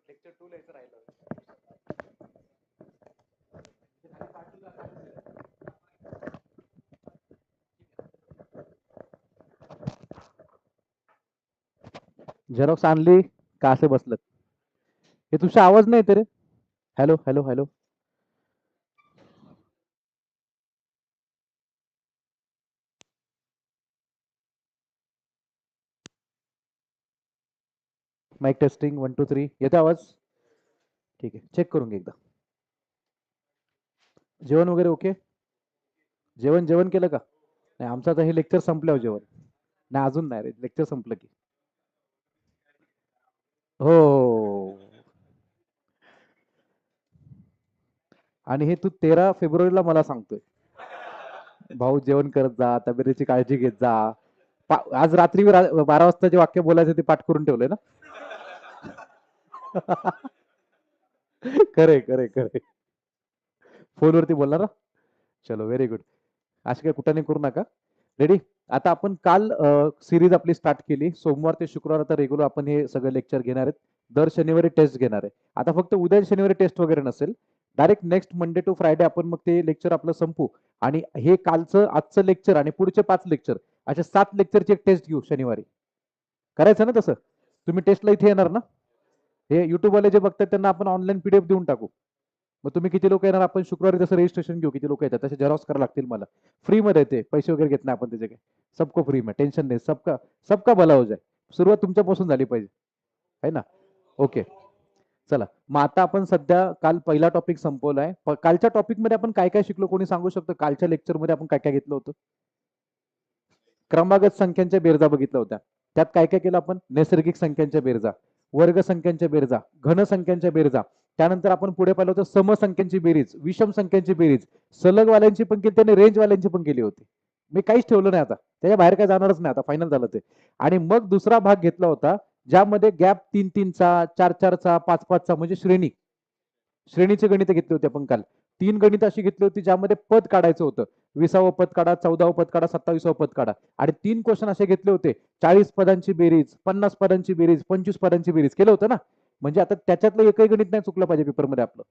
Lecture 2 लिहायचं राहिलं. Xerox आणली का असे बसलत? हे तुझा आवाज नाही येते रे. Hello hello hello. Mike testing 1 2 3 येते आवाज? ठीक आहे, चेक करून घे एकदा. जेवण वगैरे ओके? जेवण जेवण केलं का? नाही, आमचं आता हे लेक्चर संपल्यावर जेवण. नाही अजून नाही रे, लेक्चर संपलं की. हो. आणि हे तू 13 फेब्रुवारीला मला सांगतोय भाऊ जेवण करत जा, तब्येतीची काळजी घेत जा. आज रात्री 12 वाजता जे वाक्य बोलायचं ते पाठ करून ठेवलंय ना. खरे खरे खरे. फोनवरती बोलणार ना. चलो व्हेरी गुड. अशी काय कुठं नाही करू नका. रेडी. आता आपण काल सिरीज आपली स्टार्ट केली. सोमवार ते शुक्रवार आता रेग्युलर आपण हे सगळे लेक्चर घेणार आहेत. दर शनिवारी टेस्ट घेणार आहे. आता फक्त उद्या शनिवारी टेस्ट वगैरे नसेल. Direct next Monday to Friday आपण मग ते लेक्चर आपलं संपू. आणि हे कालचं आजचं लेक्चर आणि पुढचे 5 लेक्चर अशा 7 लेक्चरची एक टेस्ट घेऊ शनिवारी. करायचं ना तसं? तुम्ही टेस्टला इथे येणार ना? हे युट्यूबवाले जे बघतात त्यांना आपण ऑनलाईन पीडीएफ देऊन टाकू. मग तुम्ही किती लोक येणार आपण शुक्रवारी तसं रजिस्ट्रेशन घेऊ. किती लोक येतात तसे झेरॉक्स करायला लागतील मला. फ्रीमध्ये येते, पैसे वगैरे घेत नाही आपण त्याचे काय. सबको फ्री में टेन्शन नाही. सबका सबका भला हो जाए. सुरुवात तुमच्यापासून झाली पाहिजे है ना. ओके. चला मग आता आपण सध्या काल पहिला टॉपिक संपवलाय. कालच्या टॉपिक मध्ये आपण काय काय शिकलो कोणी सांगू शकतो? कालच्या लेक्चर मध्ये आपण काय काय घेतलं होतं? क्रमागत संख्यांच्या बेरजा बघितल्या होत्या. त्यात काय काय केलं आपण? नैसर्गिक संख्यांच्या बेरजा, वर्ग संख्यांच्या बेरजा, घन संख्यांच्या बेरजा. त्यानंतर आपण पुढे पाहिलं होतं समसंख्यांची बेरीज, विषम संख्यांची बेरीज, सलगवाल्यांची पण केली आणि रेंजवाल्यांची पण केली होती. मी काहीच ठेवलं नाही आता, त्याच्या बाहेर काय जाणारच नाही आता, फायनल झालं ते. आणि मग दुसरा भाग घेतला होता ज्यामध्ये गॅप 3-3चा, 4-4चा, 5-5चा म्हणजे श्रेणी. श्रेणीचे गणित घेतले होते आपण काल. 3 गणित अशी घेतली होती ज्यामध्ये पद काढायचं होतं. 20वं पद काढा, 14वं पद काढा, 27वं पद काढा. आणि 3 क्वेश्चन असे घेतले होते. 40 पदांची बेरीज, 50 पदांची बेरीज, 25 पदांची बेरीज केलं होतं ना. म्हणजे आता त्याच्यातलं एकही गणित नाही चुकलं पाहिजे पेपरमध्ये आपलं.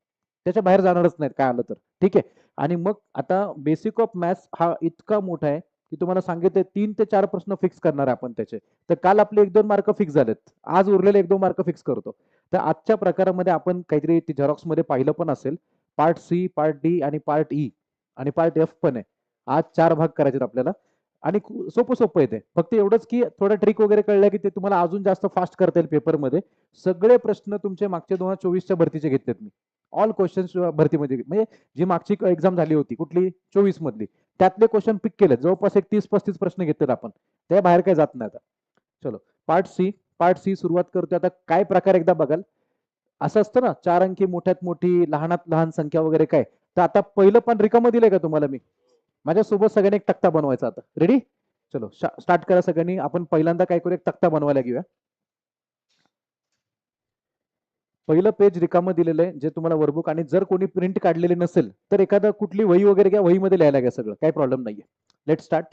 त्याच्या बाहेर जाणारच नाहीत काय आलं तर. ठीक आहे. आणि मग आता बेसिक ऑफ मॅथ्स हा इतका मोठा आहे की तुम्हाला सांगितलं 3 ते 4 प्रश्न फिक्स करणार आहे आपण त्याचे. तर काल आपले 1-2 मार्क फिक्स झालेत. आज उरलेले 1-2 मार्क फिक्स करतो. तर आजच्या प्रकारामध्ये आपण काहीतरी झेरॉक्समध्ये पाहिलं पण असेल. पार्ट सी, पार्ट डी आणि पार्ट ई आणि पार्ट एफ पण आहे. आज 4 भाग करायचे आपल्याला. आणि सोपं सोपं येते. फक्त एवढंच की थोडं ट्रिक वगैरे कळलं की ते तुम्हाला अजून जास्त फास्ट करता येईल पेपरमध्ये. सगळे प्रश्न तुमचे मागच्या 2024च्या भरतीचे घेतलेत मी. ऑल क्वेश्चन्स भरतीमध्ये म्हणजे जी मागची एक्झाम झाली होती कुठली 24 मधली त्यातले क्वेश्चन पिक केले. जवळपास एक 30-35 प्रश्न घेतलेत आपण. त्या बाहेर काय जात नाही आता. चलो पार्ट सी. पार्ट सी सुरुवात करतोय. आता काय प्रकार एकदा बघाल. असं असतं ना 4 अंकी मोठ्यात मोठी लहानात लहान संख्या वगैरे काय. तर आता पहिलं पण रिकामं दिलंय का तुम्हाला मी? माझ्यासोबत सगळ्यांनी एक तक्ता बनवायचा आता. रेडी? चलो स्टार्ट करा सगळ्यांनी. आपण पहिल्यांदा काय करू एक तक्ता बनवायला घेऊया. पहिलं पेज रिकामं दिलेलं आहे जे तुम्हाला वर्कबुक. आणि जर कोणी प्रिंट काढलेली नसेल तर एखादा कुठली वही वगैरे घ्या, वहीमध्ये लिहायला घ्या सगळं, काही प्रॉब्लेम नाहीये. Let start.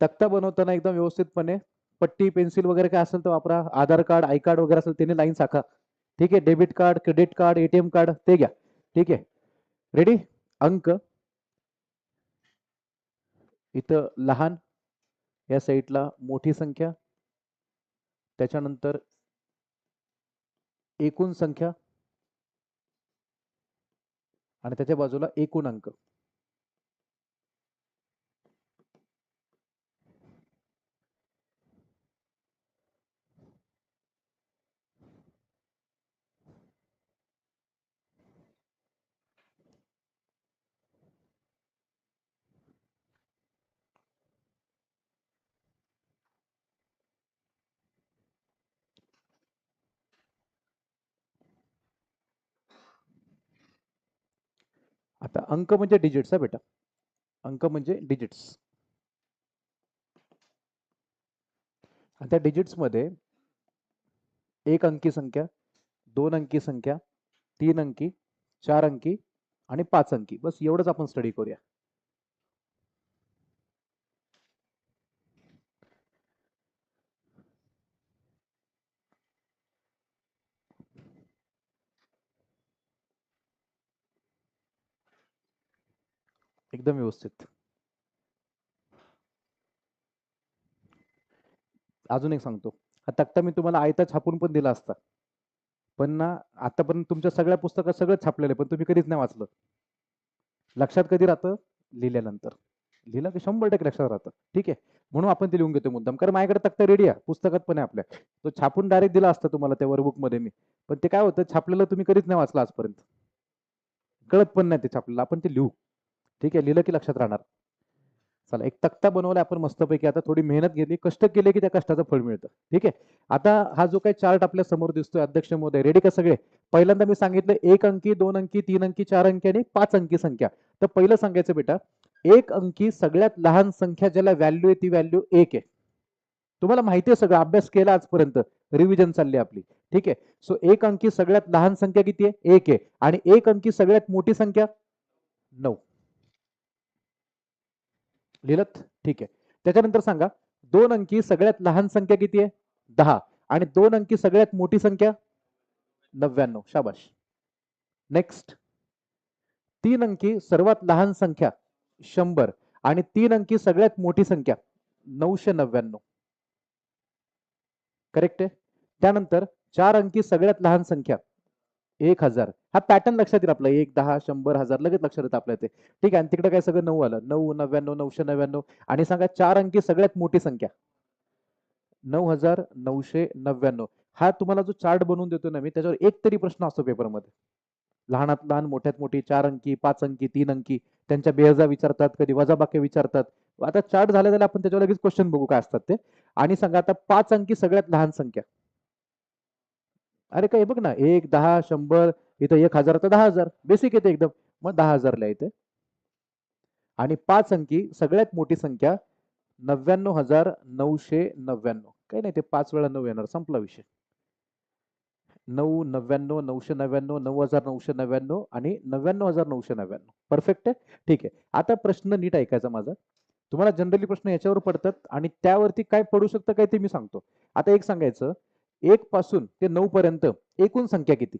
तक्ता बनवताना एकदम व्यवस्थितपणे पट्टी पेन्सिल वगैरे काय असेल तर वापरा. आधार कार्ड आय कार्ड वगैरे असेल त्याने लाईन साखा. ठीक आहे. Debit card credit card ATM card ते घ्या. ठीक आहे. रेडी. अंक इथं लहान, या साईडला मोठी संख्या, त्याच्यानंतर एकूण संख्या आणि त्याच्या बाजूला एकूण अंक. आता अंक म्हणजे डिजिट्स हा बेटा. अंक म्हणजे डिजिट्स. आणि त्या डिजिट्स मध्ये 1 अंकी संख्या, 2 अंकी संख्या, 3 अंकी, 4 अंकी आणि 5 अंकी. बस एवढंच आपण स्टडी करूया. एकदम व्यवस्थित. अजून एक सांगतो, हा तक्ता मी तुम्हाला आयता छापून पण दिला असता, पण ना आतापर्यंत तुमच्या सगळ्या पुस्तकात सगळं छापलेलं आहे, पण तुम्ही कधीच नाही वाचलं. लक्षात कधी राहतं? लिहिल्यानंतर. लिहिलं की 100% लक्षात राहतं. ठीक आहे. म्हणून आपण ते लिहून घेतो मुद्दाम, कारण माझ्याकडे तक्ता रेडी आहे, पुस्तकात पण आहे आपल्या. तो छापून डायरेक्ट दिला असता तुम्हाला त्या वर्कबुक मध्ये मी, पण ते काय होतं, छापलेलं तुम्ही कधीच नाही वाचलं आजपर्यंत, कळत पण नाही ते छापलेलं. आपण ते लिहू. ठीक आहे, लिहिलं की लक्षात राहणार. चला, एक तक्ता बनवला आपण मस्तपैकी. आता थोडी मेहनत घेतली, कष्ट केले की त्या कष्टाचं फळ मिळतं. ठीक आहे. आता हा जो काही चार्ट आपल्या समोर दिसतोय, अध्यक्ष महोदय रेडी का सगळे? पहिल्यांदा मी सांगितलं 1 अंकी, 2 अंकी, 3 अंकी, 4 अंकी आणि 5 अंकी संख्या. तर पहिलं सांगायचं बेटा, 1 अंकी सगळ्यात लहान संख्या ज्याला व्हॅल्यू आहे ती व्हॅल्यू 1 आहे. तुम्हाला माहिती आहे, सगळं अभ्यास केला आजपर्यंत, रिव्हिजन चालली आपली. ठीक आहे. सो 1 अंकी सगळ्यात लहान संख्या किती आहे? 1 आहे. आणि 1 अंकी सगळ्यात मोठी संख्या 9. लिहिलत? ठीक आहे. त्याच्यानंतर सांगा, 2 अंकी सगळ्यात लहान संख्या किती आहे? 10. आणि 2 अंकी सगळ्यात मोठी संख्या 99. शाबाश. नेक्स्ट, 3 अंकी सर्वात लहान संख्या 100 आणि 3 अंकी सगळ्यात मोठी संख्या 999. करेक्ट आहे. त्यानंतर 4 अंकी सगळ्यात लहान संख्या 1000. हा पॅटर्न लक्षात येईल आपला, 1, 10, 100, 1000 लगेच लक्षात येतं आपल्या ते. ठीक आहे. आणि तिकडे काय सगळं 9 आलं, 9, 99, 999. आणि सांगा 4 अंकी सगळ्यात मोठी संख्या 9999. हा तुम्हाला जो चार्ट बनवून देतो ना मी, त्याच्यावर एक तरी प्रश्न असतो पेपरमध्ये. लहानात लहान, मोठ्यात मोठी, 4 अंकी, 5 अंकी, 3 अंकी, त्यांच्या बेरजा विचारतात, कधी वजाबाकी विचारतात. आता चार्ट झाल्या झाल्या आपण त्याच्यावर लगेच क्वेश्चन बघू काय असतात ते. आणि सांगा आता 5 अंकी सगळ्यात लहान संख्या. अरे काय बघ ना, 1, 10, 100, इथं 1000 तर 10,000, बेसिक येते एकदम. मग 10,000 लिहायचे. आणि 5 अंकी सगळ्यात मोठी संख्या 99,999. काही नाही, ते 5 वेळा 9 येणार, संपला विषय. 9, 99, 999, 9,999 आणि 99,999. परफेक्ट आहे. ठीक आहे. आता प्रश्न नीट ऐकायचा माझा. तुम्हाला जनरली प्रश्न याच्यावर पडतात आणि त्यावरती काय पडू शकतं काय ते मी सांगतो. आता एक सांगायचं, 1 पासून ते 9 पर्यंत एकूण संख्या किती?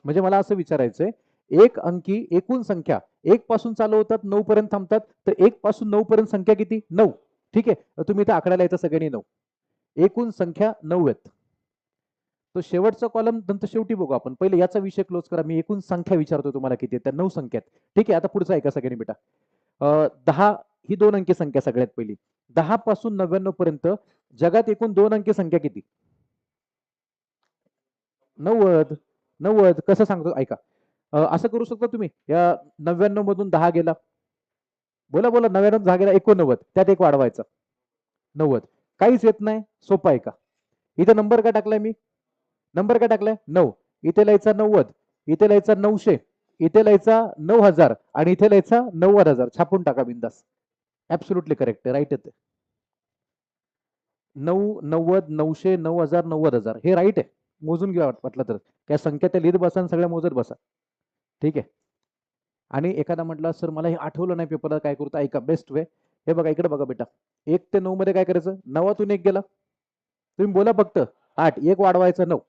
म्हणजे मला असं विचारायचंय, एक अंकी एकूण संख्या 1 पासून चालू होतात, 9 पर्यंत थांबतात, तर 1 पासून 9 पर्यंत संख्या किती? 9. ठीक आहे. तुम्ही इथे आकड्याला येतं सगळ्यांनी 9. एकूण संख्या 9 आहेत. तो शेवटचा कॉलम नंतर शेवटी बघू आपण. पहिले याचा विषय क्लोज करा. मी एकूण संख्या विचारतो तुम्हाला किती आहेत. त्या 9 संख्या आहेत. ठीक आहे. आता पुढचा ऐका सगळ्यांनी बेटा. 10 ही 2 अंकी संख्या सगळ्यात पहिली. 10 पासून 99 पर्यंत जगात एकूण 2 अंकी संख्या किती? 90. 90. कसं सांगतो ऐका. असं करू शकता तुम्ही, या 99 मधून 10 गेला. बोला बोला, 99 10 गेला 89. त्यात एक वाढवायचा 90. काहीच येत नाही. सोपं आहे का? इथं नंबर काय टाकलाय मी? नंबर काय टाकलाय? 9. इथे लिहायचा 90, इथे लिहायचा 900, इथे लिहायचा 9000 आणि इथे लिहायचा 90,000. छापून टाका बिंदास. ऍब्सोल्युटली करेक्ट आहे, राईट आहे. 9, 90, 900, 9000, 90,000 हे राईट आहे. मोजून घ्या वाटलं तर. त्या संख्या त्या लिहित बसा आणि सगळ्या मोजत बसा. ठीक आहे. आणि एखादा म्हटलं, सर मला हे आठवलं नाही पेपरला, काय करतो? ऐका, बेस्ट वे. हे बघा, इकडे बघा बेटा. 1 ते 9 मध्ये काय करायचं? 9तून 1 गेला, तुम्ही बोला फक्त 8. 1 वाढवायचा 9.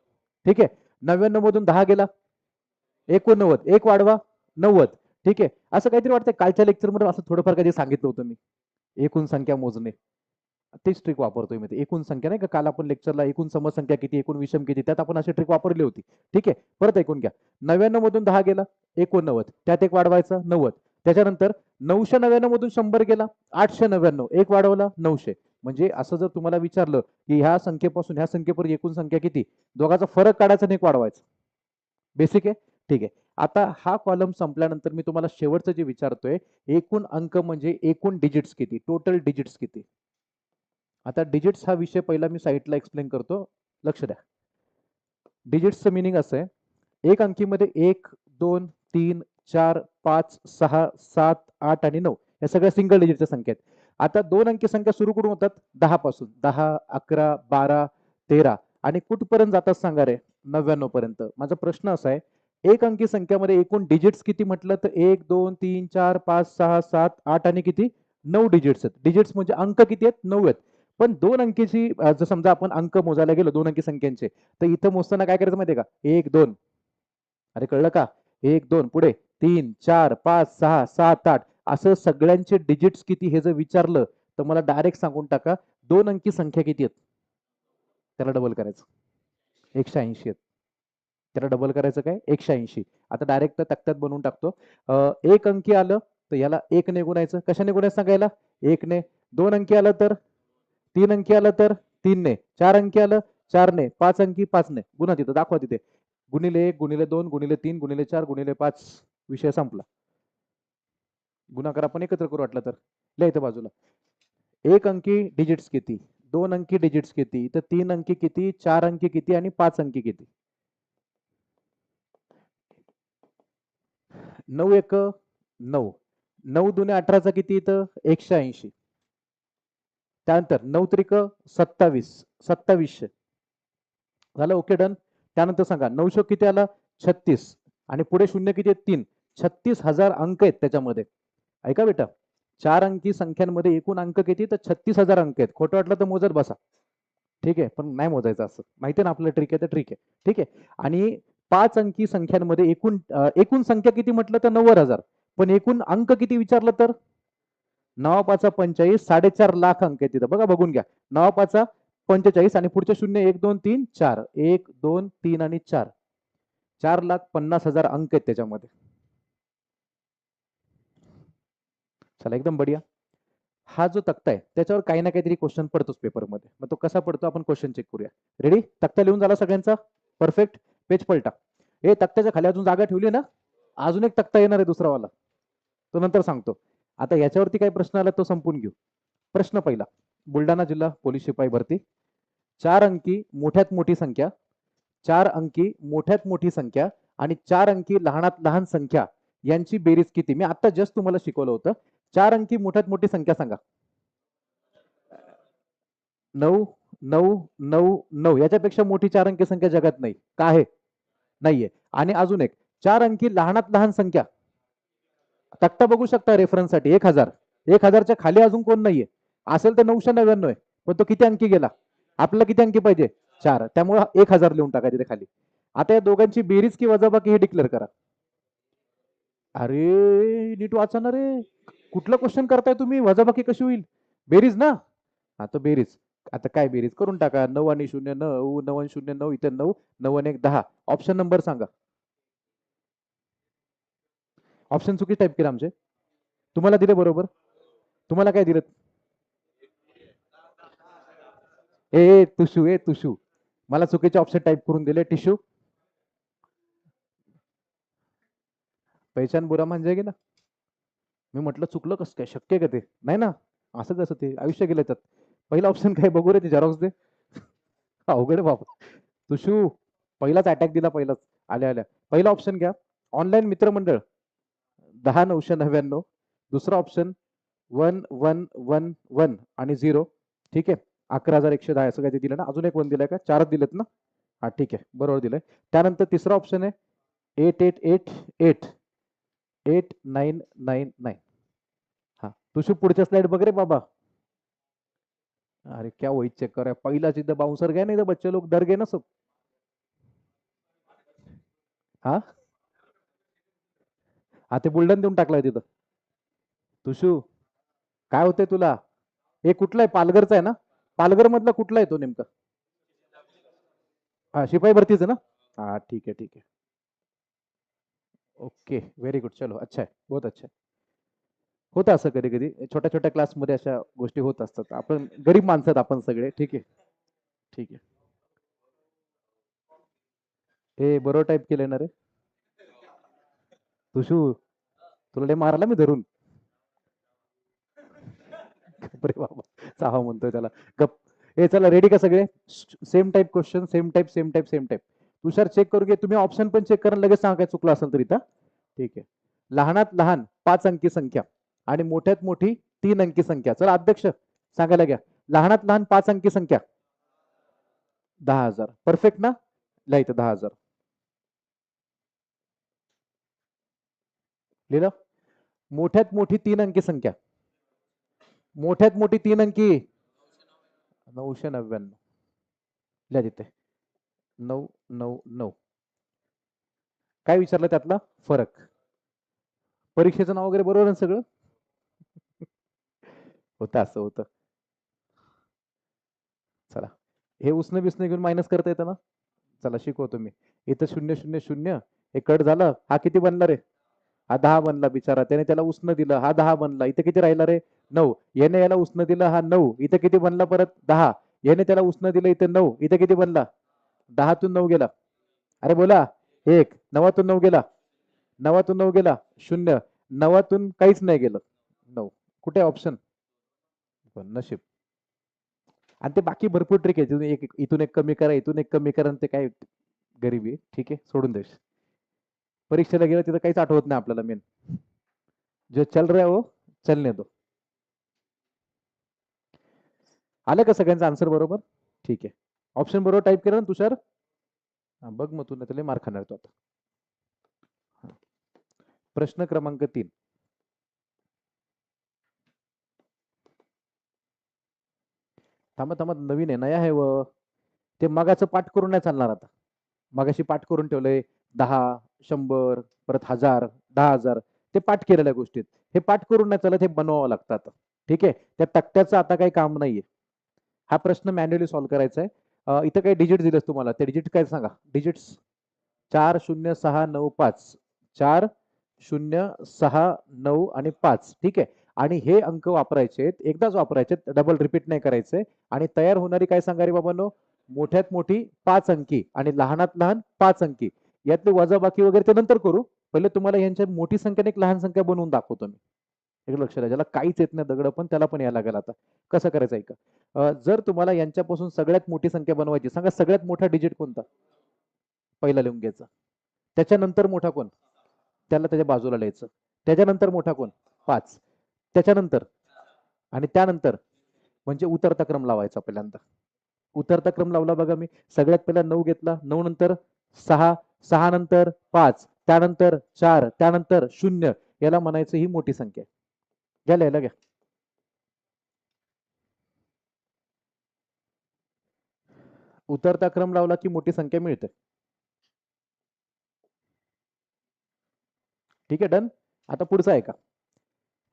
ठीक आहे. 99 मधून 10 गेला 89. 1 वाढवा 90. ठीक आहे. असं काहीतरी वाटतं कालच्या लेक्चरमध्ये असं थोडंफार कधी सांगितलं होतं मी, एकूण संख्या मोजणे. तीच ट्रिक वापरतोय मी. एकूण संख्या नाही का, काल आपण लेक्चरला एकूण समसंख्या किती, एकूण विषम किती, त्यात आपण अशी ट्रिक वापरली होती. ठीक आहे. परत ऐकून घ्या. 99 मधून 10 गेला 89. त्यात एक वाढवायचा 90. त्याच्यानंतर 999 मधून 100 गेला 899. एक वाढवला 900. म्हणजे असं जर तुम्हाला विचारलं की ह्या संख्येपासून ह्या संख्येपर्यंत एकूण संख्या किती, दोघांचा फरक काढायचा आणि एक वाढवायचा. बेसिक आहे. ठीक आहे. आता हा कॉलम संपल्यानंतर मी तुम्हाला शेवटचं जे विचारतोय, एकूण अंक म्हणजे एकूण डिजिट्स किती, टोटल डिजिट्स किती. आता डिजिट्स हा विषय पहिला मी साईटला एक्सप्लेन करतो, लक्ष द्या. डिजिट्सचं मिनिंग असं आहे, एक अंकीमध्ये 1, 2, 3, 4, 5, 6, 7, 8 आणि 9 या सगळ्या सिंगल डिजिटच्या संख्या आहेत. आता 2 अंकी संख्या सुरू करून होतात 10 पासून, 10, 11, 12, 13 आणि कुठपर्यंत जातात सांगा रे? 99 पर्यंत. माझा प्रश्न असा आहे, एक अंकी संख्यामध्ये एकूण डिजिट्स किती म्हटलं तर 1, 2, 3, 4, 5, 6, 7, 8 आणि किती? 9 डिजिट्स आहेत. डिजिट्स म्हणजे अंक किती आहेत? 9 आहेत. पण 2 अंकीची जर समजा आपण अंक मोजायला गेलो 2 अंकी संख्यांचे, तर इथं मोजताना काय करायचं माहितीये का? 1, 2. अरे कळलं का? 1, 2 पुढे 3 4 5 6 7 8 असं सगळ्यांचे डिजिट्स किती हे जर विचारलं तर मला डायरेक्ट सांगून टाका 2 अंकी संख्या किती आहेत. त्याला डबल करायचं 180 आहेत. त्याला डबल करायचं काय 180. आता डायरेक्ट तक्त्यात बनवून टाकतो. 1 अंकी आलं तर याला 1 ने गुणायचं. कशाने गुणायचं सांगायला 1 ने. 2 अंकी आलं तर 3 अंकी आलं तर 3 ने. 4 अंकी आलं 4 ने. 5 अंकी 5 ने. गुणा तिथं दाखवा तिथे. गुणिले 1 गुणिले 2 गुणिले 3 गुणिले 4 गुणिले 5 विषय संपला. गुणाकार आपण एकत्र करू वाटलं तर लिहायचं बाजूला. 1 अंकी डिजिट्स किती 2 अंकी डिजिट्स किती तर 3 अंकी किती 4 अंकी किती आणि 5 अंकी किती. 9 1 9. 9 दुने 18चा किती येतं 180. त्यानंतर 9 त्रिक 27 2700 झालं. Okay done. त्यानंतर सांगा 9 किती आला 36 आणि पुढे शून्य किती आहेत 3. 36,000 अंक आहेत त्याच्यामध्ये. ऐका बेटा 4 अंकी संख्यांमध्ये एकूण अंक किती तर 36,000 अंक आहेत. खोटं वाटलं तर मोजत बसा. ठीक आहे पण नाही मोजायचं असं माहिती आहे ना आपलं ट्रिक आहे तर ट्रिक आहे. ठीक आहे. आणि 5 अंकी संख्यांमध्ये एकूण संख्या किती म्हटलं तर 90,000 पण एकूण अंक किती विचारलं तर 9 5 45 4.5 लाख अंक आहेत तिथं बघा बघून घ्या. 9 5 45 आणि पुढचे शून्य 1 2 3 4 1 2 3 आणि 4 4,50,000 अंक आहेत त्याच्यामध्ये. चला एकदम बढिया. हा जो तक्ता आहे त्याच्यावर काही ना काहीतरी क्वेश्चन पडतोच पेपरमध्ये. मग तो कसा पडतो आपण क्वेश्चन चेक करूया. रेडी. तक्ता लिहून झाला सगळ्यांचा परफेक्ट. पेज पलटा. हे तक्त्याच्या खाली अजून जागा ठेवली ना अजून एक तक्ता येणार आहे दुसरावाला तो नंतर सांगतो. आता याच्यावरती काही प्रश्न आला तो संपून घेऊ. प्रश्न पहिला बुलढाणा जिल्हा पोलीस शिपाई भरती. 4 अंकी मोठ्यात मोठी संख्या 4 अंकी मोठ्यात मोठी संख्या आणि 4 अंकी लहानात लहान संख्या यांची बेरीज किती. मी आता जस्ट तुम्हाला शिकवलं होतं. 4 अंकी मोठ्यात मोठी संख्या सांगा. 9 9 9 9 याच्यापेक्षा मोठी 4 अंकी संख्या जगात नाही. का आहे नाहीये. आणि अजून एक 4 अंकी लहानात लहान संख्या तक्ता बघू शकता रेफरन्ससाठी 1000. 1000च्या खाली अजून कोण नाहीये. असेल तर 999 आहे पण तो किती अंकी गेला. आपल्याला किती अंकी पाहिजे 4 त्यामुळे 1000 लिहून टाका तिथे खाली. आता या दोघांची बेरीज की वजाबाकी हे डिक्लेअर करा. अरे नीट वाचा ना रे. कुठलं क्वेश्चन करताय तुम्ही वजाबाकी कशी होईल. बेरीज ना. आता बेरीज आता काय बेरीज करून टाका 9 आणि 0 9 9 आणि 0 9 इथे 9 9 आणि 1 10. ऑप्शन नंबर सांगा. ऑप्शन चुकी टाईप केला आमचे. तुम्हाला दिले बरोबर. तुम्हाला काय दिलं तुशू मला चुकीचे ऑप्शन टाईप करून दिले. टिश्यू पहिचान बुरा म्हणजे की ना. मी म्हटलं चुकलं कसं काय शक्य का ते नाही ना. असं कसं ते आयुष्य गेलं त्यात. पहिला ऑप्शन काय बघू रे ते झेरॉक्स दे. अवघड बाबा. तुशू पहिलाच अटॅक दिला पहिलाच आल्या आल्या. पहिला ऑप्शन घ्या ऑनलाईन मित्रमंडळ 10 999. दुसरा ऑप्शन 1111 आणि 0. ठीक आहे 11,110 असं काही दिलं ना. अजून एक 1 दिलाय का 4 दिलेत ना. हा ठीक आहे बरोबर दिलंय. त्यानंतर तिसरा ऑप्शन आहे 8888 8999. हा तुझी पुढच्या स्लाइड बघ रे बाबा. अरे क्या वही चेक कर पहिला इथं बाउन्सर गए नाही तर बच्चे लोग डर गए ना सब. हा हा ते बुलढाण देऊन टाकलाय तिथं. तुशू काय होतंय तुला. हे कुठला आहे पालघरचा आहे ना. पालघर मधला कुठला आहे तो नेमका. हा शिपाई भरतीच ना. हा ठीक आहे ठीक आहे. ओके व्हेरी गुड चलो अच्छा आहे बहुत अच्छा आहे. होतं असं कधी कधी छोट्या छोट्या क्लासमध्ये अशा गोष्टी होत असतात. आपण गरीब माणसात आपण सगळे. ठीक आहे ठीक आहे. हे बरोबर टाईप केलंय ना रे. तुशू तुला लय मारला मी धरून. गप रे बाबा चावा म्हणतोय त्याला. गप. हे चला रेडी का सगळे. Same type question same type same type same type. Tushar check करू घे तुम्ही ऑप्शन पण चेक करा लगेच सांगा काय चुकलं असेल तर इथं. ठीक आहे. लहानात लहान 5 अंकी संख्या आणि मोठ्यात मोठी 3 अंकी संख्या. चला अध्यक्ष सांगायला घ्या. लहानात लहान 5 अंकी संख्या 10,000 परफेक्ट ना. लिहायचं 10,000 लिहिलं. मोठ्यात मोठी 3 अंकी संख्या मोठ्यात मोठी 3 अंकी 999 लिहा तिथे 999. काय विचारलं त्यातला फरक. परीक्षेचं नाव वगैरे बरोबर आहे ना सगळं? होतं, असं होतं. चला, हे उसने बिसने घेऊन मायनस करता येतं ना? चला शिकवतो मी. इथं 0 0 0 हे कट झालं. हा किती बनला रे? हा 10 बनला बिचारा. त्याने त्याला उसनं दिलं. हा 10 बनला. इथं किती राहिला रे? 9. याने याला उसनं दिलं. हा 9. इथं किती बनला परत? 10. याने त्याला उसनं दिलं. इथं 9. इथं किती बनला? 10 तून 9 गेला. अरे बोला. 1. 9 तून 9 गेला. 9 तून 9 गेला. 0. 9 तून काहीच नाही गेलं. 9. कुठे ऑप्शन? नशीब. आणि ते बाकी भरपूर ट्रिक आहे. इथून एक कमी करा, इथून एक कमी करा, आणि ते काय गरिबी आहे. ठीक आहे, सोडून द्यायचं. परीक्षेला गेलं तिथं काहीच आठवत नाही आपल्याला मेन. जो चल रहा है वो चलने दो. आलं का सगळ्यांचं आन्सर बरोबर? ठीक आहे. ऑप्शन बरोबर टाईप केलं ना तुषार? बघ मग तू नाही तर मार्क खाणार तो आता. प्रश्न क्रमांक 3. थांबा थांबा, नवीन आहे, नया आहे व ते मगाचं पाठ करून नाही चालणार आता. मगाशी पाठ करून ठेवलंय 10, 100, परत 1000, 10,000. ते पाठ केलेल्या गोष्टीत. हे पाठ करून नाही चालत, हे बनवावं लागतं आता. ठीक आहे, त्या तक्त्याचं आता काही काम नाहीये. हा प्रश्न मॅन्युअली सॉल्व्ह करायचा आहे. इथं काही डिजिट दिलेस तुम्हाला, ते डिजिट काय सांगा? डिजिट्स 40695. 40695 आणि 5. ठीक आहे. आणि हे अंक वापरायचे, एकदाच वापरायचे, डबल रिपीट नाही करायचे. आणि तयार होणारी काय सांगा रे बाबांनो? मोठ्यात मोठी 5 अंकी आणि लहानात लहान 5 अंकी. यातली वजाबाकी वगैरे ते नंतर करू. पहिले तुम्हाला यांच्या मोठी संख्या आणि एक लहान संख्या बनवून दाखवतो मी. एक लक्ष द्या, ज्याला काहीच येत नाही दगड, पण त्याला पण यायला लागेल आता. कसं करायचं ऐका. जर तुम्हाला यांच्यापासून सगळ्यात मोठी संख्या बनवायची, सांगा सगळ्यात मोठा डिजिट कोणता? पहिला लिहून घ्यायचा. त्याच्यानंतर मोठा कोण? त्याला त्याच्या बाजूला लिहायचं. त्याच्यानंतर मोठा कोण? 5. त्याच्यानंतर आणि त्यानंतर, म्हणजे उतरता क्रम लावायचा पहिल्यांदा. उतरता क्रम लावला बघा मी. सगळ्यात पहिला 9 घेतला. 9 नंतर 6, 6 नंतर 5, त्यानंतर 4, त्यानंतर 0. याला म्हणायचं ही मोठी संख्या. घ्या लिहायला घ्या. उतरता क्रम लावला की मोठी संख्या मिळते. ठीक आहे, डन. आता पुढचा आहे का?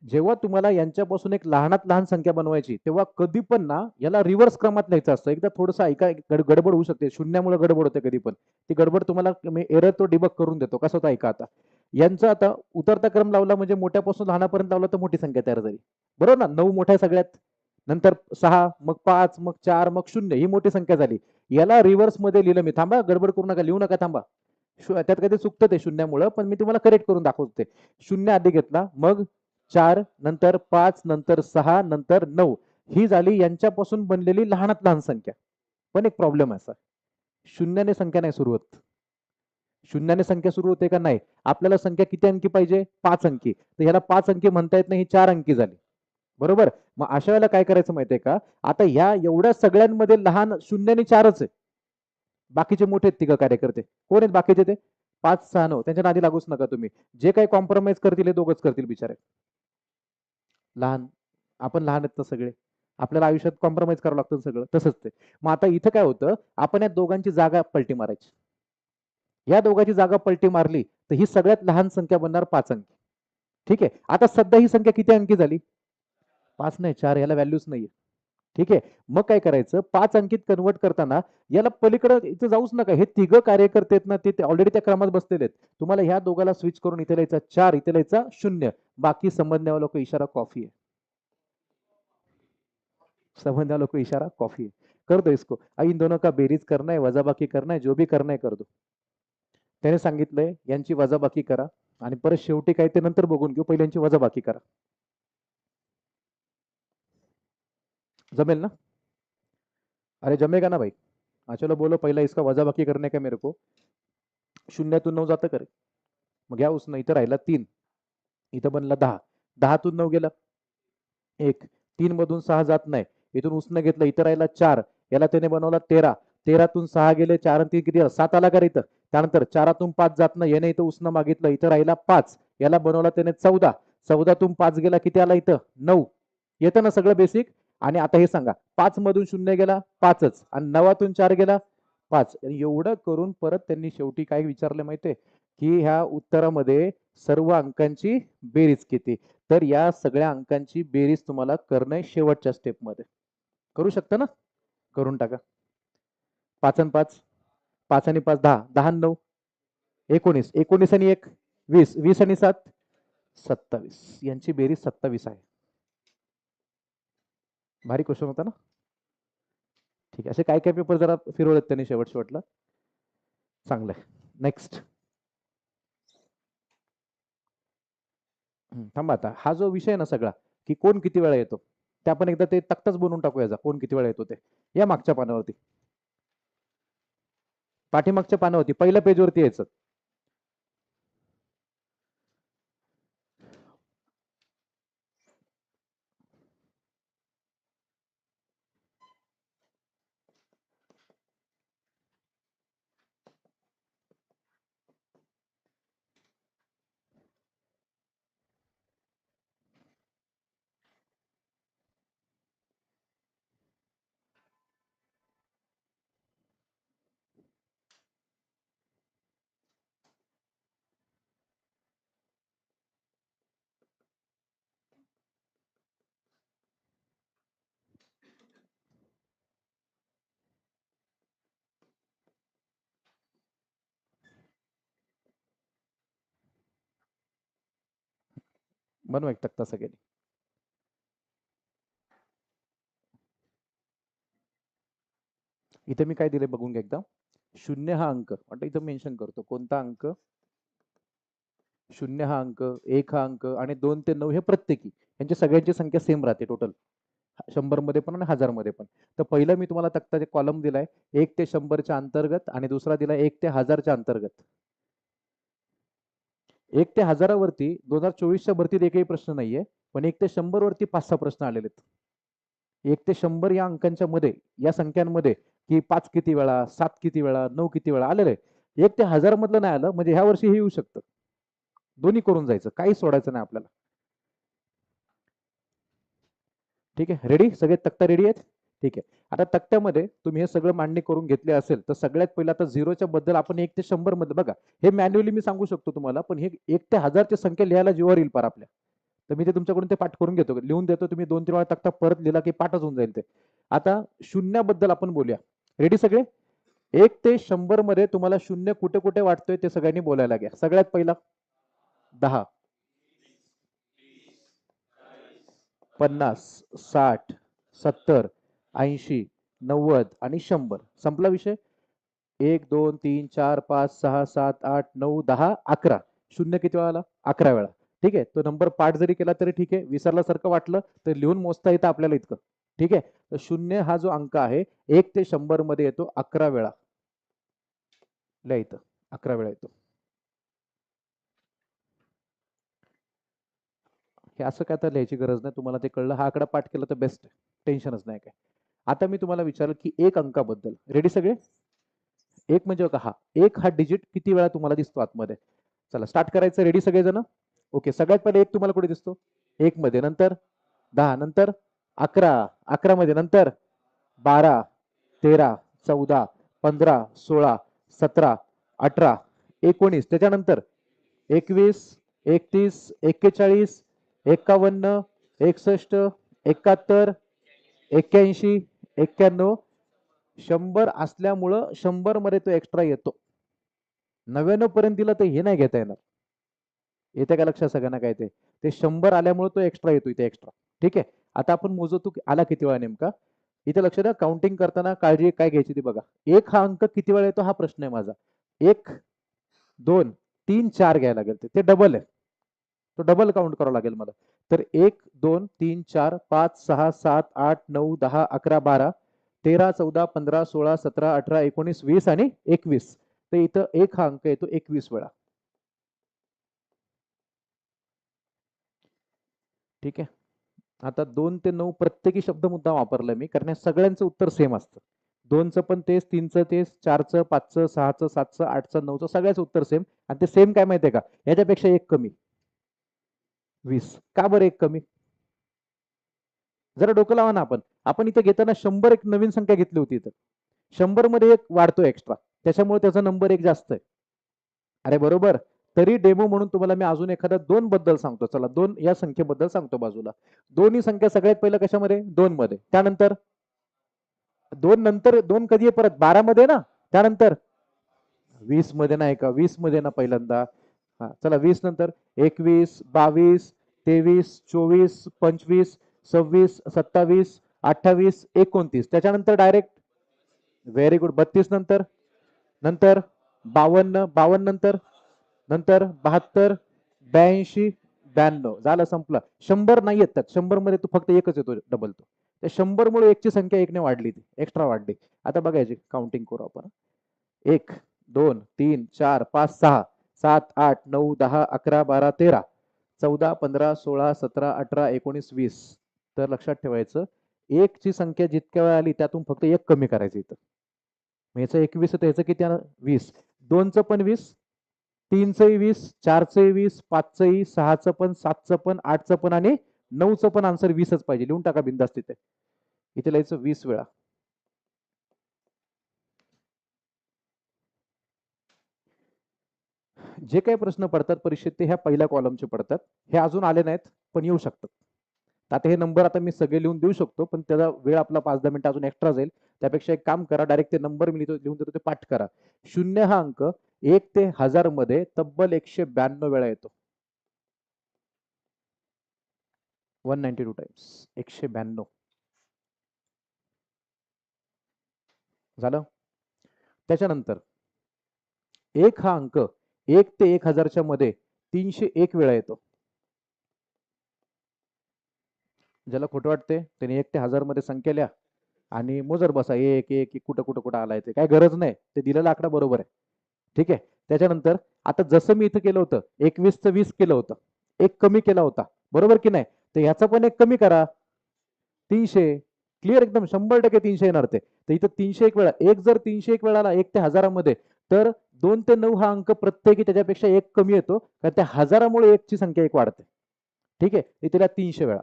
जेव्हा तुम्हाला यांच्यापासून एक लहानात लहान संख्या बनवायची, तेव्हा कधी पण ना याला रिव्हर्स क्रमात लिहायचं असतं. एकदा थोडंसं ऐका, गडबड होऊ शकते. शून्यामुळे गडबड होते कधी पण. ती गडबड तुम्हाला मी एरर तो डिबग करून देतो. कसं होतं ऐका आता. यांचा आता उतरता क्रम लावला म्हणजे मोठ्यापासून लहानापर्यंत लावला तर मोठी संख्या तयार झाली. बरोबर ना? 9 मोठ्या सगळ्यात, नंतर 6, मग 5, मग 4, मग 0. ही मोठी संख्या झाली. याला रिव्हर्स मध्ये लिहिलं मी. थांबा, गडबड करू नका, लिहू नका, थांबा. त्यात कधी चुकतं ते शून्यामुळं, पण मी तुम्हाला करेक्ट करून दाखवते. 0 आधी घेतला, मग 4, नंतर 5, नंतर 6, नंतर 9. ही झाली यांच्यापासून बनलेली लहानात लहान संख्या. पण एक प्रॉब्लेम असा, शून्याने संख्या नाही सुरू होत. शून्याने संख्या सुरू होते का? नाही. आपल्याला संख्या किती अंकी पाहिजे? 5 अंकी. तर ह्याला 5 अंकी म्हणता येत नाही, ही 4 अंकी झाली. बरोबर? मग अशा वेळेला काय करायचं माहितीये का? आता ह्या एवढ्या सगळ्यांमध्ये लहान शून्याने 4च आहे. बाकीचे मोठे आहेत तिघ कार्यकर्ते. कोण आहेत बाकीचे? ते 5, 6, 9. त्यांच्या नादी लागूच नका तुम्ही. जे काही कॉम्प्रोमाइज करतील हे दोघच करतील बिचारे. लहान, आपण लहान आहेत ना सगळे. आपल्याला आयुष्यात कॉम्प्रोमाइज करावं लागतं सगळं. तसंच ते. मग आता इथं काय होतं, आपण या दोघांची जागा पलटी मारायची. या दोघांची जागा पलटी मारली तर ही सगळ्यात लहान संख्या बनणार 5 अंकी. ठीक आहे. आता सध्या ही संख्या किती अंकी झाली? 5 नाही, 4. याला व्हॅल्यूच नाहीये. ठीक आहे. मग काय करायचं, 5 अंकीत कन्वर्ट करताना याला पलीकडे इथं जाऊच नका. हे तिघ कार्यकर्ते आहेत ना, ते ऑलरेडी त्या क्रमात बसलेले आहेत. तुम्हाला ह्या दोघाला स्विच करून इथे लिहायचा 4, इथे लिहायचा 0. बाकी समझने वालों को इशारा कॉफी है. समझने वालों को इशारा कॉफी है. कर दो इसको. इन दोनों का बेरीज करना है, वजाबाकी करना है, जो भी करना है कर दो. त्याने सांगितलंय यांची वजाबाकी करा आणि परत शेवटी काय ते नंतर बघून घेऊ. पहिले यांची वजाबाकी करा. जमेल ना? अरे जमेगा ना भाई? हाँ चलो बोलो, पहिला इसका वजाबाकी करने का मेरे को. शून्यातून 9 जातं करे. मग घ्या उसनं. इथं राहिला 3, इथं बनला 10. 10 तून 9 गेला 1. 3 मधून 6 जात नाही. इथून उसनं घेतलं, इथं राहिला 4. याला त्याने बनवला 13. 13 तून 6 गेले, 4 आणि 3 किती? 7 आला का रे इथं? त्यानंतर 4 तून 5 जात नाही. याने इथं उसनं मागितलं, इथं राहिला 5. याला बनवला त्याने 14. 14 तून 5 गेला, किती आला इथं? 9. येतं ना सगळं बेसिक? आणि आता हे सांगा, 5 मधून 0 गेला 5च, आणि 9 तून 4 गेला 5. एवढं करून परत त्यांनी शेवटी काय विचारलं माहितीये? की ह्या उत्तरामध्ये सर्व अंकांची बेरीज किती. तर या सगळ्या अंकांची बेरीज तुम्हाला करणं शेवटच्या स्टेपमध्ये. करू शकता ना? करून टाका. 5 आणि 5, 5 आणि 5 10, 10 आणि 9 19, 19 आणि 1 20, 20 आणि 7 27. यांची बेरीज 27 आहे. भारी क्वेश्चन होता ना? ठीक आहे. असे काय काय पेपर जरा फिरवलेत त्यांनी शेवटला. चांगलं आहे. नेक्स्ट. थांबा आता. हा जो विषय आहे ना सगळा, की कोण किती वेळा येतो, ते आपण एकदा ते तक्ताच बनवून टाकू याचा, कोण किती वेळा येतो ते. या मागच्या पानावरती, पाठीमागच्या पानावरती पहिल्या पेजवरती यायचं. बनवा एक तक्ता सगळ्यांनी. इथे मी काय दिले बघून घ्या एकदा. शून्य हा अंक म्हणजे इथं मेन्शन करतो कोणता अंक. शून्य हा अंक, एक हा अंक आणि 2 ते 9 हे प्रत्येकी यांची सगळ्यांची संख्या सेम राहते टोटल. 100 मध्ये पण आणि 1000 मध्ये पण. तर पहिलं मी तुम्हाला तक्ताचे कॉलम दिलाय 1 ते 100च्या अंतर्गत आणि दुसरा दिलाय 1 ते 1000च्या अंतर्गत. 1 ते 1000 वरती 2024च्या भरतीत एकही प्रश्न नाहीये, पण 1 ते 100 वरती 5-6 प्रश्न आलेले आहेत. 1 ते 100 या अंकांच्या मध्ये, या संख्यांमध्ये, की 5 किती वेळा, 7 किती वेळा, 9 किती वेळा आलेलं आहे. 1 ते 1000 मधलं नाही आलं म्हणजे ह्या वर्षी हे येऊ शकतं. दोन्ही करून जायचं, काही सोडायचं नाही आपल्याला. ठीक आहे, रेडी? सगळे तक्ता रेडी आहेत? ठीक आहे. आता तक्त्यामध्ये तुम्ही हे सगळं मांडणी करून घेतले असेल तर सगळ्यात पहिलं आता झिरोच्या बद्दल आपण 1 ते 100 मध्ये बघा. हे मॅन्युअली मी सांगू शकतो तुम्हाला, पण हे 1 ते 1000 ची संख्या लिहायला जीवावर येईल पार आपल्या. तर मी ते तुमच्याकडून ते पाठ करून घेतो, लिहून देतो. तुम्ही 2-3 वेळा तक्ता परत लिहिला की पाठच होऊन जाईल ते. आता शून्याबद्दल आपण बोलूया. रेडी सगळे? 1 ते 100 मध्ये तुम्हाला शून्य कुठे कुठे वाटतोय ते सगळ्यांनी बोलायला घ्या. सगळ्यात पहिला 10, 50, 60, 70, 80, 90 आणि 100. संपला विषय. 1 2 3 4 5 6 7 8 9 10 11. शून्य किती वेळा आला? 11 वेळा. ठीक आहे. तो नंबर पाठ जरी केला तरी ठीक आहे. विसरल्यासारखं वाटलं तर लिहून मोजता येतं आपल्याला इतकं. ठीक आहे. तर शून्य हा जो अंक आहे 1 ते 100 मध्ये येतो 11 वेळा. लिहायचं 11 वेळा येतो. हे असं काय तर लिहायची गरज नाही. तुम्हाला ते कळलं, हा आकडा पाठ केला तर बेस्ट आहे. टेन्शनच नाही काय. आता मी तुम्हाला विचारलं की एक अंकाबद्दल. रेडी सगळे? एक म्हणजे बघा, हा एक हा डिजिट किती वेळा तुम्हाला दिसतो आतमध्ये. चला स्टार्ट करायचं. रेडी सगळेजण? ओके. सगळ्यात पहिले एक तुम्हाला कुठे दिसतो? एक मध्ये, नंतर 10, नंतर 11, 11 मध्ये, नंतर 12, 13, 14, 15, 16, 17, 18, 19, त्याच्यानंतर 21, 31, 41, 51, 61, 71, 81, 91, 100 असल्यामुळं 100 मध्ये तो एक्स्ट्रा येतो. 99 पर्यंत दिलं तर हे नाही घेता येणार. येते का लक्षात सगळ्यांना काय ते? ते 100 आल्यामुळे तो एक्स्ट्रा येतो इथे एक्स्ट्रा. ठीक आहे. आता आपण मोजतो आला किती वेळा नेमका. इथे लक्ष द्या, काउंटिंग करताना काळजी काय घ्यायची ती बघा. एक हा अंक किती वेळा येतो हा प्रश्न आहे माझा. 1 2 3 4 घ्यायला लागेल. ते डबल आहे. तो डबल काउंट करावा लागेल मला. तर 1 2 3 4 5 6 7 8 9 10 11 12 13 14 15 16 17 18 19 20 आणि 21. तर इथं एक हा अंक येतो 21 वेळा. ठीक आहे. आता 2 ते 9 प्रत्येकी शब्द मुद्दा वापरलाय मी, कारण या सगळ्यांचं उत्तर सेम असतं. 2चं पण तेच, 3चं तेच, 4चं, 5चं, 6चं, 7चं, 8चं, 9चं सगळ्याच उत्तर सेम. आणि ते सेम काय माहितीये का? याच्यापेक्षा एक कमी. 20. का बरं एक कमी? जरा डोकं लावा ना आपण. आपण इथे घेताना 100 एक नवीन संख्या घेतली होती इथं. 100 मध्ये एक वाढतो एक्स्ट्रा. त्याच्यामुळे त्याचा नंबर एक जास्त आहे. अरे बरोबर. तरी डेमो म्हणून तुम्हाला मी अजून एखाद्या 2 बद्दल सांगतो. चला 2 या संख्येबद्दल सांगतो बाजूला. 2 ही संख्या सगळ्यात पहिलं कशामध्ये? 2 मध्ये. त्यानंतर 2 नंतर 2 कधी आहे परत? 12 मध्ये ना? त्यानंतर 20 मध्ये नाही का? 20 मध्ये ना पहिल्यांदा. हां, चला 20 नंतर 21, 22, 23, 24, 25, 26, 27, 28, 29. त्याच्यानंतर डायरेक्ट व्हेरी गुड 32 नंतर, नंतर 52, 52 नंतर, नंतर 72, 82, 92. झालं संपलं. 100 नाही येत त्यात. 100 मध्ये तू फक्त एकच येतो डबल तो. त्या 100 मुळे एकची संख्या एकने वाढली ती. एक्स्ट्रा वाढली. आता बघायची काउंटिंग करू आपण. 1, 2, 3, 4, 5, 6, 7, 8, 9, 10, 11, 12, 13, 14, 15, 16, 17, 18, 19, 20. तर लक्षात ठेवायचं एक ची संख्या जितक्या वेळा आली त्यातून फक्त एक कमी करायचं इथं. ह्याचं 21 तर ह्याचं किती 20. 2चं पण 20, 3चंही 20, 4चंही 20, 5चंही, 6चं पण, 7चं पण, 8चं पण आणि 9चं पण आन्सर 20च पाहिजे. लिहून टाका बिंदास तिथे. इथे लिहायचं 20 वेळा. जे काही प्रश्न पडतात परीक्षेत ते ह्या पहिल्या कॉलमचे पडतात. हे अजून आले नाहीत पण येऊ शकतात. आता हे नंबर आता मी सगळे लिहून देऊ शकतो पण त्याचा वेळ आपला 5-10 मिनिटं अजून एक्स्ट्रा जाईल. त्यापेक्षा एक काम करा डायरेक्ट ते नंबर मी लिहून देतो ते पाठ करा. 0 हा अंक 1 ते 1000 मध्ये तब्बल 192 वेळा येतो. 192 टाइम्स 192 झालं. त्याच्यानंतर 1 हा अंक 1 ते 1000च्या मध्ये 301 वेळा येतो. ज्याला खोटं वाटते त्याने 1 ते 1000 मध्ये संख्या लिहा आणि मोजत बसा. एक एक कुठं कुठं कुठं आलाय ते काय गरज नाही. ते दिलेला आकडा बरोबर आहे. ठीक आहे. त्याच्यानंतर आता जसं मी इथं केलं होतं 21चं 20 केलं होतं. एक कमी केला होता. बरोबर की नाही? तर ह्याचा पण एक कमी करा. 300. क्लिअर एकदम 100% 300 येणार ते. तर इथं 301 वेळा एक जर 301 वेळा आला 1 ते 1000मध्ये तर 2 ते 9 हा अंक प्रत्येकी त्याच्यापेक्षा एक कमी येतो कारण त्या हजारामुळे एकची संख्या एक वाढते. ठीक आहे. इथे लिहा 300 वेळा.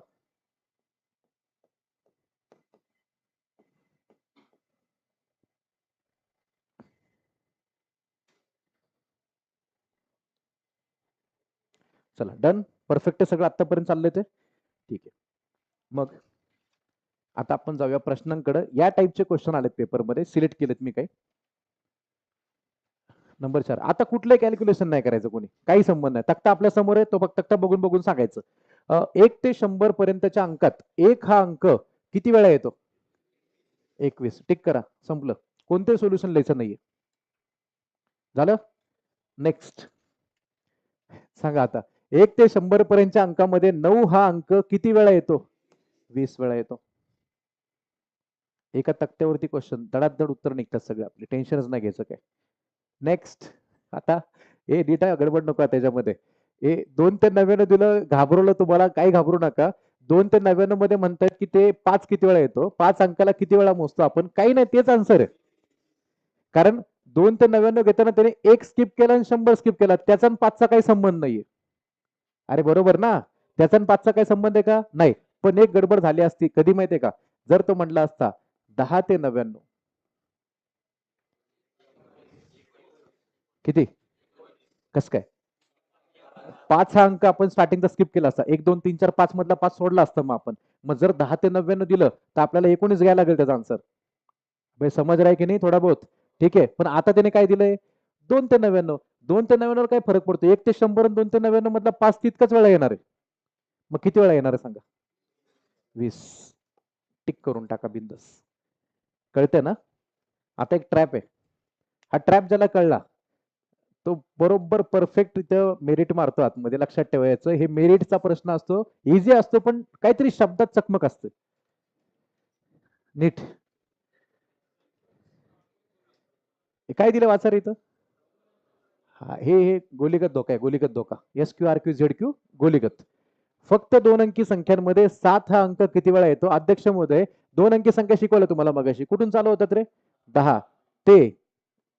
चला डन. परफेक्ट सगळं आतापर्यंत चाललंय ते. ठीक आहे. मग आता आपण जाऊया प्रश्नांकडे. या टाईपचे क्वेश्चन आलेत पेपरमध्ये सिलेक्ट केलेत मी काही. नंबर 4 आता कुठलंही कॅल्क्युलेशन नाही करायचं कोणी. काही संबंध नाही. तक्ता आपल्या समोर आहे तो फक्त तक्ता बघून बघून सांगायचं. 1 ते 100 पर्यंतच्या अंकात 1 हा अंक किती वेळा येतो? 21. टिक करा. संपलं. कोणते सोल्युशन लिहायचं नाहीये. झालं. नेक्स्ट सांगा आता 1 ते 100 पर्यंतच्या अंकामध्ये 9 हा अंक किती वेळा येतो? 20 वेळा येतो. एका तक्त्यावरती क्वेश्चन धडाधड उत्तर निघतात सगळे आपले. टेन्शनच नाही घ्यायचं काय. नेक्स्ट आता हे नीट आहे गडबड नको त्याच्यामध्ये. हे 2 ते 99 दिलं घाबरवलं तुम्हाला काही घाबरू नका. 2 ते 99 मध्ये म्हणतात की ते 5 किती वेळा येतो? 5 अंकाला किती वेळा मोजतो आपण? काही नाही तेच आन्सर आहे. कारण 2 ते 99 घेताना त्याने एक स्किप केला आणि 100 स्किप केला. त्याचा आणि 5चा काही संबंध नाहीये. अरे बरोबर ना? त्याचा आणि 5चा काही संबंध आहे का? नाही. पण एक गडबड झाली असती. कधी माहितीये का? जर तो म्हटला असता 10 ते 99 किती? कस काय? 5 हा अंक आपण स्टार्टिंगचा स्किप केला असता. 1, 2, 3, 4, 5 मधला 5 सोडला असता मग आपण. मग जर 10 ते 99 दिलं तर आपल्याला 19 घ्यायला लागेल त्याचा आन्सर. भाई समज रहा है की नाही थोडा बहुत. ठीक आहे. पण आता त्याने काय दिलंय? 2 ते 99. 2 ते 99 वर काय फरक पडतो? 1 ते 100 आणि 2 ते 99 मधला 5 तितकाच वेळा येणार आहे. मग किती वेळा येणार आहे सांगा? 20. टिक करून टाका बिंदास. कळतंय ना? आता एक ट्रॅप आहे. हा ट्रॅप ज्याला कळला तो बरोबर परफेक्ट इथं मेरिट मारतो आतमध्ये. लक्षात ठेवायचं हे मेरिटचा प्रश्न असतो. इझी असतो पण काहीतरी शब्दात चकमक असते. नीट काय दिलं वाचा रे इथं? हा हे गोलीगत धोका आहे. गोलीगत धोका. SQRQ ZQ गोलीगत. फक्त 2 अंकी संख्यांमध्ये 7 हा अंक किती वेळा येतो? अध्यक्ष महोदय 2 अंकी संख्या शिकवल्या तुम्हाला मगाशी. कुठून चालू होतात रे? 10 ते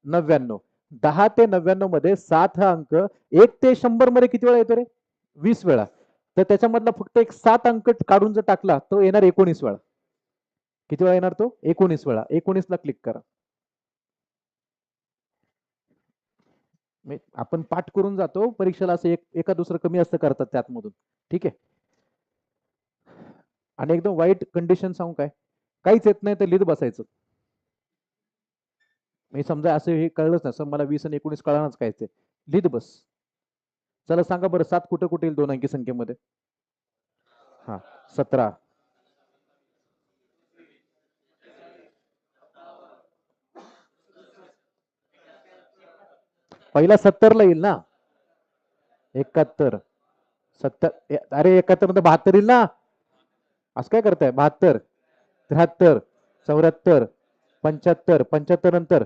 99. 10 ते 99 मध्ये 7 हा अंक 1 ते 100 मध्ये किती वेळा येतो रे? 20 वेळा. तर त्याच्यामधला फक्त एक 7 अंक काढून जर टाकला तो येणार 19 वेळा. किती वेळा येणार तो? 19 वेळा. 19 ला क्लिक करा. आपण पाठ करून जातो, परीक्षेला असं एका दुसरं कमी असतं करतात त्यातमधून. ठीक आहे. आणि एकदम वाईट कंडिशन सांगू काय, काहीच येत नाही तर लिहित बसायचं. मी समजा असं हे कळलंच नाही, असं मला 20 आणि 19 कळणारच काय ते, लिहित बस. चला सांगा बरं, 7 कुठे कुठे येईल 2 अंकी संख्येमध्ये? हा, 17. पहिला 70 ला येईल ना. 71, 70, अरे 71 नंतर 72 येईल ना. असं काय करताय? 72, 73, 74, 75, 75 नंतर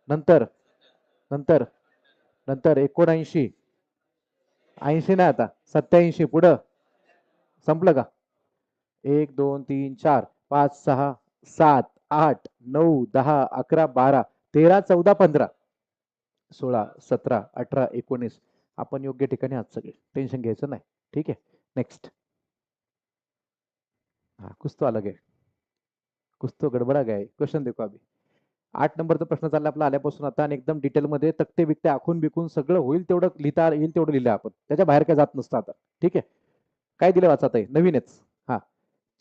नंतर नंतर नंतर 79, 80 नाही, आता 87. पुढं संपलं का? 1 2 3 4 5 6 7 8 9 10 11 12 13 14 15 16 17 18 19. आपण योग्य ठिकाणी आहात सगळे, टेन्शन घ्यायचं नाही. ठीक आहे. नेक्स्ट. हाँ कुछ तो अलग है, कुछ तो गडबडा गया है. क्वेश्चन देखो अभी. 8 नंबरचा प्रश्न चालला आपला आल्यापासून आता, आणि एकदम डिटेलमध्ये तक्ते बिकते आखून बिकून सगळं होईल तेवढं लिहिता येईल तेवढं लिहिलं आपण, त्याच्या बाहेर काय जात नसतं आता. ठीक आहे. काय दिलं वाचा ताई? नवीनच. हा,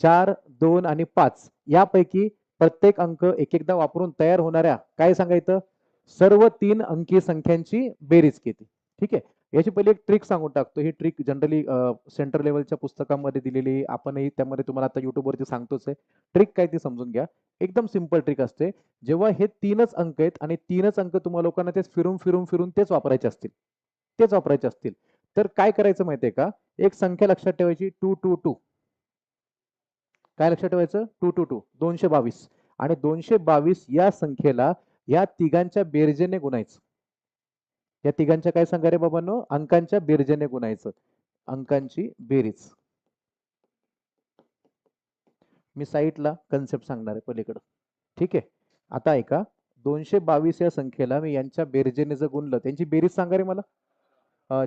4 2 आणि 5 यापैकी प्रत्येक अंक एक एकदा वापरून तयार होणाऱ्या काय सांगायचं, सर्व 3 अंकी संख्यांची बेरीज किती. ठीक आहे. याची पहिली एक ट्रिक सांगून टाकतो. ही ट्रिक जनरली सेंटर लेवलच्या पुस्तकामध्ये दिलेली, आपणही त्यामध्ये तुम्हाला आता युट्यूबवरती सांगतोच आहे. ट्रिक काय ती समजून घ्या. एकदम सिंपल ट्रिक असते. जेव्हा हे 3च अंक आहेत आणि 3च अंक तुम्हाला लोकांना तेच फिरून फिरून फिरून तेच वापरायचे असतील, तेच वापरायचे असतील, तर काय करायचं माहितीये का, एक संख्या लक्षात ठेवायची 222. काय लक्षात ठेवायचं? 222, 222. आणि 222 या संख्येला या तिघांच्या बेरजेने गुणायचं. या तिघांच्या काय सांगा रे बाबांनो? अंकांच्या बेरजेने गुणायचं. अंकांची बेरीज. मी साईटला कन्सेप्ट सांगणार आहे पलीकडं. ठीक आहे. आता ऐका, 222 या संख्येला मी यांच्या बेरजेने जर गुणलं, त्यांची बेरीज सांगा रे मला.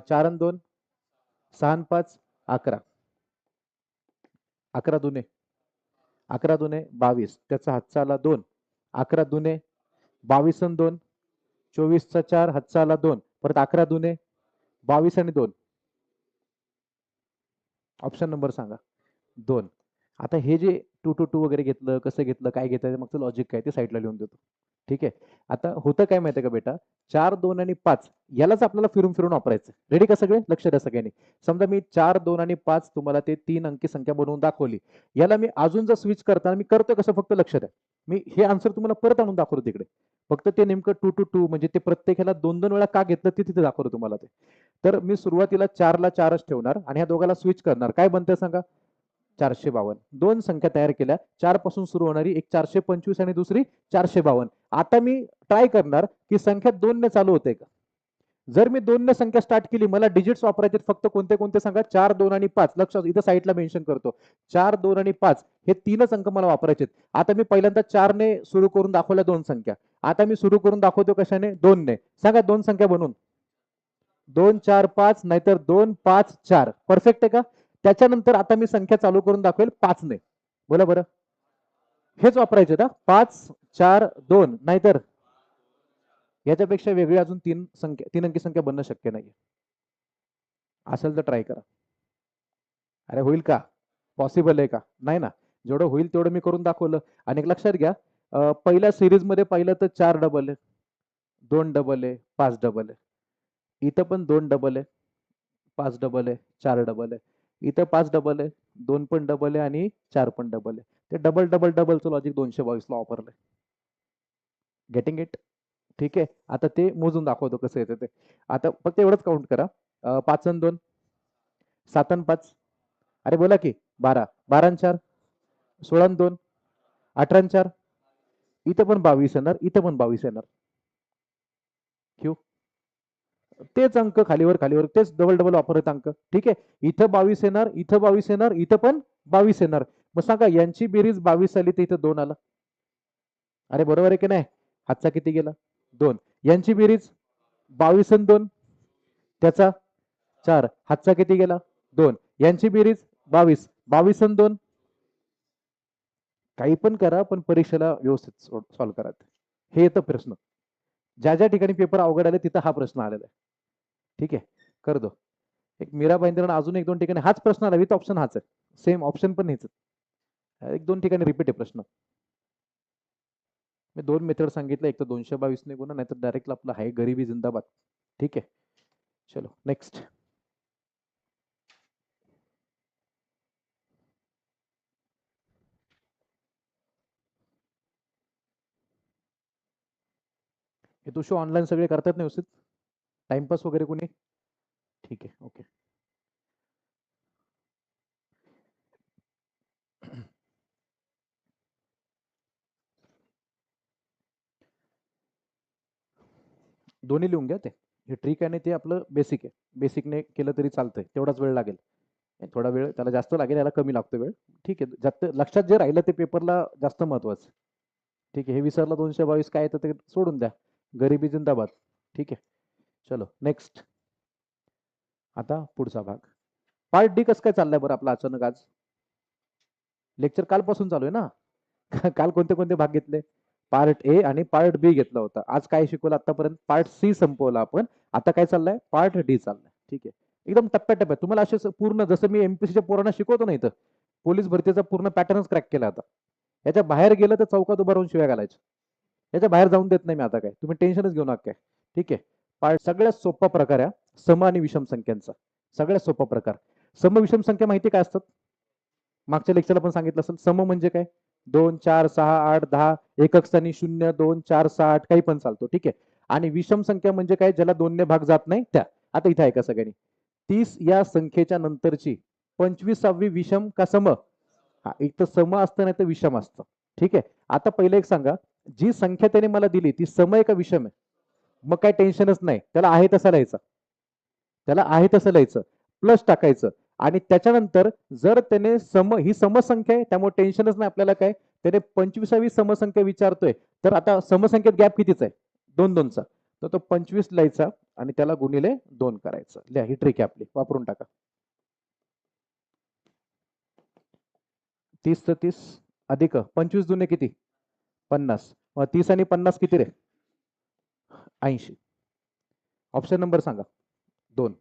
4 आणि 2 6 आणि 5 11. 11 दुने 11 दुने 22, त्याचा हातचा आला 2. 11 दुने 22 आणि 2 24चा 4, हातचा आला 2. परत 11 दुने 22 आणि 2. ऑप्शन नंबर सांगा. 2. आता हे जे 222 वगैरे घेतलं, कसं घेतलं, काय घेतलं, मग लॉजिक काय ते साईडला लिहून देतो. ठीक आहे. आता होतं काय माहितीये का बेटा, 4 2 आणि 5 यालाच आपल्याला फिरून फिरून वापरायचं. रेडी का सगळे? लक्ष द्या सगळ्यांनी. समजा मी 4 2 आणि 5 तुम्हाला ते 3 अंकी संख्या बनवून दाखवली. याला मी अजून जर स्विच करताना मी करतोय कसं, फक्त लक्ष द्या. मी हे आन्सर तुम्हाला परत आणून दाखवतो तिकडे. फक्त ते नेमकं 2 म्हणजे ते प्रत्येकाला 2 वेळा का घेतलं ते तिथे दाखवतो तुम्हाला ते. तर मी सुरुवातीला 4 ला 4च ठेवणार आणि ह्या दोघाला स्विच करणार. काय बनतंय सांगा? 452. 2 संख्या तयार केल्या. 4 पासून सुरू होणारी, एक 425 आणि दुसरी 452. आता मी ट्राय करणार की संख्या 2 ने चालू होते का. जर मी 2 ने संख्या स्टार्ट केली, मला डिजिट्स वापरायचे फक्त कोणते कोणते सांगा? 4 2 आणि 5. लक्षात, इथं साईडला मेन्शन करतो. 4 2 आणि 5 हे 3च अंक मला वापरायचे. आता मी पहिल्यांदा 4 ने सुरू करून दाखवल्या 2 संख्या. आता मी सुरू करून दाखवतो कशाने? 2 ने. सांगा 2 संख्या बनवून. 2 4 5 नाहीतर 2 5 4. परफेक्ट आहे का? त्याच्यानंतर आता मी संख्या चालू करून दाखवेल 5 ने. बोला बरं. हेच वापरायचे का? 5 4 2 नाहीतर याच्यापेक्षा वेगळी अजून 3 अंकी संख्या बनणं शक्य नाही. असेल तर ट्राय करा. अरे होईल का? पॉसिबल आहे का? नाही ना. जेवढं होईल तेवढं मी करून दाखवलं. आणि एक लक्षात घ्या, पहिल्या सिरीज मध्ये पाहिलं तर 4 डबल आहे, 2 डबल आहे, 5 डबल आहे. इथं पण 2 डबल आहे, 5 डबल आहे, 4 डबल आहे. इथं 5 डबल आहे, 2 पण डबल आहे आणि 4 पण डबल आहे. ते डबल डबल डबलचं लॉजिक 222 ला वापरलंय. Getting it? ठीक आहे. आता ते मोजून दाखवतो कसं येतं ते. आता फक्त एवढंच काउंट करा. 5 आणि 2 7 आणि 5. अरे बोला की 12. 12 आणि 4 16 आणि 2 18 आणि 4. इथं पण 22 येणार, इथं पण 22 येणार. क्यू तेच अंक खालीवर खालीवर, तेच डबल डबल वापरत अंक. ठीक आहे. इथं 22 येणार, इथं 22 येणार, इथं पण 22 येणार. मग सांगा यांची बेरीज 22 आली तर इथं 2 आला. अरे बरोबर आहे की नाही? हातचा किती गेला? 2. यांची बेरीज 22 आणि 2 त्याचा 4. हातचा किती गेला? 2. यांची बेरीज 22. 22 आणि 2. काही पण करा पण परीक्षेला व्यवस्थित सॉल्व्ह करा. हे येतं प्रश्न. ज्या ज्या ठिकाणी पेपर अवघड आले तिथं हा प्रश्न आलेला आहे. ठीक आहे, कर दो. एक मीरा भाईंदर अजून एक दोन ठिकाणी हाच प्रश्न आला, विथ ऑप्शन हाच आहे, सेम ऑप्शन पण हेच. एक दोन ठिकाणी रिपीट आहे प्रश्न. मी दोन मेथड सांगितलं, एक तर 222 ने गुन्हा, नाही तर डायरेक्ट आपला आहे गरिबी जिंदाबाद. ठीक आहे, चलो नेक्स्ट. हे तू शो ऑनलाईन सगळे करतात ना व्यवस्थित, टाइमपास वगैरे कोणी? ठीक आहे, ओके. दोन्ही लिहून घ्या ते. हे ट्रिक आहे आणि ते आपलं बेसिक आहे. बेसिकने केलं तरी चालतंय, तेवढाच वेळ लागेल. थोडा वेळ त्याला जास्त लागेल, याला कमी लागतो वेळ. ठीक आहे, जास्त लक्षात जे राहिलं ते पेपरला जास्त महत्वाचं. ठीक आहे, हे विसरला 222 काय येतं ते सोडून द्या. गरिबी जिंदाबाद. ठीक आहे, चलो नेक्स्ट. आता पुढचा भाग. पार्ट डी कसं काय चाललंय बरं आपला अचानक आज? लेक्चर कालपासून चालू आहे ना. काल कोणते कोणते भाग घेतले? पार्ट ए आणि पार्ट बी घेतला होता. आज काय शिकवलं आतापर्यंत? पार्ट सी संपवला आपण. आता काय चाललंय? पार्ट डी चाललंय. ठीक आहे, एकदम टप्प्याटप्प्यात तुम्हाला असे पूर्ण, जसं मी एमपीसीच्या पोरांना शिकवतो ना इथं, पोलीस भरतीचा पूर्ण पॅटर्नच क्रॅक केला आता. याच्या बाहेर गेलं तर चौकात उभा राहून शिव्या घालायच्या. याच्या बाहेर जाऊन देत नाही मी आता, काय तुम्ही टेन्शनच घेऊ नका काय. ठीक आहे, पार्ट सगळ्यात सोपा प्रकार आहे सम आणि विषम संख्यांचा. सगळ्यात सोपा प्रकार. सम विषम संख्या माहिती काय असतात? मागच्या लेक्चरला पण सांगितलं असेल. सम म्हणजे काय? 2 4 6 8 10 एकक स्थानी 0 2 4 6 8 काही पण चालतो. ठीक आहे, आणि विषम संख्या म्हणजे काय? ज्याला 2 ने भाग जात नाही त्या. आता इथे ऐका सगळ्यांनी, 30 या संख्येच्या नंतरची 25वी विषम का सम? हा, एक तर सम असतं नाही तर विषम असतं. ठीक आहे, आता पहिलं एक सांगा, जी संख्या त्याने मला दिली ती सम आहे का विषम आहे? मग काय टेन्शनच नाही, त्याला आहे तसं लिहायचं. त्याला आहे तसं लिहायचं, प्लस टाकायचं. आणि त्याच्यानंतर जर त्याने ही समसंख्या आहे त्यामुळे टेन्शनच नाही आपल्याला. काय त्याने 25वी समसंख्या विचारतोय, तर आता समसंख्येत गॅप कितीचा आहे? 2 2चा. तर तो 25 लिहायचा आणि त्याला गुणिले 2 करायचं. लिहा, ही ट्रिक आहे आपली, वापरून टाका. 30 तर 30 अधिक 25 दुने किती? 50. 30 आणि 50 किती रे? 80. ऑप्शन नंबर सांगा. 2.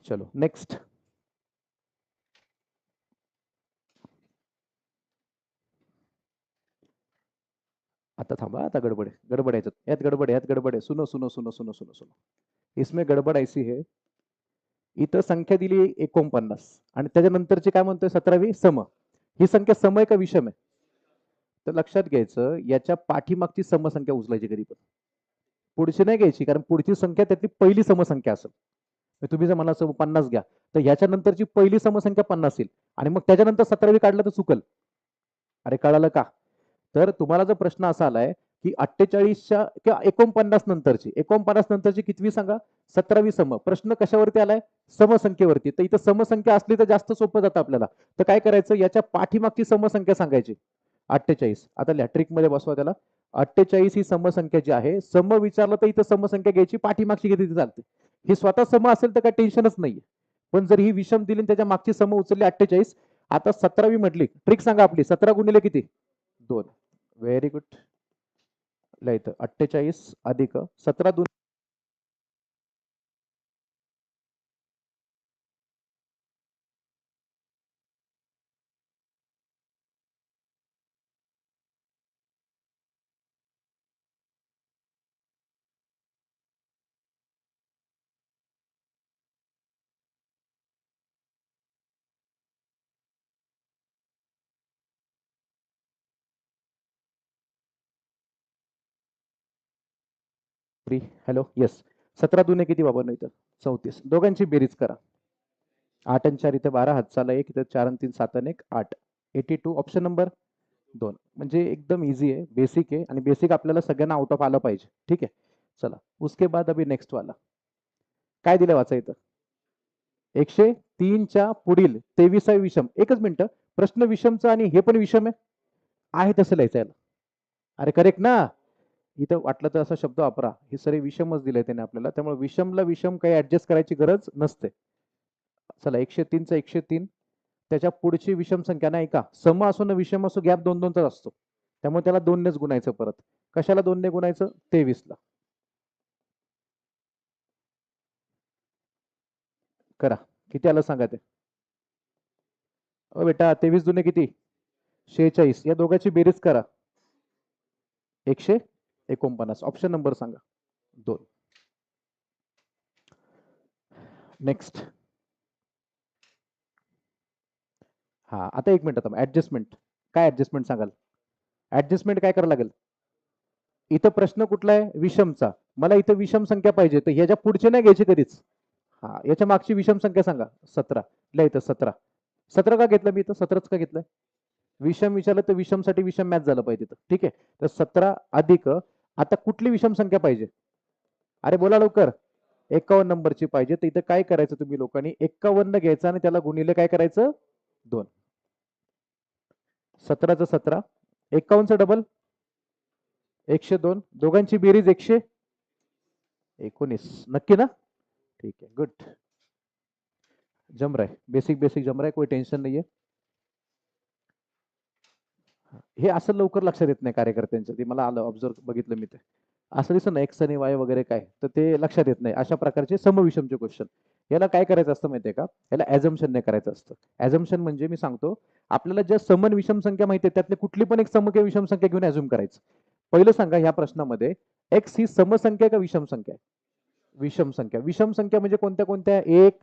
चलो नेक्स्ट. आता थांबा, आता गडबड आहे, गडबड आहे यात गडबड आहे, यात गडबड आहे. सुनो सुनो सुनो सुनो सुनो सुनो, इसमें गडबड ऐसी है. इथं संख्या दिली 49 आणि त्याच्यानंतरची काय म्हणतोय 17वी सम. ही संख्या सम आहे का विषम आहे? तर लक्षात घ्यायचं, याच्या पाठीमागची समसंख्या उचलायची कधी पण. पुढची नाही घ्यायची, कारण पुढची संख्या त्यातली पहिली समसंख्या असेल. तुम्ही जर मला 50 घ्या, तर ह्याच्या नंतरची पहिली समसंख्या 50 येईल आणि मग त्याच्यानंतर 17वी काढलं तर चुकल. अरे कळालं का? तर तुम्हाला जर प्रश्न असा आलाय की 48च्या किंवा 49 नंतरची कितवी सांगा? 17वी सम. प्रश्न कशावरती आलाय? समसंख्येवरती. तर इथं समसंख्या असली तर जास्त सोपं जातं आपल्याला. तर काय करायचं, याच्या पाठीमागची समसंख्या सांगायची. 48. आता लिहा, ट्रिक मध्ये बसवा त्याला. 48 ही समसंख्या जी आहे, सम विचारलं तर इथं समसंख्या घ्यायची, पाठीमागची घेतली चालते. ही स्वतः सम असेल तर काय टेन्शनच नाहीये. पण जर ही विषम दिली त्याच्या मागची सम उचलली 48. आता 17वी म्हटली, ट्रिक सांगा आपली. 17 गुणिले किती? 2. Very good. लिहायचं 48 अधिक 17 2. Hello, yes. 17 दुने किती बाबा? नाही तर 34. दोघांची बेरीज करा. 8 आणि 4 इथे 12, हातचाला 1, इथे 4 आणि 3 7 आणि 1 8. 82. Option number 2. म्हणजे एकदम इझी आहे, बेसिक आहे, आणि बेसिक आपल्याला सगळ्यांना आउट ऑफ आलं पाहिजे. ठीक आहे, चला उसके बाद अभी नेक्स्ट वाला. काय दिलं वाचा इथं? 103च्या पुढील 23वी विषम. एकच मिनिट, प्रश्न विषमचा आणि हे पण विषम आहे तसं लिहायचं याला. अरे करेक्ट ना? इथं वाटलं तर असा शब्द वापरा, हे सगळे विषमच दिलंय त्याने आपल्याला, त्यामुळे विषमला विषम काही ऍडजस्ट करायची गरज नसते. चला, 103चा 103. त्याच्या पुढची विषम संख्या नाही का? सम असो ना विषम असो, गॅप 2 2चा असतो. त्यामुळे त्याला 2नेच गुणायचं परत. कशाला 2ने गुणायचं? 23ला. करा. किती आलं सांगा ते. बेटा 23 दुने किती? 46. या दोघांची बेरीज करा. 149. ऑप्शन नंबर सांगा. 2. नेक्स्ट. हा आता 1 मिनिट आता ऍडजस्टमेंट. काय ऍडजस्टमेंट सांगाल? ऍडजस्टमेंट काय करावं लागेल? इथं प्रश्न कुठला आहे? विषमचा. मला इथं विषम संख्या पाहिजे, तर ह्याच्या पुढचे नाही घ्यायचे कधीच. हा याच्या मागची विषम संख्या सांगा. 17. लिहा इथं 17. 17 का घेतलं मी इथं? 17च का घेतलंय? विषम विचारलं तर विषमसाठी विषम मॅच झालं पाहिजे इथं. ठीक आहे. तर 17 अधिक आता कुठली विषम संख्या पाहिजे? अरे बोला लवकर. 51 नंबरची पाहिजे. तर इथं काय करायचं तुम्ही लोकांनी? 51 घ्यायचं आणि त्याला गुणिले काय करायचं? 2. 17चं 17. 51चं डबल 102. दोघांची बेरीज 119. नक्की ना? ठीक आहे. गुड. जम रहा है. बेसिक बेसिक जम रहा है. कोई टेन्शन नाहीये. हे असं लवकर लक्षात येत नाही कार्यकर्त्यांचं. ते मला आलं ऑब्झर्व बघितलं मी ते. असं दिसतं ना एक्स आणि वाय वगैरे काय, तर ते लक्षात येत नाही. अशा प्रकारचे समविषमचे क्वेश्चन. याला काय करायचं असतं माहितीये का? याला ॲझम्पशन नाही करायचं असतं. ॲझम्पशन म्हणजे मी सांगतो, आपल्याला ज्या समन विषम संख्या माहिती आहे त्यातली कुठली पण एक समके विषम संख्या घेऊन ॲझ्युम करायचं. पहिलं सांगा ह्या प्रश्नामध्ये एक्स ही समसंख्या का विषम संख्या आहे? विषम संख्या. विषम संख्या म्हणजे कोणत्या कोणत्या? 1,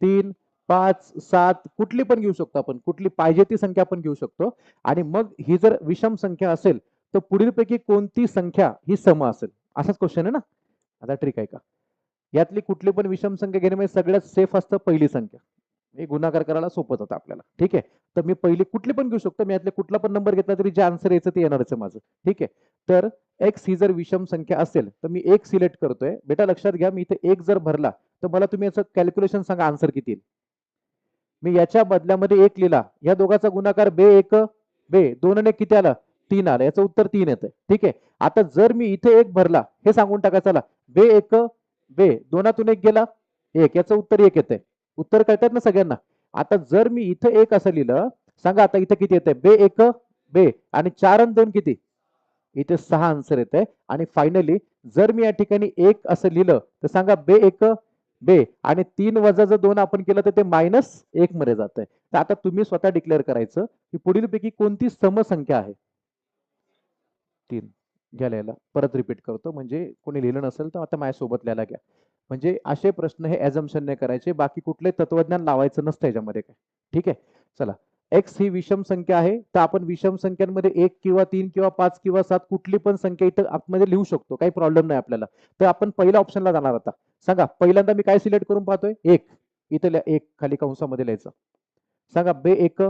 3, 5, 7 कुठली पण घेऊ शकतो आपण. कुठली पाहिजे ती संख्या आपण घेऊ शकतो. आणि मग ही जर विषम संख्या असेल तर पुढीलपैकी कोणती संख्या ही सम असेल? असाच क्वेश्चन आहे ना. आता ट्रिक आहे का? यातली कुठली पण विषम संख्या घेणे म्हणजे सगळ्यात सेफ असतं पहिली संख्या. हे गुणाकार करायला सोपं जातं आपल्याला. ठीक आहे. तर मी पहिली कुठली पण घेऊ शकतो. मी यातले कुठला पण नंबर घेतला तरी जे आन्सर यायचं ते येणारच आहे माझं. ठीक आहे. तर एक्स ही जर विषम संख्या असेल तर मी 1 सिलेक्ट करतोय. बेटा लक्षात घ्या, मी इथे 1 जर भरला तर मला तुम्ही याचं कॅल्क्युलेशन सांगा आन्सर किती येईल. मी याच्या बदल्यामध्ये 1 लिहिला. या दोघांचा गुणाकार बे 1 बे 2 ने किती आला? 3 आला. याचं उत्तर 3 येतं. ठीक आहे. आता जर मी इथे 1 भरला, हे सांगून टाका चला. बे 1 बे 2तून 1 गेला 1. याचं उत्तर 1 येतंय. उत्तर कळतात ना सगळ्यांना? आता जर मी इथं 1 असं लिहिलं, सांगा आता इथं किती येतंय? बे 1 बे आणि 4 आणि 2 किती? इथे 6 आन्सर येतंय. आणि फायनली जर मी या ठिकाणी 1 असं लिहिलं तर सांगा बे 1 बे आणि 3 वजा जर 2 आपण केलं तर ते -1 मध्ये जातंय. तर आता तुम्ही स्वतः डिक्लेअर करायचं की पुढीलपैकी कोणती समसंख्या आहे? 3. घ्या लिहायला. परत रिपीट करतो म्हणजे कोणी लिहिलं नसेल तर आता माझ्यासोबत लिहायला घ्या. म्हणजे असे प्रश्न हे ॲझम्पशन नाही करायचे. बाकी कुठले तत्वज्ञान लावायचं नसतं याच्यामध्ये काय. ठीक आहे. चला. एक्स ही विषम संख्या आहे, तर आपण विषम संख्यांमध्ये 1 किंवा 3 किंवा 5 किंवा 7 कुठली पण संख्या इथं आतमध्ये लिहू शकतो. काही प्रॉब्लेम नाही आपल्याला. तर आपण पहिल्या ऑप्शनला जाणार आता. सांगा पहिल्यांदा मी काय सिलेक्ट करून पाहतोय? 1. इथं लिहा 1 खाली कंसामध्ये लिहायचं. सांगा बे 1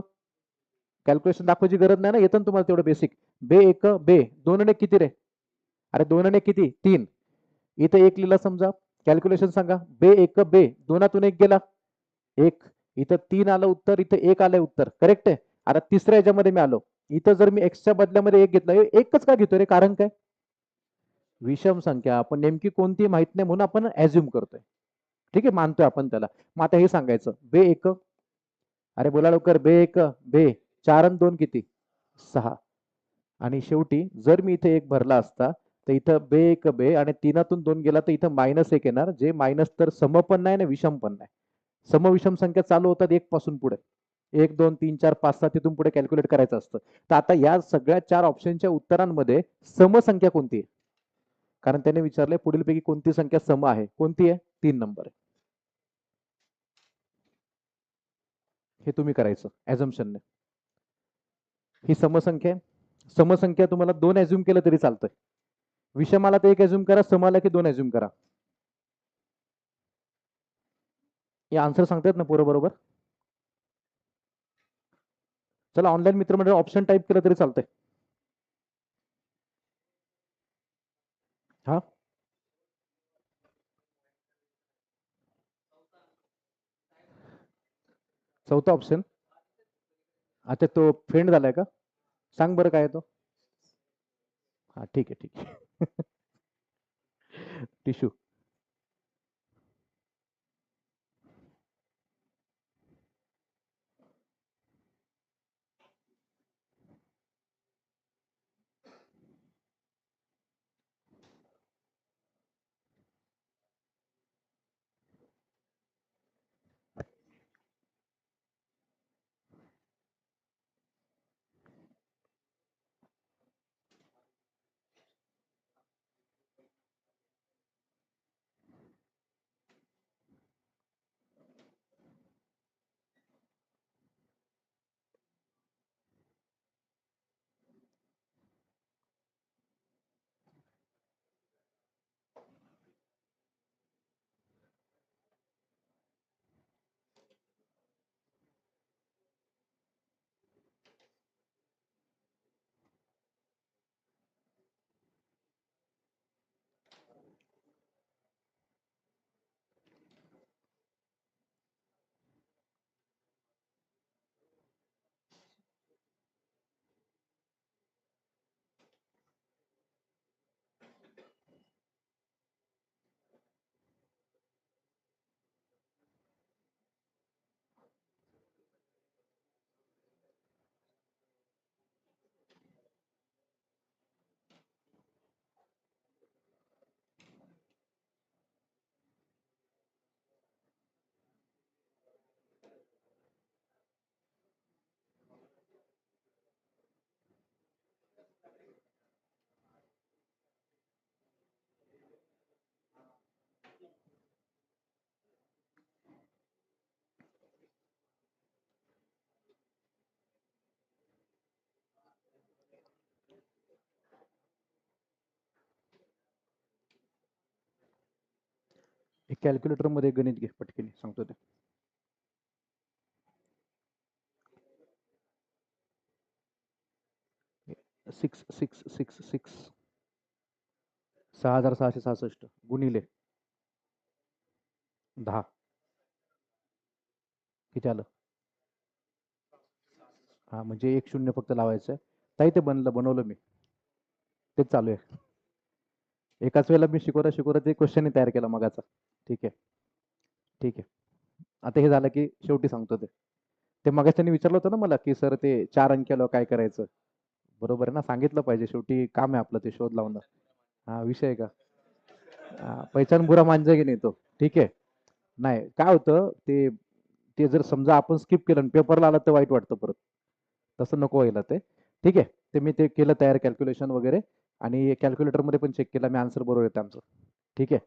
कॅल्क्युलेशन दाखवायची गरज नाही ना, येतं ना तुम्हाला तेवढं बेसिक. बे 1 बे 2 ने किती रे? अरे 2 ने किती? 3. इथं 1 लिहिला समजा. कॅल्क्युलेशन सांगा. बे 1 बे 2तून 1 गेला 1. इथं 3 आलं उत्तर, इथं 1 आलंय उत्तर. करेक्ट आहे. आता तिसऱ्या ह्याच्यामध्ये मी आलो. इथं जर मी एक्सच्या बदल्यामध्ये 1 घेतला, 1च का घेतोय रे? कारण काय? विषम संख्या. पण नेमकी कोणती माहित नाही म्हणून आपण ॲझ्युम करतोय. ठीक आहे, मानतोय आपण त्याला. मग आता हे सांगायचं. बे 1 अरे बोला लवकर. बे 1 बे 4 आणि 2 किती? 6. आणि शेवटी जर मी इथे 1 भरला असता, तर इथं बे 1 बे आणि 3तून 2 गेला तर इथं -1 येणार. जे मायनस तर सम पण नाही आणि विषम पण नाही. समविषम संख्या चालू होतात 1 पासून पुढे. 1, 2, 3, 4, 5, 6 तिथून पुढे कॅल्क्युलेट करायचं असतं. तर आता या सगळ्या 4 ऑप्शनच्या उत्तरांमध्ये समसंख्या कोणती आहे? कारण त्याने विचारलंय पुढीलपैकी कोणती संख्या सम आहे? कोणती आहे? 3 नंबर आहे. हे तुम्ही करायचं ॲझम्पशनने. ही समसंख्या आहे. समसंख्या तुम्हाला 2 ॲझ्युम केलं तरी चालतंय. विषमाला तर 1 ॲझ्युम करा, समाला की 2 ॲझ्युम करा. हे आन्सर सांगतायत ना पोरं बरोबर? चला ऑनलाईन मित्रमंडळ ऑप्शन टाइप केलं तरी चालतंय. हा चौथा ऑप्शन. अच्छा तो फ्रेंड झालाय का? सांग बरं काय आहे तो. हा ठीक आहे ठीक आहे. टिश्यू. कॅल्क्युलेटर मध्ये गणित घे पटकन सांगतो ते. सिक्स सिक्स सिक्स सिक्स 6666 गुणिले 10 किती आलं? हा म्हणजे 1 0 फक्त लावायचं आहे. ताई ते बनवलं मी, तेच चालू आहे. एकाच वेळेला मी शिकवता ते क्वेश्चन तयार केला मगाचा. ठीक आहे ठीक आहे. आता हे झालं की शेवटी सांगतो ते. ते मगाच त्यांनी विचारलं होतं ना मला की सर ते 4 अंकी काय करायचं. बरोबर आहे ना, सांगितलं पाहिजे, शेवटी काम आहे आपलं ते शोध लावणं. हा विषय आहे का? पैचान बुरा मान जाएगी नाही तो. ठीक आहे. नाही काय होतं ते, ते जर समजा आपण स्किप केलं पेपरला आलं तर वाईट वाटतं परत. तसं नको व्हायला ते. ठीक आहे. ते मी ते केलं तयार कॅल्क्युलेशन वगैरे, आणि कॅल्क्युलेटरमध्ये पण चेक केला मी, आन्सर बरोबर येतं आमचं. ठीक आहे.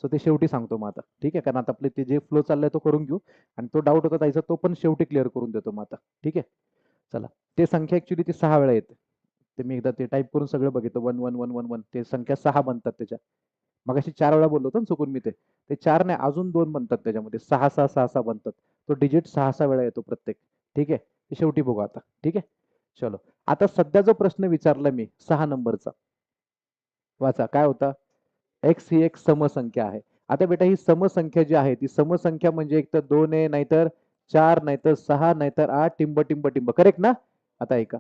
सो ते शेवटी सांगतो मग आता. ठीक आहे, कारण आता आपले ते जे फ्लो चाललाय तो करून घेऊ, आणि तो डाऊट होता त्याचा तो पण शेवटी क्लिअर करून देतो मग आता. ठीक आहे. चला, ते संख्या ऍक्च्युली ती 6 वेळा येते. ते मी एकदा ते टाईप करून सगळं बघितलं, 1 1 1 1 1, ते संख्या 6 बनतात त्याच्या. मग अशी 4 वेळा बोललो होतो ना चुकून मी, ते 4 नाही अजून 2 बनतात त्याच्यामध्ये, 6 6 6 6 बनतात. तो डिजिट 6 वेळा येतो प्रत्येक. ठीक आहे. ते शेवटी बघू आता. ठीक आहे. चलो, आता सध्या जो प्रश्न विचारला मी 6 नंबरचा, वाचा काय होता. एक्स ही एक समसंख्या आहे. आता बेटा ही समसंख्या जी आहे ती समसंख्या म्हणजे एक तर 2 आहे, नाहीतर 4, नाहीतर 6, नाहीतर 8, टिंब टिंब टिंब. करेक्ट ना? आता ऐका,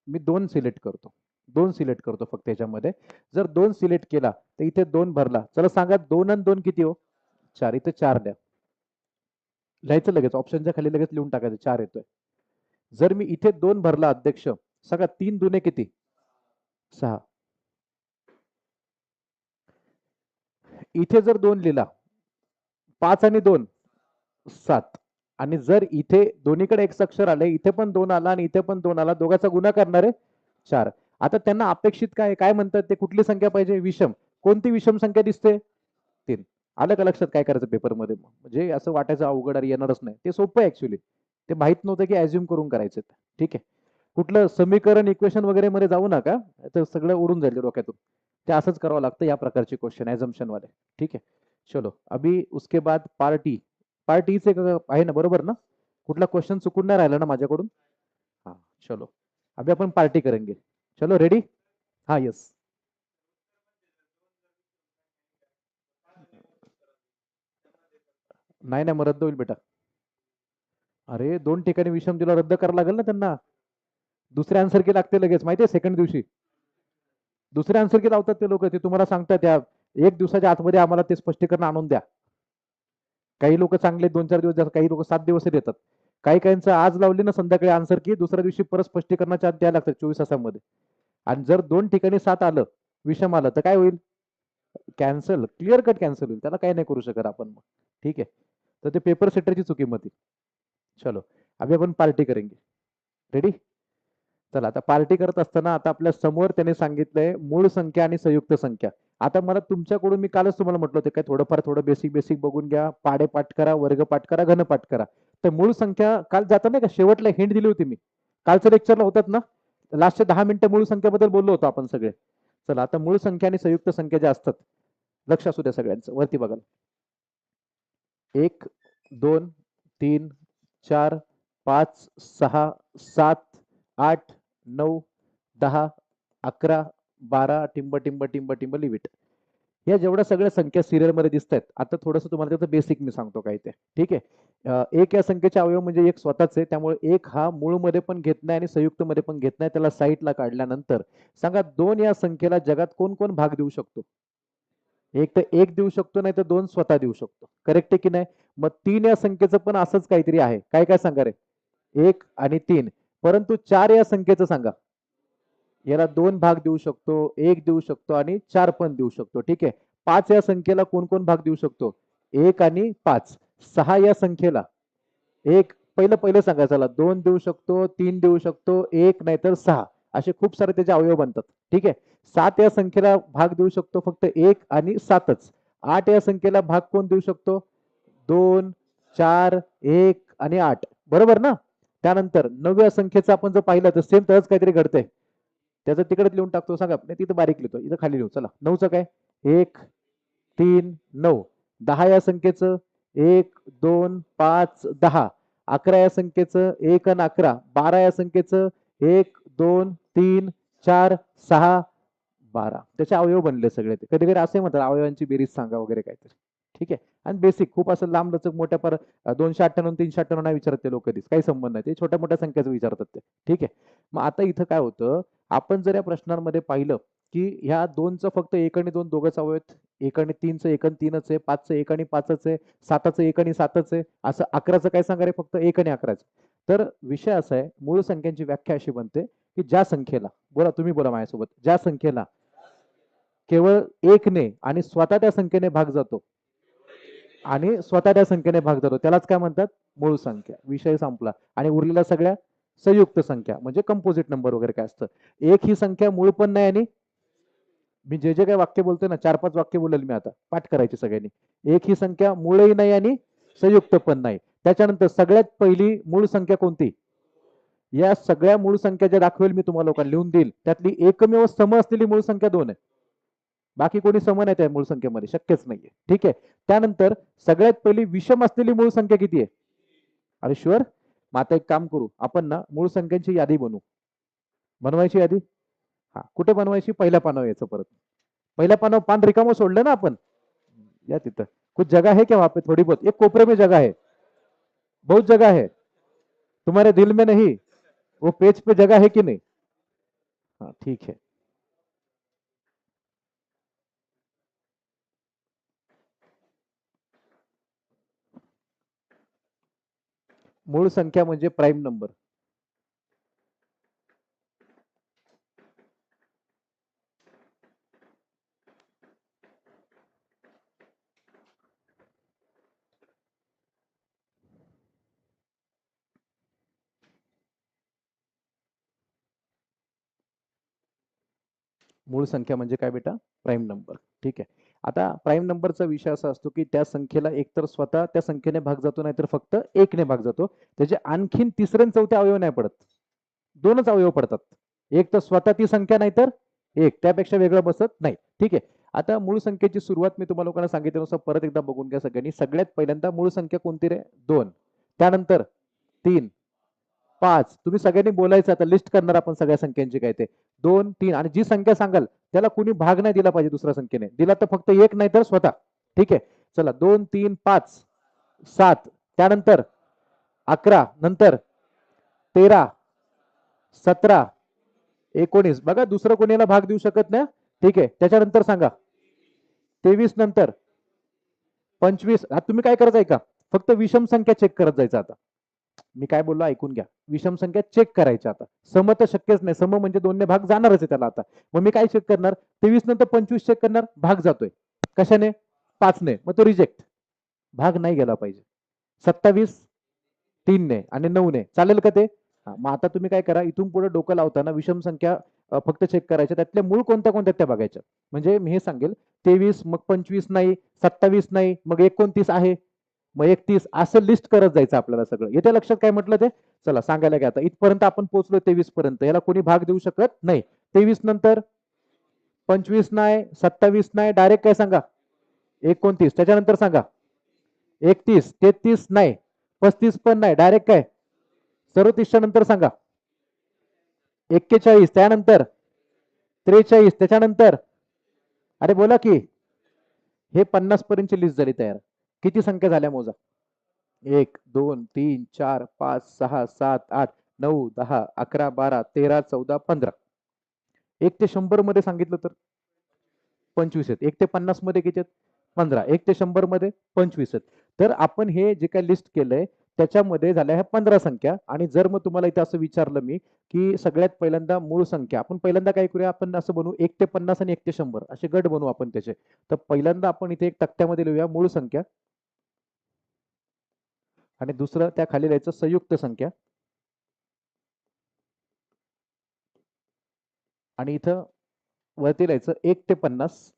मी 2 सिलेक्ट करतो. 2 सिलेक्ट करतो फक्त याच्यामध्ये. जर 2 सिलेक्ट केला तर इथे 2 भरला. चला सांगा 2 आणि 2 किती हो? 4. इथे 4 द्या. लिहायचं लगेच, ऑप्शनच्या खाली लगेच लिहून टाकायचं 4 येतोय. जर मी इथे 2 भरला अध्यक्ष, सांगा 3 दुने किती? 6. इथे जर 2 लिहिला, 5 आणि 2 7. आणि जर इथे दोन्हीकडे एक अक्षर आले, इथे पण 2 आला आणि इथे पण 2 आला, दोघांचा गुन्हा करणार आहे 4. आता त्यांना अपेक्षित काय काय म्हणतात ते, कुठली संख्या पाहिजे? विषम. कोणती विषम संख्या दिसते? 3. आलं का लक्षात काय करायचं पेपरमध्ये? म्हणजे असं वाटायचं अवघड आणि येणारच नाही, ते सोपं आहे ऍक्च्युली. ते माहित नव्हतं की ऍझ्युम करून करायचं. ठीक आहे. कुठलं समीकरण इक्वेशन वगैरे मध्ये जाऊ नका, तर सगळं उडून जाईल डोक्यातून. ते असंच करावं लागतं या प्रकारचे क्वेश्चन ऍझम्पशन वाले. ठीक आहे. चलो, अभी उसके बाद पार्टी. पार्टीच एक आहे ना, बरोबर ना? कुठला क्वेश्चन चुकून नाही राहिला ना माझ्याकडून? हाँ चलो, अभी अपन पार्टी करेंगे. चलो रेडी? हाँ यस. नाही नाही, मग रद्द होईल बेटा. अरे 2 ठिकाणी विषम दिला, रद्द करावं लागेल ना त्यांना. दुसरे आन्सर की लागते लगेच, माहितीये सेकंड दिवशी दुसरे आन्सर की लावतात ते लोक. ते तुम्हाला सांगतात त्या 1 दिवसाच्या आतमध्ये आम्हाला ते स्पष्टीकरण आणून द्या. काही लोक चांगले 2 4 दिवस देतात, काही लोक 7 दिवस देतात. काही काहींचं आज लावली ना संध्याकाळी आन्सर की, दुसऱ्या दिवशी परत स्पष्टीकरणाच्या आत द्यायला लागतात 24 तासामध्ये. आणि जर 2 ठिकाणी 7 आलं, विषम आलं, तर काय होईल? कॅन्सल, क्लिअर कट कॅन्सल होईल. त्याला काही नाही करू शकत आपण मग. ठीक आहे. तर ते पेपर सेटरची चुकी मती. चलो, अभी आपण पार्टी करेंगे. रेडी? चला, आता पार्टी करत असताना आता आपल्या समोर त्याने सांगितलंय मूळ संख्या आणि संयुक्त संख्या. आता मला तुमच्याकडून, मी कालच तुम्हाला म्हटलं होतं काय, थोडंफार थोडं बेसिक बेसिक बघून घ्या, पाडे पाठ करा, वर्ग पाठ करा, घन पाठ करा. तर मूळ संख्या काल जाता नाही का शेवटला हिंट दिली होती मी, कालच्या लेक्चरला होतात ना, लास्टचे 10 मिनिटं मूळ संख्येबद्दल बोललो होतो आपण सगळे. चला, आता मूळ संख्या आणि संयुक्त संख्या ज्या असतात, लक्ष असू द्या सगळ्यांचं, वरती बघा. 1 2 3 4 5 6 7 8 9 10 11 12 टिंब टिंब टिंब टिंब लिमिट. या जेवढ्या सगळ्या संख्या सिरियल मध्ये दिसत आहेत, आता थोडंसं तुम्हाला त्याचं बेसिक मी सांगतो काय ते. ठीक आहे. एक या संख्येचे अवयव म्हणजे एक स्वतःच आहे, त्यामुळे एक हा मूळ मध्ये पण घेत नाही आणि संयुक्त मध्ये पण घेत नाही. त्याला साईडला काढल्यानंतर सांगा 2 या संख्येला जगात कोण कोण भाग देऊ शकतो? एक तर 1 देऊ शकतो, नाही तर 2 स्वतः देऊ शकतो. करेक्ट आहे की नाही? मग 3 या संख्येचं पण असंच काहीतरी आहे. काय काय सांगा रे? 1 आणि 3. परंतु 4 या संख्येचं सांगा. याला 2 भाग देऊ शकतो, 1 देऊ शकतो आणि 4 पण देऊ शकतो. ठीक आहे. 5 या संख्येला कोण कोण भाग देऊ शकतो? 1 आणि 5. 6 या संख्येला 1, पहिलं पहिलं सांगा चला, 2 देऊ शकतो, 3 देऊ शकतो, 1 नाहीतर 6. असे खूप सारे त्याचे अवयव बनतात. ठीक आहे. 7 या संख्येला भाग देऊ शकतो फक्त 1 आणि 7च. 8 या संख्येला भाग कोण देऊ शकतो? 2, 4, 1 आणि 8. बरोबर ना? त्यानंतर 9 या संख्येचं आपण जर पाहिलं तर सेम तसंच काहीतरी घडतंय. त्याचं तिकडेच लिहून टाकतो, सांगा. नाही तिथं बारीक लिहितो, इथं खाली लिहू. चला, 9चं काय? 1 3 9. 10 या संख्येचं 1 2 5 10, 11 या संख्येचं 1 आणि 11, 12 या संख्येचं 1 2 3 4 6 12. त्याचे अवयव बनले सगळे. ते कधी कधी असे म्हणतात अवयवांची बेरीज सांगा वगैरे काहीतरी. ठीक आहे. आणि बेसिक खूप असं लांब लचक मोठ्या 298 398 नाही विचारत ते लोक, कधीच काही संबंध नाही, ते छोट्या मोठ्या संख्याच विचारतात ते. ठीक आहे. मग आता इथं काय होतं, आपण जर या प्रश्नांमध्ये पाहिलं की ह्या 2चं फक्त 1 आणि 2 दोघंच अवयव आहेत. 1 आणि 3चं 1 आणि 3च आहे, 5चं 1 आणि 5च आहे, 7चं 1 आणि 7च आहे, असं 11चं काय सांगा रे, फक्त 1 आणि 11च. तर विषय असा आहे, मूळ संख्यांची व्याख्या अशी बनते की ज्या संख्येला, बोला तुम्ही बोला माझ्यासोबत, ज्या संख्येला केवळ 1 ने आणि स्वतः त्या संख्येने भाग जातो आणि स्वतः त्या संख्येने भाग जातो त्यालाच काय म्हणतात, मूळ संख्या. विषय संपला. आणि उरलेल्या सगळ्या संयुक्त संख्या म्हणजे कंपोजिट नंबर वगैरे काय असतं. एक ही संख्या मूळ पण नाही आणि मी जे जे काही वाक्य बोलतोय ना, 4-5 वाक्य बोलेल मी आता, पाठ करायची सगळ्यांनी. एक ही संख्या मूळही नाही आणि संयुक्त पण नाही. त्याच्यानंतर सगळ्यात पहिली मूळ संख्या कोणती, या सगळ्या मूळ संख्या ज्या दाखवेल मी तुम्हाला लोकांना लिहून देईल त्यातली एकमेव सम असलेली मूळ संख्या 2 आहे. बाकी कोणी सम नाही त्या मूळ संख्येमध्ये, शक्यच नाहीये. ठीक आहे. त्यानंतर सगळ्यात पहिली विषम असलेली मूळ संख्या किती आहे, अरे शुअर. मग आता एक काम करू आपण ना, मूळ संख्यांची यादी बनवू. बनवायची यादी. हा कुठे बनवायची, पहिल्या पानावर यायचं परत. पहिल्या पानावर पान रिकामं सोडलं ना आपण, या तिथं. कुछ जगह है क्या वहां पे, थोड़ी बहुत एक कोपरे में जगह है, बहुत जगह है, तुम्हारे दिल में नहीं, वो पेज पे जगह है कि नहीं. हाँ ठीक है. मूळ संख्या म्हणजे प्राईम नंबर. मूळ संख्या म्हणजे काय बेटा, प्राईम नंबर. ठीक आहे. आता प्राईम नंबरचा विषय असा असतो की त्या संख्येला एकतर स्वतः त्या संख्येने भाग जातो, नाहीतर फक्त 1 ने भाग जातो. त्याचे आणखीन तिसरे आणि चौथे अवयव नाही पडत, 2च अवयव पडतात. एक तर स्वतः ती संख्या, नाहीतर एक, त्यापेक्षा वेगळं बसत नाही. ठीक आहे. आता मूळ संख्येची सुरुवात मी तुम्हाला लोकांना सांगितल्यानुसार परत एकदा बघून घ्या सगळ्यांनी. सगळ्यात पहिल्यांदा मूळ संख्या कोणती रे, 2. त्यानंतर 3 5, तुम्ही सगळ्यांनी बोलायचं, आता लिस्ट करणार आपण सगळ्या संख्यांची काय ते. 2 3 आणि जी संख्या सांगाल त्याला कोणी भाग नाही दिला पाहिजे दुसऱ्या संख्येने, दिला तर फक्त एक, नाही तर स्वतः. ठीक आहे. चला 2 3 5 7, त्यानंतर 11, नंतर 13 17 19, बघा दुसरं कोणीला भाग देऊ शकत नाही. ठीक आहे. त्याच्यानंतर सांगा 23, नंतर 25. आता तुम्ही काय करायचं का, फक्त विषम संख्या चेक करत जायचं. आता मी काय बोललो ऐकून घ्या. विषम संख्या चेक करायच्या. आता सम तर शक्यच नाही, सम म्हणजे 2 ने भाग जाणारच आहे त्याला. आता मग मी काय चेक करणार, 23 नंतर 25 चेक करणार, भाग जातोय कशाने, 5 ने, मग तो रिजेक्ट, भाग नाही गेला पाहिजे. 27 3 ने आणि 9 ने चालेल का ते. मग आता तुम्ही काय करा, इथून पुढे डोकं लावताना विषम संख्या फक्त चेक करायच्या, त्यातल्या मूळ कोणत्या कोणत्या त्या बघायच्या. म्हणजे मी हे सांगेल 23, मग 25 नाही, 27 नाही, मग 29 आहे, मग 31, असं लिस्ट करत जायचं आपल्याला सगळं. येत्या लक्षात काय म्हटलं ते. चला सांगायला घ्या. आता इथपर्यंत आपण पोहोचलो 23 पर्यंत, याला कोणी भाग देऊ शकत नाही. 23 नंतर 25 नाही, 27 नाही, डायरेक्ट काय सांगा 29. त्याच्यानंतर सांगा 31, 33 नाही, 35 पण नाही, डायरेक्ट काय 37 नंतर सांगा 41, त्यानंतर 43, त्याच्यानंतर, अरे बोला की, हे 50 पर्यंतची लिस्ट झाली तयार. किती संख्या झाल्या मोजा, 1 2 3 4 5 6 7 8 9 10 11 12 13 14 15. 1 ते 100 मध्ये सांगितलं तर 25 आहेत. 1 ते 50 मध्ये किती आहेत, 15. 1 ते 100 मध्ये 25 आहेत. तर आपण हे जे काही लिस्ट केलंय त्याच्यामध्ये झाल्या ह्या 15 संख्या. आणि जर मग तुम्हाला इथे असं विचारलं मी की सगळ्यात पहिल्यांदा मूळ संख्या, आपण पहिल्यांदा काय करूया, आपण असं बनवू 1 ते 50 आणि 1 ते 100 असे गट बनवू आपण त्याचे. तर पहिल्यांदा आपण इथे एक तक्त्यामध्ये लिहूया मूळ संख्या, आणि दुसरं त्या खाली लिहायचं संयुक्त संख्या. आणि इथं वरती लिहायचं 1 ते 50.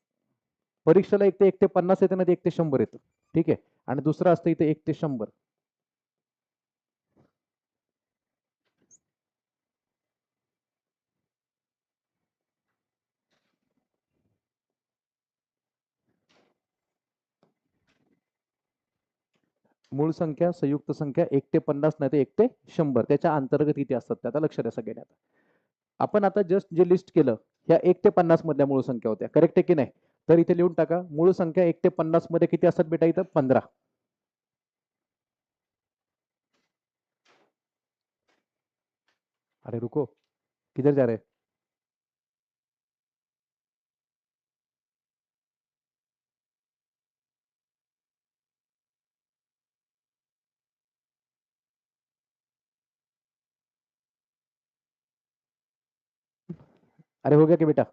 परीक्षेला एक ते 1 ते 50 येतं ना, ते 1 ते 100 येतं. ठीक आहे. आणि दुसरं असतं इथे 1 ते 100. मूळ संख्या, संयुक्त संख्या 1 ते 50 नाही तर 1 ते 100 त्याच्या अंतर्गत किती असतात ते आता लक्षात द्या सगळ्यांनी. आता आपण आता जस्ट जे लिस्ट केलं ह्या 1 ते 50 मधल्या मूळ संख्या होत्या, करेक्ट आहे की नाही? तर इथे लिहून टाका, मूळ संख्या 1 ते 50 मध्ये किती असतात बेटा? इथं 15. अरे रुको, किधर जा रहे? अरे हो गया की बेटा?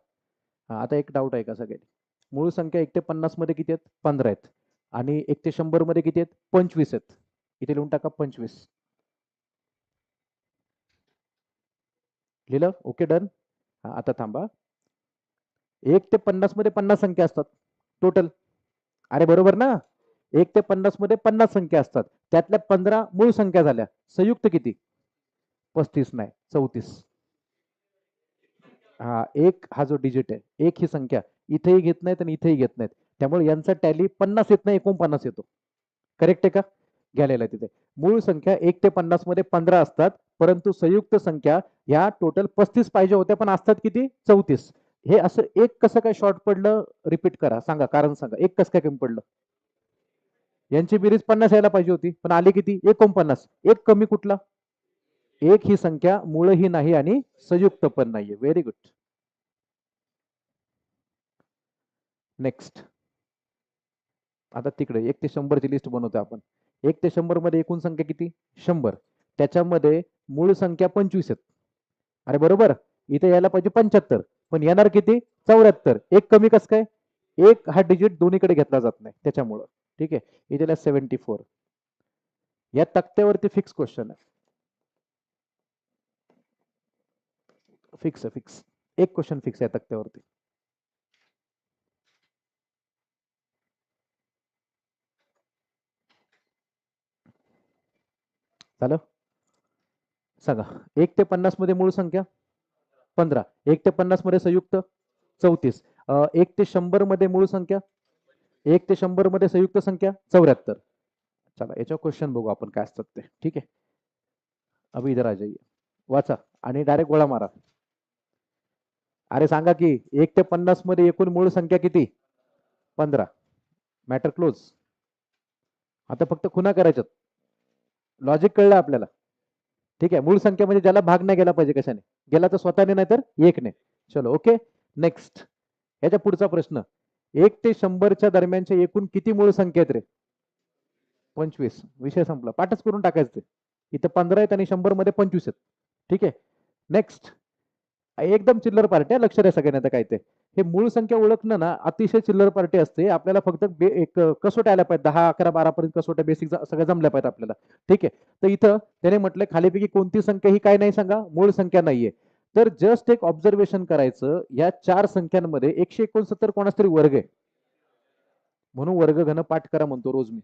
हा, आता एक डाऊट आहे का सगळ्यांनी? मूळ संख्या 1 ते 50 मध्ये किती आहेत? 15 आहेत. आणि 1 ते 100 मध्ये किती आहेत? 25 आहेत. इथे लिहून टाका 25. लिहिलं? Okay, done. आता थांबा. 1 ते 50 मध्ये 50 संख्या असतात टोटल. अरे बरोबर ना? 1 ते 50 मध्ये 50 संख्या असतात. त्यातल्या 15 मूळ संख्या झाल्या. संयुक्त किती? 35 नाही, 34. हा एक, हा जो डिजिट आहे, एक ही संख्या इथेही घेत नाहीत आणि इथेही घेत नाहीत. त्यामुळे यांचा टॅली 50 येत नाही, 49 येतो. करेक्ट आहे का? गेलेला आहे तिथे. मूळ संख्या 1 ते 50 मध्ये 15 असतात, परंतु संयुक्त संख्या ह्या टोटल 35 पाहिजे होत्या, पण असतात किती? 34. हे असं एक कसं काय शॉर्ट पडलं? रिपीट करा, सांगा कारण सांगा. एक कसं काय कमी पडलं? यांची बेरीज 50 यायला पाहिजे होती, पण आली किती? 49. एक कमी कुठला? एक ही संख्या मूळही नाही आणि संयुक्त पण नाहीये. Very good. नेक्स्ट. आता तिकडे 1 ते 100 ची लिस्ट बनवतो आपण. 1 ते 100 मध्ये एकूण संख्या किती? 100. त्याच्यामध्ये मूळ संख्या 25 आहेत. अरे बरोबर, इथे यायला पाहिजे 75, पण येणार किती? 74. एक कमी कस काय? एक हा डिजिट दोन्हीकडे घेतला जात नाही त्याच्यामुळं. ठीक आहे, इथे 74. या तक्त्यावरती फिक्स क्वेश्चन आहे. Fix fix. एक क्वेश्चन फिक्स आहे तक्त्यावरती. झालं? सांगा. 1 ते 50 मध्ये मूळ संख्या 15. 1 ते 50 मध्ये संयुक्त 34. 1 ते 100 मध्ये मूळ संख्या, 1 ते 100 मध्ये संयुक्त संख्या 74. चला याच्यावर क्वेश्चन बघू आपण काय असतात ते. ठीक आहे, अभी इधर आ जाइए. वाचा आणि डायरेक्ट गोळा मारा. अरे सांगा की 1 ते 50 मध्ये एकूण मूळ संख्या किती? 15. Matter close. आता फक्त खुणा करायच्यात. लॉजिक कळलं आपल्याला? ठीक आहे, मूळ संख्या म्हणजे ज्याला भाग नाही गेला पाहिजे कशाने, गेला तर स्वतःने नाही तर एकने. चलो ओके. नेक्स्ट. याच्या पुढचा प्रश्न. 1 ते 100च्या दरम्यानच्या एकूण किती मूळ संख्या आहेत रे? 25. विषय संपला, पाठच करून टाकायचं. इथं 15 आहेत आणि 100 मध्ये 25 आहेत. ठीक आहे, नेक्स्ट. एकदम चिल्लर पार्टी, लक्ष द्या सगळ्यांना. आता काय ते हे मूळ संख्या ओळखणं ना अतिशय चिल्लर पार्टी असते. आपल्याला फक्त एक कसोट्या आल्या पाहिजेत, 10, 11, 12 पर्यंत कसोट्या बेसिक सगळ्या जमल्या पाहिजेत आपल्याला. ठीक आहे, तर इथं त्याने म्हटलंय खालीपैकी कोणती संख्या ही काय नाही सांगा? मूळ संख्या नाहीये. तर जस्ट एक ऑब्झर्वेशन करायचं, या चार संख्यांमध्ये 169 कोणाच तरी वर्ग आहे, म्हणून वर्ग घन पाठ करा म्हणतो रोज मी.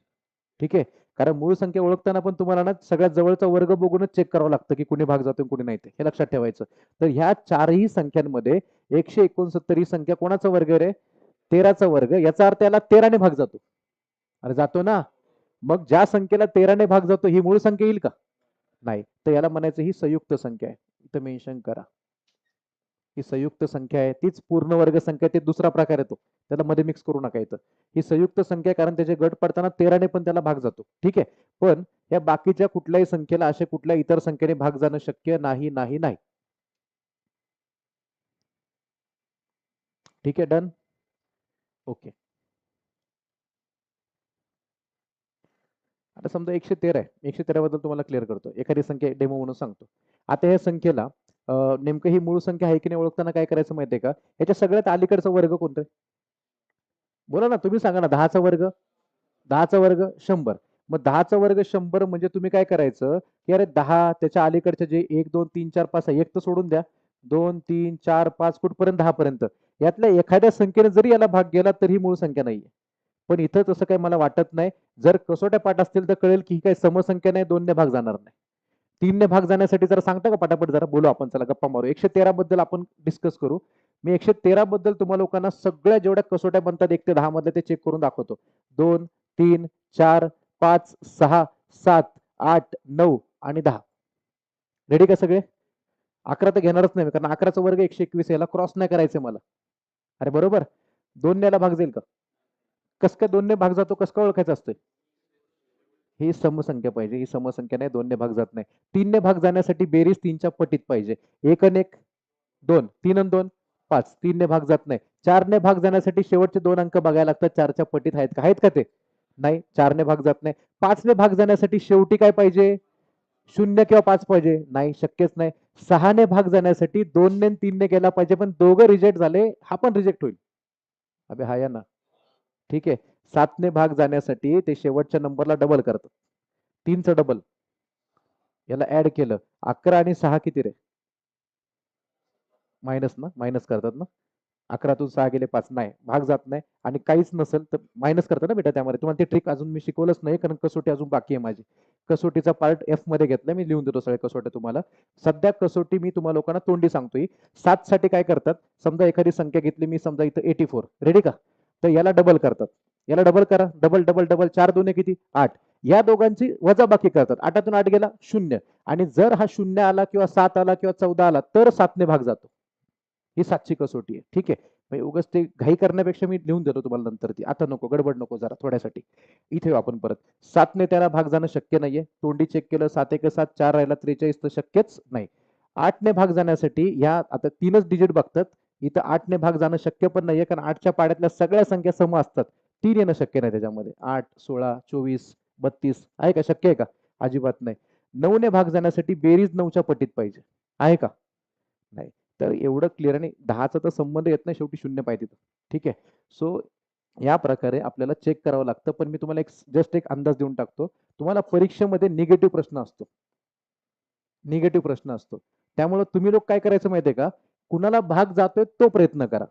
ठीक आहे, कारण मूळ संख्या ओळखताना पण तुम्हाला ना सगळ्यात जवळचा वर्ग बघूनच चेक करावं लागतं की कुणी भाग जातो कुणी नाही, ते हे लक्षात ठेवायचं. तर ह्या चारही संख्यांमध्ये 169 ही संख्या कोणाचा वर्ग रे? 13चा वर्ग. याचा अर्थ याला 13ने भाग जातो. अरे जातो ना. मग ज्या संख्येला 13ने भाग जातो ही मूळ संख्या येईल का? नाही. तर याला म्हणायचं ही संयुक्त संख्या आहे. इथं मेन्शन करा, ही संयुक्त संख्या आहे. तीच पूर्ण वर्ग संख्या, ते दुसरा प्रकार येतो, त्याला मध्ये मिक्स करू नका. इथं ही संयुक्त संख्या, कारण त्याचे गट पडताना 13ने पण त्याला भाग जातो. ठीक आहे, पण या बाकीच्या कुठल्याही संख्येला अशा कुठल्या इतर संख्येने भाग जाणं शक्य नाही नाही नाही. ठीक आहे, डन. ओके. आता समजा 113 आहे. 113 बद्दल तुम्हाला क्लिअर करतो, एखादी संख्या डेमो म्हणून सांगतो. आता या संख्येला नेमकं ही मूळ संख्या आहे की नाही ओळखताना काय करायचं माहितीये का? याच्या सगळ्यात अलीकडचा वर्ग कोणता? बोला ना, तुम्ही सांगा ना. 10चा वर्ग. 10चा वर्ग 100. मग 10चा वर्ग 100 म्हणजे तुम्ही काय करायचं की अरे 10 त्याच्या अलीकडचे जे 1 2 3 4 5 आहे, एक तर सोडून द्या. 2 3 4 5 कुठपर्यंत? 10 पर्यंत. यातल्या एखाद्या संख्येने जरी याला भाग गेला तरी मूळ संख्या नाहीये. पण इथं तसं काही मला वाटत नाही. जर कसोट्या पाठ असतील तर कळेल की ही काही समसंख्या नाही, 2ने भाग जाणार नाही. 3ने भाग जाण्यासाठी जरा सांगता का पटापट? जरा बोलू आपण, चला गप्पा मारू. 113 बद्दल आपण डिस्कस करू. मी 113 बद्दल तुम्हाला लोकांना सगळ्या जेवढ्या कसोट्या बनतात 1 ते 10 मधल्या ते चेक करून दाखवतो. 2 3 4 5 6 7 8 9 आणि 10. रेडी का सगळे? 11 तर घेणारच नाही कारण 11चा वर्ग 121 याला क्रॉस नाही करायचं मला. अरे बरोबर, 2 याला भाग जाईल का? कस काय 2 भाग जातो, कस काय ओळखायचं असतं? ही समसंख्या पाहिजे, ही समसंख्या नाही, 2 भाग जात नाही. 3 भाग जाण्यासाठी बेरीज 3च्या पटीत पाहिजे. 1 आणि 1 2, 3 आणि 2 5, 3 भाग जात नाही. 4 भाग जाण्यासाठी शेवटचे 2 अंक बघायला लागतात, 4च्या पटीत आहेत का? आहेत का ते? नाही, 4 भाग जात नाही. 5 भाग जाण्यासाठी शेवटी काय पाहिजे? 0 किंवा 5 पाहिजे? नाही, शक्यच नाही. 6 भाग जाण्यासाठी 2 आणि 3 गेला पाहिजे, पण दोघं रिजेक्ट झाले, हा पण रिजेक्ट होईल. अबे हा या ना. ठीक आहे. 7 भाग जाण्यासाठी ते शेवटच्या नंबरला डबल करतात. 3चं डबल. याला ऍड केलं. 11 आणि 6 किती रे? मायनस ना, मायनस करतात ना. 11तून 6 गेले 5, नाही भाग जात नाही. आणि काहीच नसेल तर मायनस करतात ना बेटा त्यामध्ये. तुम्हाला ती ट्रिक अजून मी शिकवलंच नाही कारण कसोटी अजून बाकी आहे माझी. कसोटीचा पार्ट एफ मध्ये घेतला, मी लिहून देतो सगळे कसोट्या तुम्हाला. सध्या कसोटी मी तुम्हाला लोकांना तोंडी सांगतोय. 7 साठी काय करतात? समजा एखादी संख्या घेतली मी, समजा इथं 84, रेडी का? तर याला डबल करतात. याला डबल करा, डबल डबल डबल, 4 2 किती? 8. या दोघांची वजाबाकी करतात. 8तून 8 गेला 0. आणि जर हा 0 आला किंवा 7 आला किंवा 14 आला तर 7 भाग जातो. ही 7ची कसोटी आहे. ठीक आहे. उगाच ते घाई करण्यापेक्षा मी लिहून देतो तुम्हाला नंतर ती. आता नको, गडबड नको जरा थोड्यासाठी. इथे आपण परत 7 त्याला भाग जाणं शक्य नाहीये. तोंडी चेक केलं, 7 1 7, 4 राहिला 43 तर शक्यच नाही. 8 भाग जाण्यासाठी या आता 3च डिजिट बघतात. इथं 8 भाग जाणं शक्य पण नाहीये कारण 8च्या पाड्यातल्या सगळ्या संख्या सम असतात. 3 येणं शक्य नाही त्याच्यामध्ये. 8 16 24 32 आहे का? शक्य आहे का? अजिबात नाही. 9 भाग जाण्यासाठी बेरीज 9च्या पटीत पाहिजे. आहे का? नाही. तर एवढं क्लिअर आणि 10चा तर संबंध येत नाही, शेवटी 0 पाहिजे. ठीक आहे. सो या प्रकारे आपल्याला चेक करावं लागतं. पण मी तुम्हाला एक जस्ट एक अंदाज देऊन टाकतो. तुम्हाला परीक्षेमध्ये निगेटिव्ह प्रश्न असतो. निगेटिव्ह प्रश्न असतो. त्यामुळे तुम्ही लोक काय करायचं माहितीये का? कुणाला भाग जातोय तो प्रयत्न करा.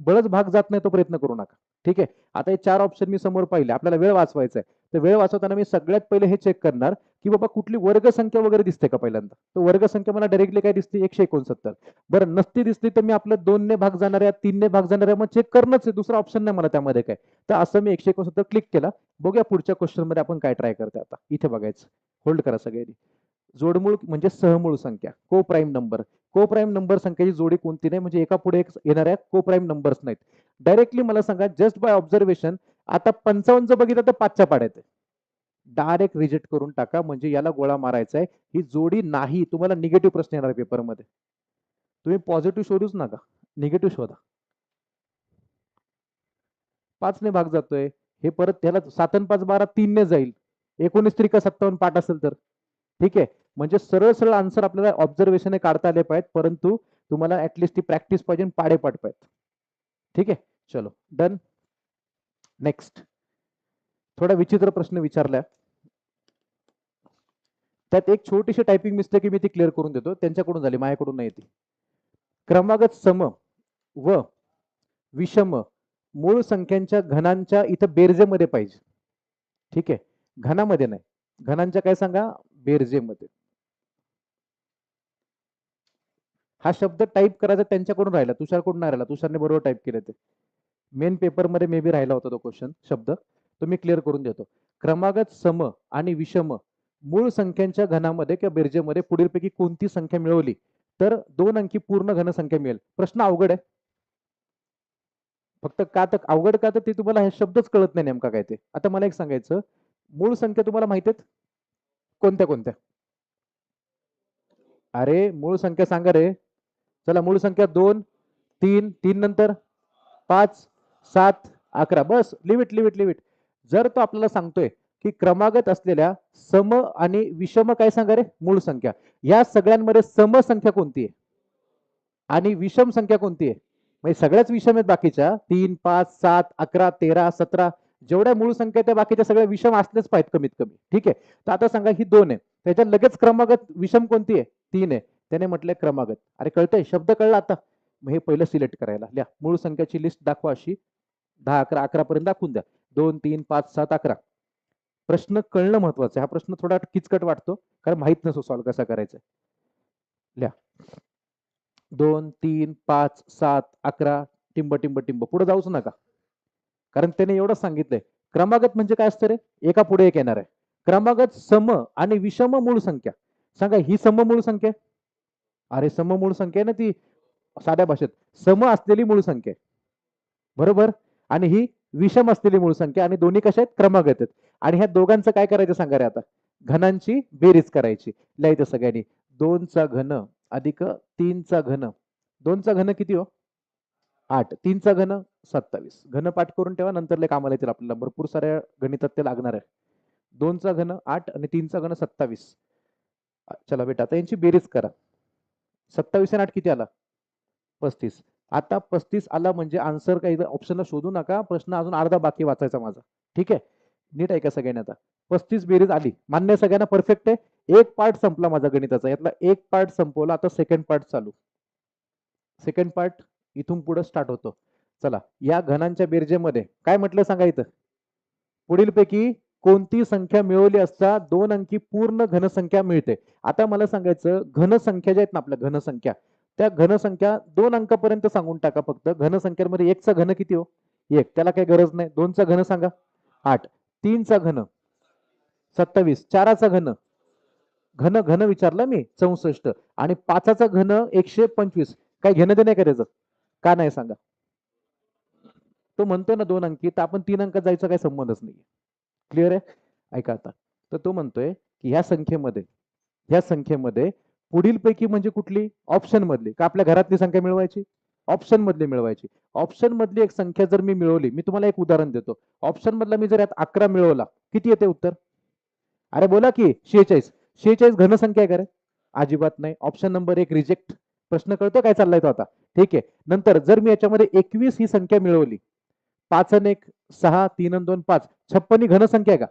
बळच भाग जात नाही तो प्रयत्न करू नका. ठीक आहे. आता हे 4 ऑप्शन मी समोर पाहिले. आपल्याला वेळ वाचवायचा आहे. तर वेळ वाचवताना मी सगळ्यात पहिले हे चेक करणार, की बाबा कुठली वर्गसंख्या वगैरे दिसते का पहिल्यांदा? तर वर्गसंख्या मला डायरेक्टली काय दिसते? 169. बरं नसती दिसली तर मी आपलं 2 भाग जाणाऱ्या, 3 भाग जाणाऱ्या मग चेक करणंच आहे. दुसरा ऑप्शन नाही मला त्यामध्ये काय. तर असं मी 169 क्लिक केला. बघूया पुढच्या क्वेश्चनमध्ये आपण काय ट्राय करतोय आता. इथे बघायचं. होल्ड करा सगळ्यांनी. जोडमूळ म्हणजे सहमूळ संख्या, को प्राईम नंबर. को प्राईम नंबर संख्येची जोडी कोणती नाही, म्हणजे एका पुढे एक येणाऱ्या को प्राईम नंबर्स नाहीत. डायरेक्टली मला सांगा, जस्ट बाय ऑब्झर्वेशन. आता 55 बघितलं तर 5च्या पाड्यात आहे. डायरेक्ट रिजेक्ट करून टाका, म्हणजे याला गोळा मारायचा आहे. ही जोडी नाही. तुम्हाला निगेटिव्ह प्रश्न येणार पेपरमध्ये. तुम्ही पॉझिटिव्ह शोधूच नका, निगेटिव्ह शोधा. 5 ने भाग जातोय. हे परत त्याला 7 आणि 5 12 3 ने जाईल. 19 त्रिका 57 पाठ असेल तर. ठीक आहे. म्हणजे सरळ सरळ आन्सर आपल्याला ऑब्झर्वेशन काढता आले पाहिजेत, परंतु तुम्हाला ऍटलिस्ट ती प्रॅक्टिस पाहिजे, पाडे पाठ पाहिजेत. ठीक आहे. चलो डन. नेक्स्ट. थोडा विचित्र प्रश्न विचारला. त्यात एक छोटीशी टायपिंग मिस्टेक मी ती क्लिअर करून देतो. त्यांच्याकडून झाली, माझ्याकडून नाही ती. क्रमागत सम व विषम मूळ संख्यांच्या घनांच्या इथं बेरजेमध्ये पाहिजे. ठीक आहे. घनामध्ये नाही. घनांच्या काय सांगा? बेरजेमध्ये. हा शब्द टाईप करायचा त्यांच्याकडून राहिला, तुषारकडून नाही राहिला. तुषारने बरोबर टाईप केले ते. मेन पेपरमध्ये मे बी राहिला होता तो क्वेश्चन शब्द. तो मी क्लिअर करून देतो. क्रमागत सम आणि विषम मूळ संख्यांच्या घनामध्ये किंवा बेरजेमध्ये पुढीलपैकी कोणती संख्या मिळवली तर 2 अंकी पूर्ण घनसंख्या मिळेल. प्रश्न अवघड आहे. फक्त का तर अवघड का तर ते तुम्हाला हे शब्दच कळत नाही नेमका काय ते. आता मला एक सांगायचं, मूळ संख्या तुम्हाला माहित आहेत कोणत्या कोणत्या? अरे मूळ संख्या सांगा रे. चला मूळ संख्या 2 3 3 नंतर 5 7 11. बस लिमिट लिमिट लिमिट. जर तो आपल्याला सांगतोय की क्रमागत असलेल्या सम आणि विषम काय सांगा रे? मूळ संख्या. या सगळ्यांमध्ये सम संख्या कोणती आहे आणि विषम संख्या कोणती आहे? म्हणजे सगळ्याच विषम आहेत बाकीच्या. 3 5 7 11 13 17 जेवढ्या मूळ संख्या त्या बाकीच्या सगळ्या विषम असलेच पाहिजेत कमीत कमी. ठीक आहे. तर आता सांगा ही 2 आहे. त्याच्यात लगेच क्रमागत विषम कोणती आहे? 3 आहे. त्याने म्हटलंय क्रमागत. अरे कळतंय? शब्द कळला आता. मग हे पहिलं सिलेक्ट करायला लिहा. मूळ संख्याची लिस्ट दाखवा अशी. 10 11 11 पर्यंत दाखवून द्या. 2 3 5 7 11. प्रश्न कळणं महत्वाचं आहे. हा प्रश्न थोडा किचकट वाटतो कारण माहित नसतो सॉल्व्ह कसा करायचा. लिहा. 2 3 5 7 11. टिंब टिंब टिंब पुढे जाऊच नका कारण त्याने एवढंच सांगितलंय क्रमागत म्हणजे काय असतं रे? एका पुढे एक येणार आहे. क्रमागत सम आणि विषम मूळ संख्या. सांगा ही सम मूळ संख्या आहे? अरे सम मूळ संख्या आहे ना ती, साध्या भाषेत सम असलेली मूळ संख्या आहे. बरोबर. आणि ही विषम असलेली मूळ संख्या आणि दोन्ही कशा आहेत? क्रमागत आहेत. आणि ह्या दोघांचं काय करायचं सांगा रे आता? घनांची बेरीज करायची. लिहायचं सगळ्यांनी. 2चा घन अधिक 3चा घन. 2चा घन किती हो? 8. 3चा घन 27. घन पाठ करून ठेवा, नंतर लय कामाला येतील आपल्याला. भरपूर साऱ्या गणितात ते लागणार आहे. 2चा घन 8 आणि 3चा घन 27. चला बेटा आता यांची बेरीज करा. 27 आणि 8 किती आला? 35. आता 35 आला म्हणजे आन्सर काही ऑप्शनला शोधू नका. प्रश्न अजून अर्धा बाकी वाचायचा माझा. ठीक आहे? नीट ऐका सगळ्यांनी आता. 35 बेरीज आली. मान्य सगळ्यांना? परफेक्ट आहे. एक पार्ट संपला माझा गणिताचा. यातला एक पार्ट संपवला. आता सेकंड पार्ट चालू. सेकंड पार्ट इथून पुढे स्टार्ट होतो. चला, या घनांच्या बेरजेमध्ये काय म्हटलं सांगा इथं? पुढीलपैकी कोणती संख्या मिळवली असता 2 अंकी पूर्ण घनसंख्या मिळते? आता मला सांगायचं, घनसंख्या ज्या आहेत ना आपल्या घनसंख्या, त्या घनसंख्या 2 अंकापर्यंत सांगून टाका फक्त. घनसंख्यांमध्ये 1चा घन किती हो? 1. त्याला काही गरज नाही. 2चा घन सांगा? 8. 3चा घन 27. 4चा घन, घन घन विचारलं मी, 64. आणि 5चा घन 125. काय घेणं देणं का त्याचं? का नाही सांगा? तो म्हणतो ना 2 अंकी, तर आपण 3 अंकात जायचा काही संबंधच नाही. क्लिअर आहे? ऐका आता. तर तो म्हणतोय की ह्या संख्येमध्ये पुढीलपैकी म्हणजे कुठली? ऑप्शन मधली. का आपल्या घरातली संख्या मिळवायची? ऑप्शन मधली मिळवायची. ऑप्शन मधली एक संख्या जर मी मिळवली, मी तुम्हाला एक उदाहरण देतो. ऑप्शन मधला मी जर यात 11 मिळवला, किती येते उत्तर? अरे बोला की 46. 46 घनसंख्या आहे का रे? अजिबात नाही. Option number 1 reject. प्रश्न कळतो काय चाललाय तो आता? ठीक आहे. नंतर जर मी याच्यामध्ये 21 ही संख्या मिळवली, 5 आणि 1 6, 3 आणि 2 5, 56 ही घनसंख्या आहे का?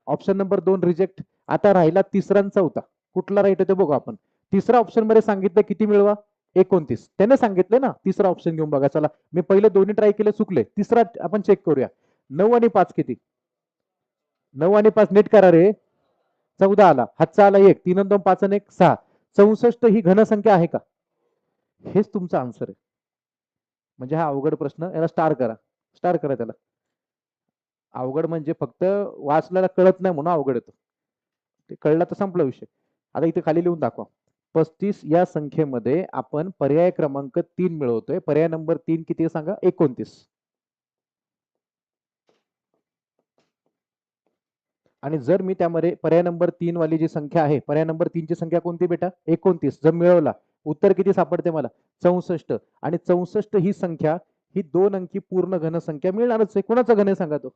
Option number 2 reject. आता राहिला तिसरा आणि चौथा. कुठला राईट आहे ते बघू आपण. तिसरा ऑप्शन मध्ये सांगितलं किती मिळवा? 29. त्याने सांगितले ना, तिसरा ऑप्शन घेऊन बघा. चला, मी पहिले दोन्ही ट्राय केले, चुकले. तिसरा आपण चेक करूया. 9 आणि 5 किती? 9 आणि 5 नीट करा रे. 14 आला. हातचा आला 1. 3 आणि 2 5 आणि 1 6. 64 ही घनसंख्या आहे का? हेच तुमचा आन्सर आहे. म्हणजे हा अवघड प्रश्न, याला स्टार करा. स्टार करा त्याला. अवघड म्हणजे फक्त वाचल्याला कळत नाही म्हणून अवघड येतो. ते कळलं तर संपला विषय. आता इथे खाली लिहून दाखवा. 35 या संख्येमध्ये आपण पर्याय क्रमांक 3 मिळवतोय. पर्याय नंबर 3 किती सांगा? 29. आणि जर मी त्यामध्ये पर्याय नंबर 3 वाली जी संख्या आहे, पर्याय नंबर 3 ची संख्या कोणती बेटा? 29 जर मिळवला, उत्तर किती सापडते मला? 64. आणि 64 ही संख्या ही 2 अंकी पूर्ण घनसंख्या मिळणारच आहे. कोणाचा घन आहे सांगा तो?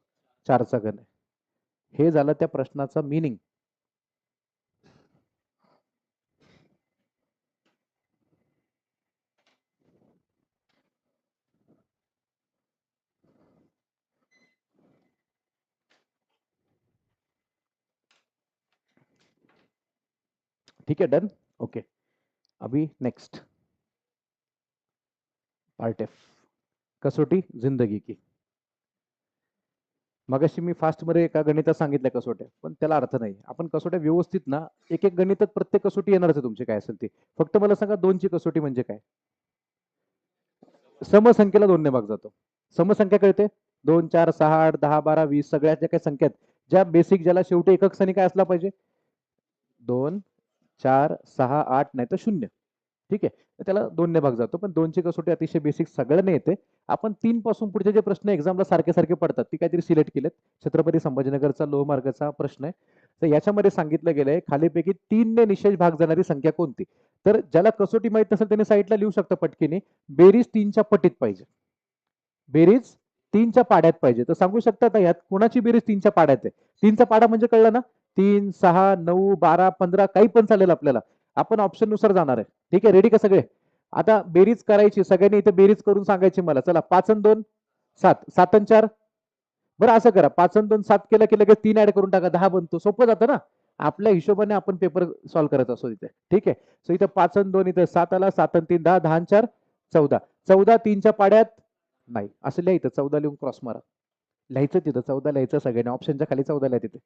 4चा घन आहे. हे झालं त्या प्रश्नाचा मीनिंग. ठीक है, डन. ओके. अभी नेक्स्ट पार्ट एफ, कसोटी जिंदगी की. मगाशी मी फास्ट मध्ये एका गणितात सांगितल्या कसोट्या, पण त्याला अर्थ नाही. आपण कसोट्या व्यवस्थित ना, एक एक गणितात प्रत्येक कसोटी येणारच आहे तुमची, काय असेल ती. फक्त मला सांगा 2ची कसोटी म्हणजे काय? समसंख्येला 2 ने भाग जातो. समसंख्या कळते? 2 4 6 8 10 12 20 सगळ्या ज्या काही संख्या आहेत, ज्या बेसिक, ज्याला शेवटी एकक स्थानी काय असला पाहिजे? 2 4 6 8 नाही तर 0. ठीक आहे. तर त्याला 2 ने भाग जातो. पण 2ची कसोटी अतिशय बेसिक सगळ्यांना येते. आपण 3 पासून पुढचे जे प्रश्न एक्झामला सारखे सारखे पडतात, ती काहीतरी सिलेक्ट केलेत. छत्रपती संभाजीनगरचा लोहमार्गाचा प्रश्न आहे. तर याच्यामध्ये सांगितलं गेलंय खालीपैकी 3 ने निशेष भाग जाणारी संख्या कोणती? तर ज्याला कसोटी माहित नसेल त्याने साईडला लिहू शकता पटकीने, बेरीज 3च्या पटीत पाहिजे. बेरीज 3च्या पाड्यात पाहिजे. तर सांगू शकता आता यात कोणाची बेरीज 3च्या पाड्यात आहे? 3चा पाडा म्हणजे कळलं ना? 3 6 9 12 15 काही पण चालेल आपल्याला. आपण ऑप्शन नुसार जाणार आहे. ठीक आहे, रेडी का सगळे? आता बेरीज करायची सगळ्यांनी, इथे बेरीज करून सांगायची मला. चला, 5 आणि 2 7, 7 आणि 4. बरं असं करा, 5 आणि 2 7 केलं की लगेच 3 ऍड करून टाका, 10 बनतो. सोपं जातं ना. आपल्या हिशोबाने आपण पेपर सॉल्व्ह करत असतो तिथे. ठीक आहे. सो इथं 5 आणि 2, इथं 7 आला, 7 आणि 3 10, 10 आणि 4 14. 14 3च्या पाड्यात नाही असं लिहायचं. 14 लिहून क्रॉस मारा. लिहायचं तिथं 14 लिहायचं सगळ्यांनी. ऑप्शनच्या खाली 14 लिहा तिथे.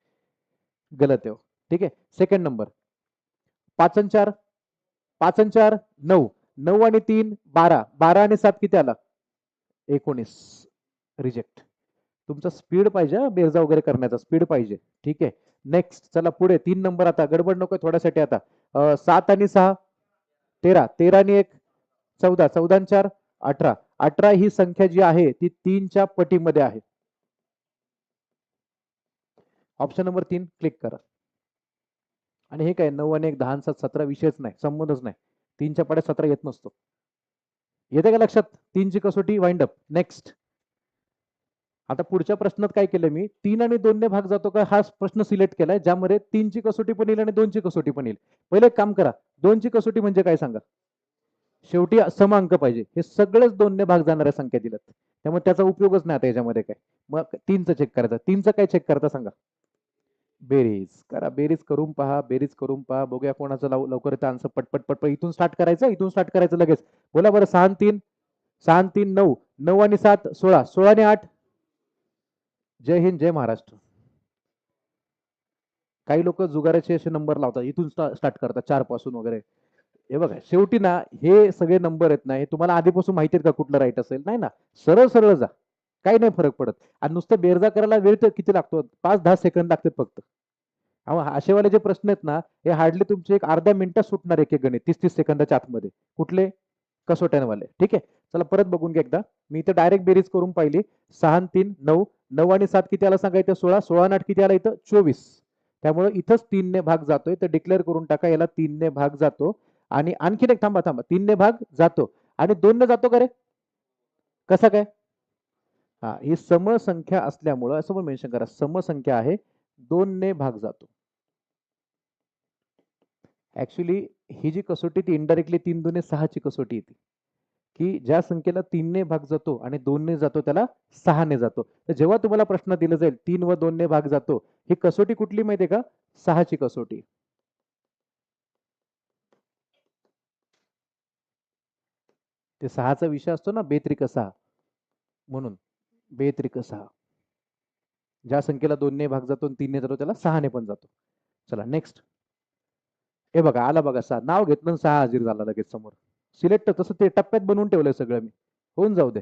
गलत आहे. ठीक आहे. सेकंड नंबर 5 आणि 4, 5 आणि 4 9, 9 आणि 3 12, 12 आणि 7 किती आला? 19. रिजेक्ट. तुमचा स्पीड पाहिजे बेरजा वगैरे करण्याचा स्पीड पाहिजे. ठीक आहे. नेक्स्ट चला पुढे 3 नंबर. आता गडबड नको थोड्यासाठी. आता 7 आणि 6 13, 13 आणि 1 14, 14 आणि 4 18. 18 ही संख्या जी आहे ती 3च्या पटीमध्ये आहे. ऑप्शन नंबर 3 क्लिक करा. आणि हे काय 9 आणि 1 10 आणि 7 17 विषयच नाही, संबंधच नाही. 3च्या पाड्यात 17 येत नसतो. येते का लक्षात? 3ची कसोटी वाइंड अप. नेक्स्ट. आता पुढच्या प्रश्नात काय केलं मी 3 आणि 2 ने भाग जातो का हा प्रश्न सिलेक्ट केलाय, ज्यामध्ये 3ची कसोटी पण येईल आणि 2ची कसोटी पण येईल. पहिले एक काम करा, 2ची कसोटी म्हणजे काय सांगा. शेवटी सम अंक पाहिजे. हे सगळेच 2 ने भाग जाणाऱ्या संख्या दिल्यात, त्यामुळे त्याचा उपयोगच नाही आता याच्यामध्ये काय. मग 3चं चेक करायचं. 3चं काय चेक करता सांगा. बेरीज करा. बेरीज करून पहा. बेरीज करून पहा. बघूया कोणाचं लवकर येतं आन्सर. पटपट पटपट इथून स्टार्ट करायचं. इथून स्टार्ट करायचं लगेच. बोला बरं. 6 आणि 3 6 आणि 3 9 9 आणि 7 16 16 आणि 8. जय हिंद जय महाराष्ट्र. काही लोक जुगाराचे असे नंबर लावतात, इथून स्टार्ट करतात 4 पासून वगैरे. हे बघा शेवटी ना हे सगळे नंबर आहेत ना, हे तुम्हाला आधीपासून माहिती आहेत का कुठलं राईट असेल? नाही ना. सरळ सरळ जा, काही नाही फरक पडत. आणि नुसतं बेरजा करायला वेळ तर किती लागतो? 5-10 सेकंद लागतात फक्त. अहो असेवाले जे प्रश्न आहेत ना, हे हार्डली तुमचे एक अर्ध्या मिनिटात सुटणार एक एक गणित 30-30 सेकंदाच्या आतमध्ये. कुठले? कसोट्यांवाले. ठीक आहे. चला परत बघून घ्या एकदा. मी इथं डायरेक्ट बेरीज करून पाहिली. 6 आणि 3 9 9 आणि 7 किती आला सांगा इथं? 16 16 आणि 8 किती आला इथं? 24. त्यामुळे इथंच 3 ने भाग जातोय, तर डिक्लेअर करून टाका याला 3 ने भाग जातो. आणि आणखीन एक थांबा थांबा 3 ने भाग जातो आणि 2 ने जातो का रे? कसा काय? हा ही समसंख्या असल्यामुळं असं पण मेन्शन करा, समसंख्या आहे, 2 ने भाग जातो. ऍक्च्युली ही जी कसोटी ती इनडायरेक्टली 3 दुने 6 ची कसोटी येते, की ज्या संख्येला 3 ने भाग जातो आणि 2 ने जातो त्याला 6 ने जातो. तर जेव्हा तुम्हाला प्रश्न दिला जाईल 3 व 2 ने भाग जातो, ही कसोटी कुठली माहितीये का? 6 ची कसोटी. ते 6चा विषय असतो ना बेत्रिक 6, म्हणून बेत्रिक 6. ज्या संख्येला 2 ने भाग जातो आणि 3 ने जातो त्याला 6 ने पण जातो. चला नेक्स्ट. हे बघा आला बघा 6. नाव घेतलं 6 हजीर झाला लगेच समोर. सिलेक्ट तसं ते टप्प्यात बनवून ठेवलंय सगळं मी. होऊन जाऊ दे.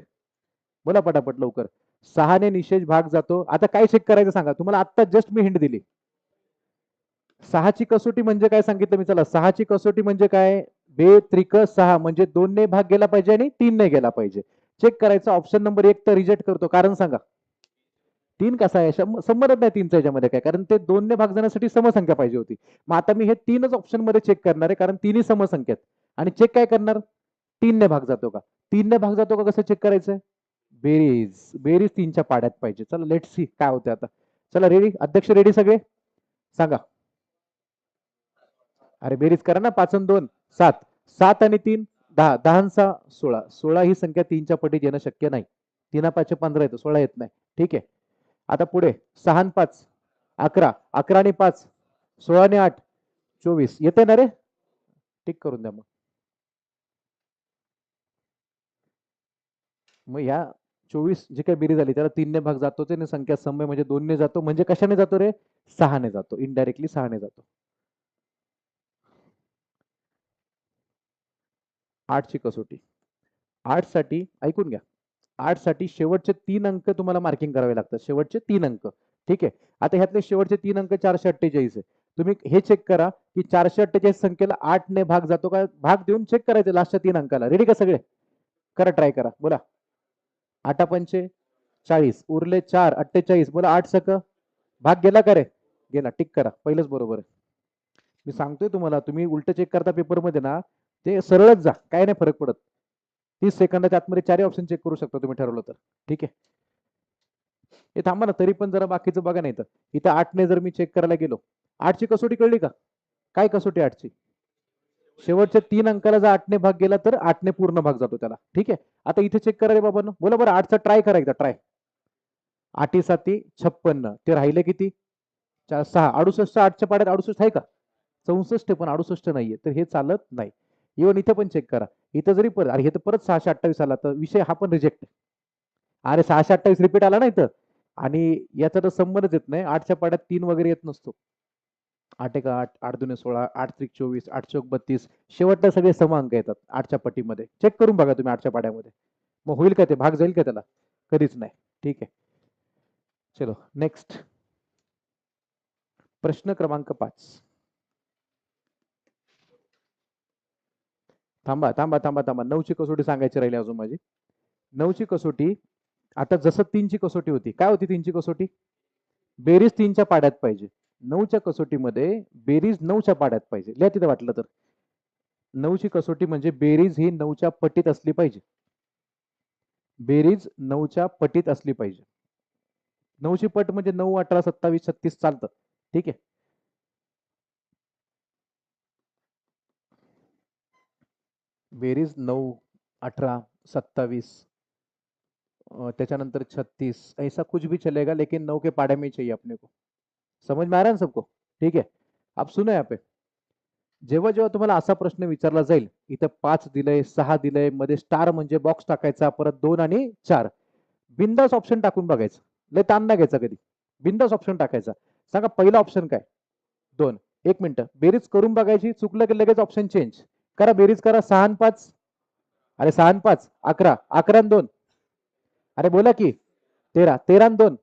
बोला पटापट लवकर. 6 ने निषेध भाग जातो. आता काय चेक करायचं सांगा. तुम्हाला आत्ता जस्ट मी हिंट दिली. 6 ची कसोटी म्हणजे काय सांगितलं मी. चला 6 ची कसोटी म्हणजे काय? बेत्रिक 6 म्हणजे 2 ने भाग गेला पाहिजे आणि 3 ने गेला पाहिजे. चेक करायचं. ऑप्शन नंबर 1 तर रिजेक्ट करतो. कारण सांगा. 3 कसा आहे? संबंधच नाही 3चा याच्यामध्ये काय. कारण ते 2 ने भाग जाण्यासाठी समसंख्या पाहिजे होती. मग आता मी हे 3च ऑप्शन मध्ये चेक करणार आहे, कारण तिन्ही समसंख्या आहेत. आणि चेक काय करणार? 3 ने भाग जातो का? 3 ने भाग जातो का कसं चेक करायचंय? बेरीज. बेरीज 3च्या पाड्यात पाहिजे. चला लेट सी काय होते आता. चला रेडी? अध्यक्ष रेडी सगळे? सांगा. अरे बेरीज करा ना. 5 आणि 2 7 7 आणि 3 10 10 आणि 6 16 16 ही संख्या 3च्या पटीत येणं शक्य नाही. 3 5 15 येतं, 16 येत नाही. ठीक आहे. आता पुढे 6 आणि 5 11 11 आणि 5 16 आणि 8 24 येते ना रे? टिक करून द्या मग. मग ह्या 24 जी काही बेरीज झाली त्याला 3 ने भाग जातो, आणि संख्या सम म्हणजे 2 ने जातो. म्हणजे कशाने जातो रे? 6 ने जातो. इनडायरेक्टली 6 ने जातो. 8 ची कसोटी. 8 साठी ऐकून घ्या. 8 साठी शेवटचे 3 अंक तुम्हाला मार्किंग करावे लागतात. शेवटचे 3 अंक. ठीक आहे. आता ह्यातले शेवटचे 3 अंक 448 आहे. तुम्ही हे चेक करा की 448 संख्येला 8 ने भाग जातो का? भाग देऊन चेक करायचं लास्टच्या 3 अंकाला. रेडी का सगळे? करा, ट्राय करा. बोला. 8 पंचे 40 उरले 4 48. बोला 8 सक भाग गेला का रे? गेला. टिक करा. पहिलंच बरोबर आहे. मी सांगतोय तुम्हाला, तुम्ही उलट चेक करता पेपरमध्ये ना, ते सरळच जा, काय नाही फरक पडत. 30 सेकंदाच्या आतमध्ये 4 ऑप्शन चेक करू शकता तुम्ही ठरवलं तर. ठीक आहे. हे थांबा ना, तरी पण जरा बाकीचं बघा. नाही तर इथं 8 ने जर मी चेक करायला गेलो, 8 ची कसोटी कळली का? काय कसोटी 8 ची? शेवटच्या 3 अंकाला जर 8 ने भाग गेला तर 8 ने पूर्ण भाग जातो त्याला. ठीक आहे. आता इथे चेक करा रे बाबांनो. बोला बरं 8चा ट्राय करा एकदा. ट्राय. 8 7 56. ते राहिले किती? 4 6 68. 8च्या पाड्यात 68 आहे का? 64 पण 68 नाहीये. तर हे चालत नाही. इव्हन इथे पण चेक करा. इथं जरी परत, अरे हे तर परत 628 आला, तर विषय हा पण रिजेक्ट. अरे 628 रिपीट आला ना इथं. आणि याचा तर संबंधच येत नाही. 8च्या पाड्यात 3 वगैरे येत नसतो. 8 एक 8 8 दुने 16 8 त्रिक 24 8 चौक 32. शेवटला सगळे सम अंक येतात 8च्या पटीमध्ये. चेक करून बघा तुम्ही 8च्या पाड्यामध्ये. मग होईल का ते? भाग जाईल का त्याला? कधीच नाही. ठीक आहे. चलो नेक्स्ट प्रश्न क्रमांक 5. थांबा थांबा थांबा थांबा 9ची कसोटी सांगायची राहिली अजून माझी. 9ची कसोटी, आता जसं 3ची कसोटी होती, काय होती 3ची कसोटी? बेरीज 3च्या पाड्यात पाहिजे. 9च्या कसोटीमध्ये बेरीज 9च्या पाड्यात पाहिजे. लिहा तिथे वाटलं तर. 9ची कसोटी म्हणजे बेरीज ही 9च्या पटीत असली पाहिजे. बेरीज 9च्या पटीत असली पाहिजे. 9ची पट म्हणजे 9, 18, 27, 36 चालतं. ठीक आहे. बेरीज 9, 18, 27, त्याच्यानंतर 36, ऐसा कुछ भी चलेगा, लेकिन 9 के पाड़े में चाहिए अपने को. समझ में आ रहा है सबको? ठीक है. अब सुनो यहाँ पे, जेव्हा जेव्हा तुम्हाला असा प्रश्न विचारला जाईल, इथं 5 दिलंय, 6 दिलंय, मध्ये स्टार म्हणजे बॉक्स टाकायचा, परत 2 आणि 4, बिंदास ऑप्शन टाकून बघायचं. लय ताण नाही घ्यायचा कधी, बिंदास ऑप्शन टाकायचा. सांगा पहिला ऑप्शन काय? 2. 1 मिनिट, बेरीज करून बघायची, चुकलं की लगेच ऑप्शन चेंज करा. बेरीज करा. 6 आणि 5, अरे 6 आणि 5 11, 11 आणि 2, अरे बोला की 13, 13 आणि 2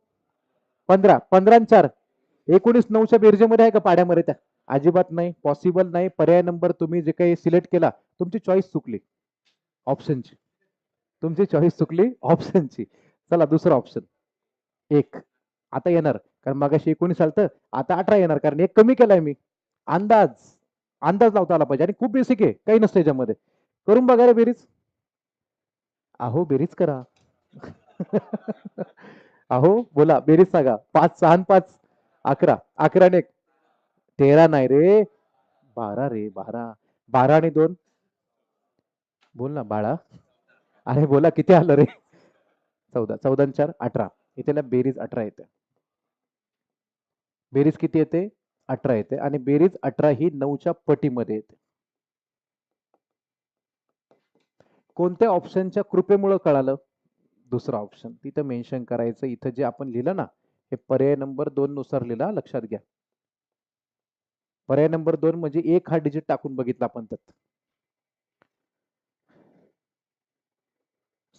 15, 15 आणि 4 19. 9च्या बेरजेमध्ये आहे का पाड्यामध्ये? त्या अजिबात नाही, पॉसिबल नाही. पर्याय नंबर तुम्ही जे काही सिलेक्ट केला, तुमची चॉईस चुकली ऑप्शनची, तुमची चॉईस चुकली ऑप्शनची. चला दुसरा ऑप्शन 1 आता येणार, कारण मगाशी 19 आलतं, आता 18 येणार, कारण एक कमी केलाय मी. अंदाज अंदाज लावता आला पाहिजे, आणि खूप बेसिक आहे, काही नसतं याच्यामध्ये. करून बघा रे बेरीज. अहो बेरीज करा. अहो बोला बेरीज सांगा. 5, 6 आणि 5 11, 11 आणि 1 13 नाही रे, 12 रे, 12. 12 आणि 2 बोल ना बाळा, अरे बोला किती आलं रे? 14, 14 आणि 4 18. इथे बेरीज 18 येते. बेरीज किती येते? 18 येते, आणि बेरीज 18 ही 9च्या पटीमध्ये येते. कोणत्या ऑप्शनच्या कृपेमुळे कळालं? दुसरा ऑप्शन तिथं मेन्शन करायचं. इथं जे आपण लिहिलं ना, हे पर्याय नंबर 2 नुसार लिहिला, लक्षात घ्या. पर्याय नंबर 2 म्हणजे 1 हा डिजिट टाकून बघितला आपण त्यात.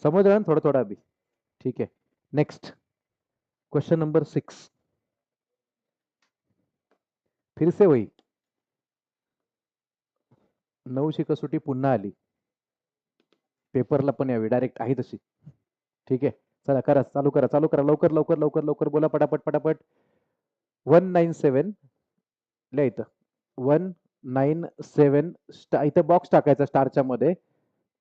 समझ रहा ना थोड़ा थोड़ा अभी? ठीक है. Next question number 6. फिर से वही 9ची कसोटी पुन्हा आली. पेपरला पण यावी, डायरेक्ट आहे तशी. ठीक आहे. चला करा, चालू करा, चालू करा, लवकर लवकर लवकर लवकर बोला, पटापट पटापट. 197 लिहायचं. 197 इथं बॉक्स टाकायचा स्टारच्या मध्ये.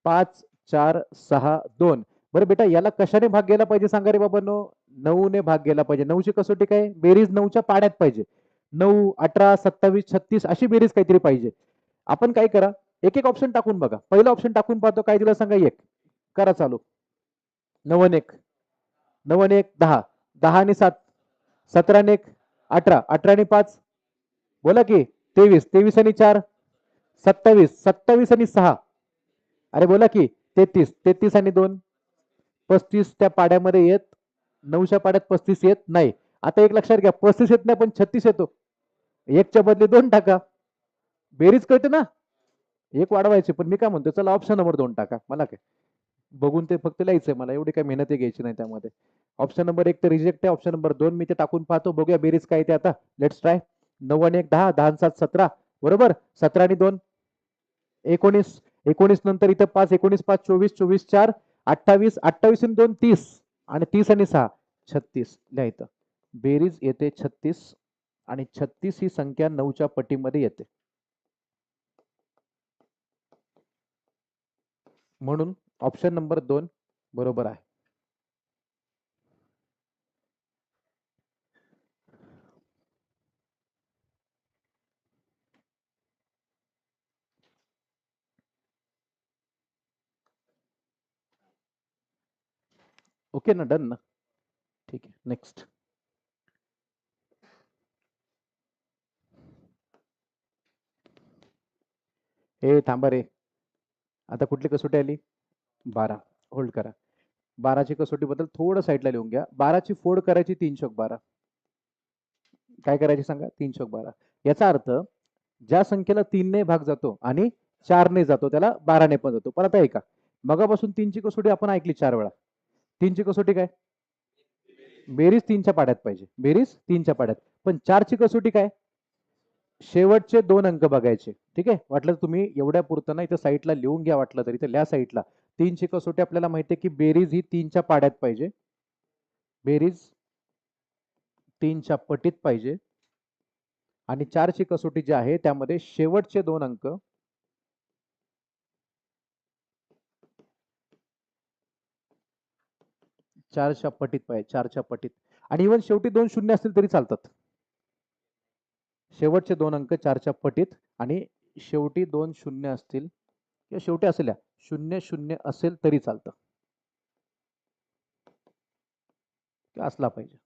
5, 4, 6, 2. बरं बेटा, याला कशाने भाग गेला पाहिजे सांगा रे बाबांनो? 9 ने भाग गेला पाहिजे. 9ची कसोटी काय? बेरीज 9च्या पाड्यात पाहिजे. 9, 18, 27, 36 अशी बेरीज काहीतरी पाहिजे. आपण काय करा, एक एक ऑप्शन टाकून बघा. पहिला ऑप्शन टाकून पाहतो, काय दिलं सांगा? 1 करा चालू. 9 आणि 1, 9 आणि 1 10, 10 आणि 7 17 आणि 1 18, 18 आणि 5 बोला की 23, 23 आणि 4 27, 27 आणि 6 अरे बोला की 33, 33 आणि 2 35. त्या पाड्यामध्ये येत, 9च्या पाड्यात 35 येत नाही. आता एक लक्षात घ्या, 35 येत नाही पण 36 येतो. 1च्या बदली 2 टाका, बेरीज कळते ना. 1 वाढवायचे, पण मी काय म्हणतो, चला ऑप्शन नंबर 2 टाका. मला काय बघून ते फक्त लिहायचंय, मला एवढी काय मेहनत घ्यायची नाही त्यामध्ये. ऑप्शन नंबर 1 तर रिजेक्ट आहे. ऑप्शन नंबर 2 मी ते टाकून पाहतो, बघूया बेरीज काय ते. आता लेट्स ट्राय. 9 आणि 1 10, 10 आणि 7 17 बरोबर. 17 आणि 2 19, 19 नंतर इथं 5, 19 5 24, 24 4 28, 28 आणि 2 30, आणि 30 आणि 6 36 लिहायचं. बेरीज येते 36, आणि 36 ही संख्या 9च्या पटीमध्ये येते. म्हणून ऑप्शन नंबर 2 बरोबर आहे. ओके ना, डन ना. ठीक आहे. नेक्स्ट. हे थांबा रे, आता कुठली कसोटी आली? 12. होल्ड करा. 12ची कसोटी बद्दल थोडं साईडला लिहून घ्या. 12ची फोड करायची 3 चौक 12. काय करायची सांगा? 3 चौक 12. याचा अर्थ ज्या संख्येला 3 ने भाग जातो आणि 4 ने जातो, त्याला 12 ने पण जातो. पण आता ऐका, मगापासून 3ची कसोटी आपण ऐकली 4 वेळा. 3ची कसोटी काय? बेरीज तीनच्या पाड्यात पाहिजे, बेरीज तीनच्या पाड्यात. पण चारची कसोटी काय, शेवटचे दोन अंक बघायचे. ठीक आहे, वाटलं तुम्ही एवढ्या पुरतं ना इथं साईडला लिहून घ्या, वाटलं तर इथं लिहा साईडला. तीनची कसोटी आपल्याला माहिती आहे की बेरीज ही तीनच्या पाड्यात पाहिजे, बेरीज तीनच्या पटीत पाहिजे. आणि चारची कसोटी जी आहे त्यामध्ये शेवटचे दोन अंक चारच्या पटीत पाहिजे, चारच्या पटीत. आणि इव्हन शेवटी दोन शून्य असतील तरी चालतात, शेवटचे दोन अंक चारच्या पटीत. आणि शेवटी दोन शून्य असतील किंवा शेवटी असेल शून्य शून्य असेल तरी चालतं, असला पाहिजे.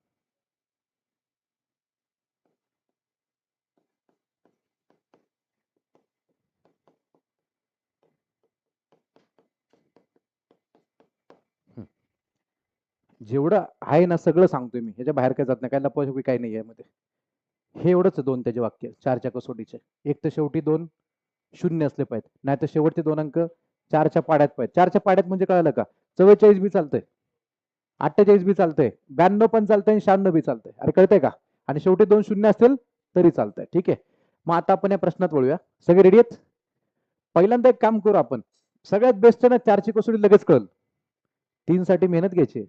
जेवढं आहे ना सगळं सांगतोय मी, ह्याच्या बाहेर काय जात नाही, काय लपवाछपवी काही नाही यामध्ये. हे एवढंच दोन त्याचे वाक्य चारच्या कसोटीचे. एक तर शेवटी दोन शून्य असले पाहिजेत, नाही तर शेवटचे दोन अंक चारच्या पाड्यात पाहिजे. चारच्या पाड्यात म्हणजे कळालं का, 44 बी चालतंय, 48 बी चालतंय, 92 पण चालतंय आणि 96 बी चालतंय. अरे कळतंय का. आणि शेवटी दोन शून्य असतील तरी चालतंय. ठीक आहे, मग आता आपण या प्रश्नात वळूया. सगळे रेडी आहेत. पहिल्यांदा एक काम करू आपण, सगळ्यात बेस्ट ना चारची कसोटी लगेच कळल. तीन साठी मेहनत घ्यायची.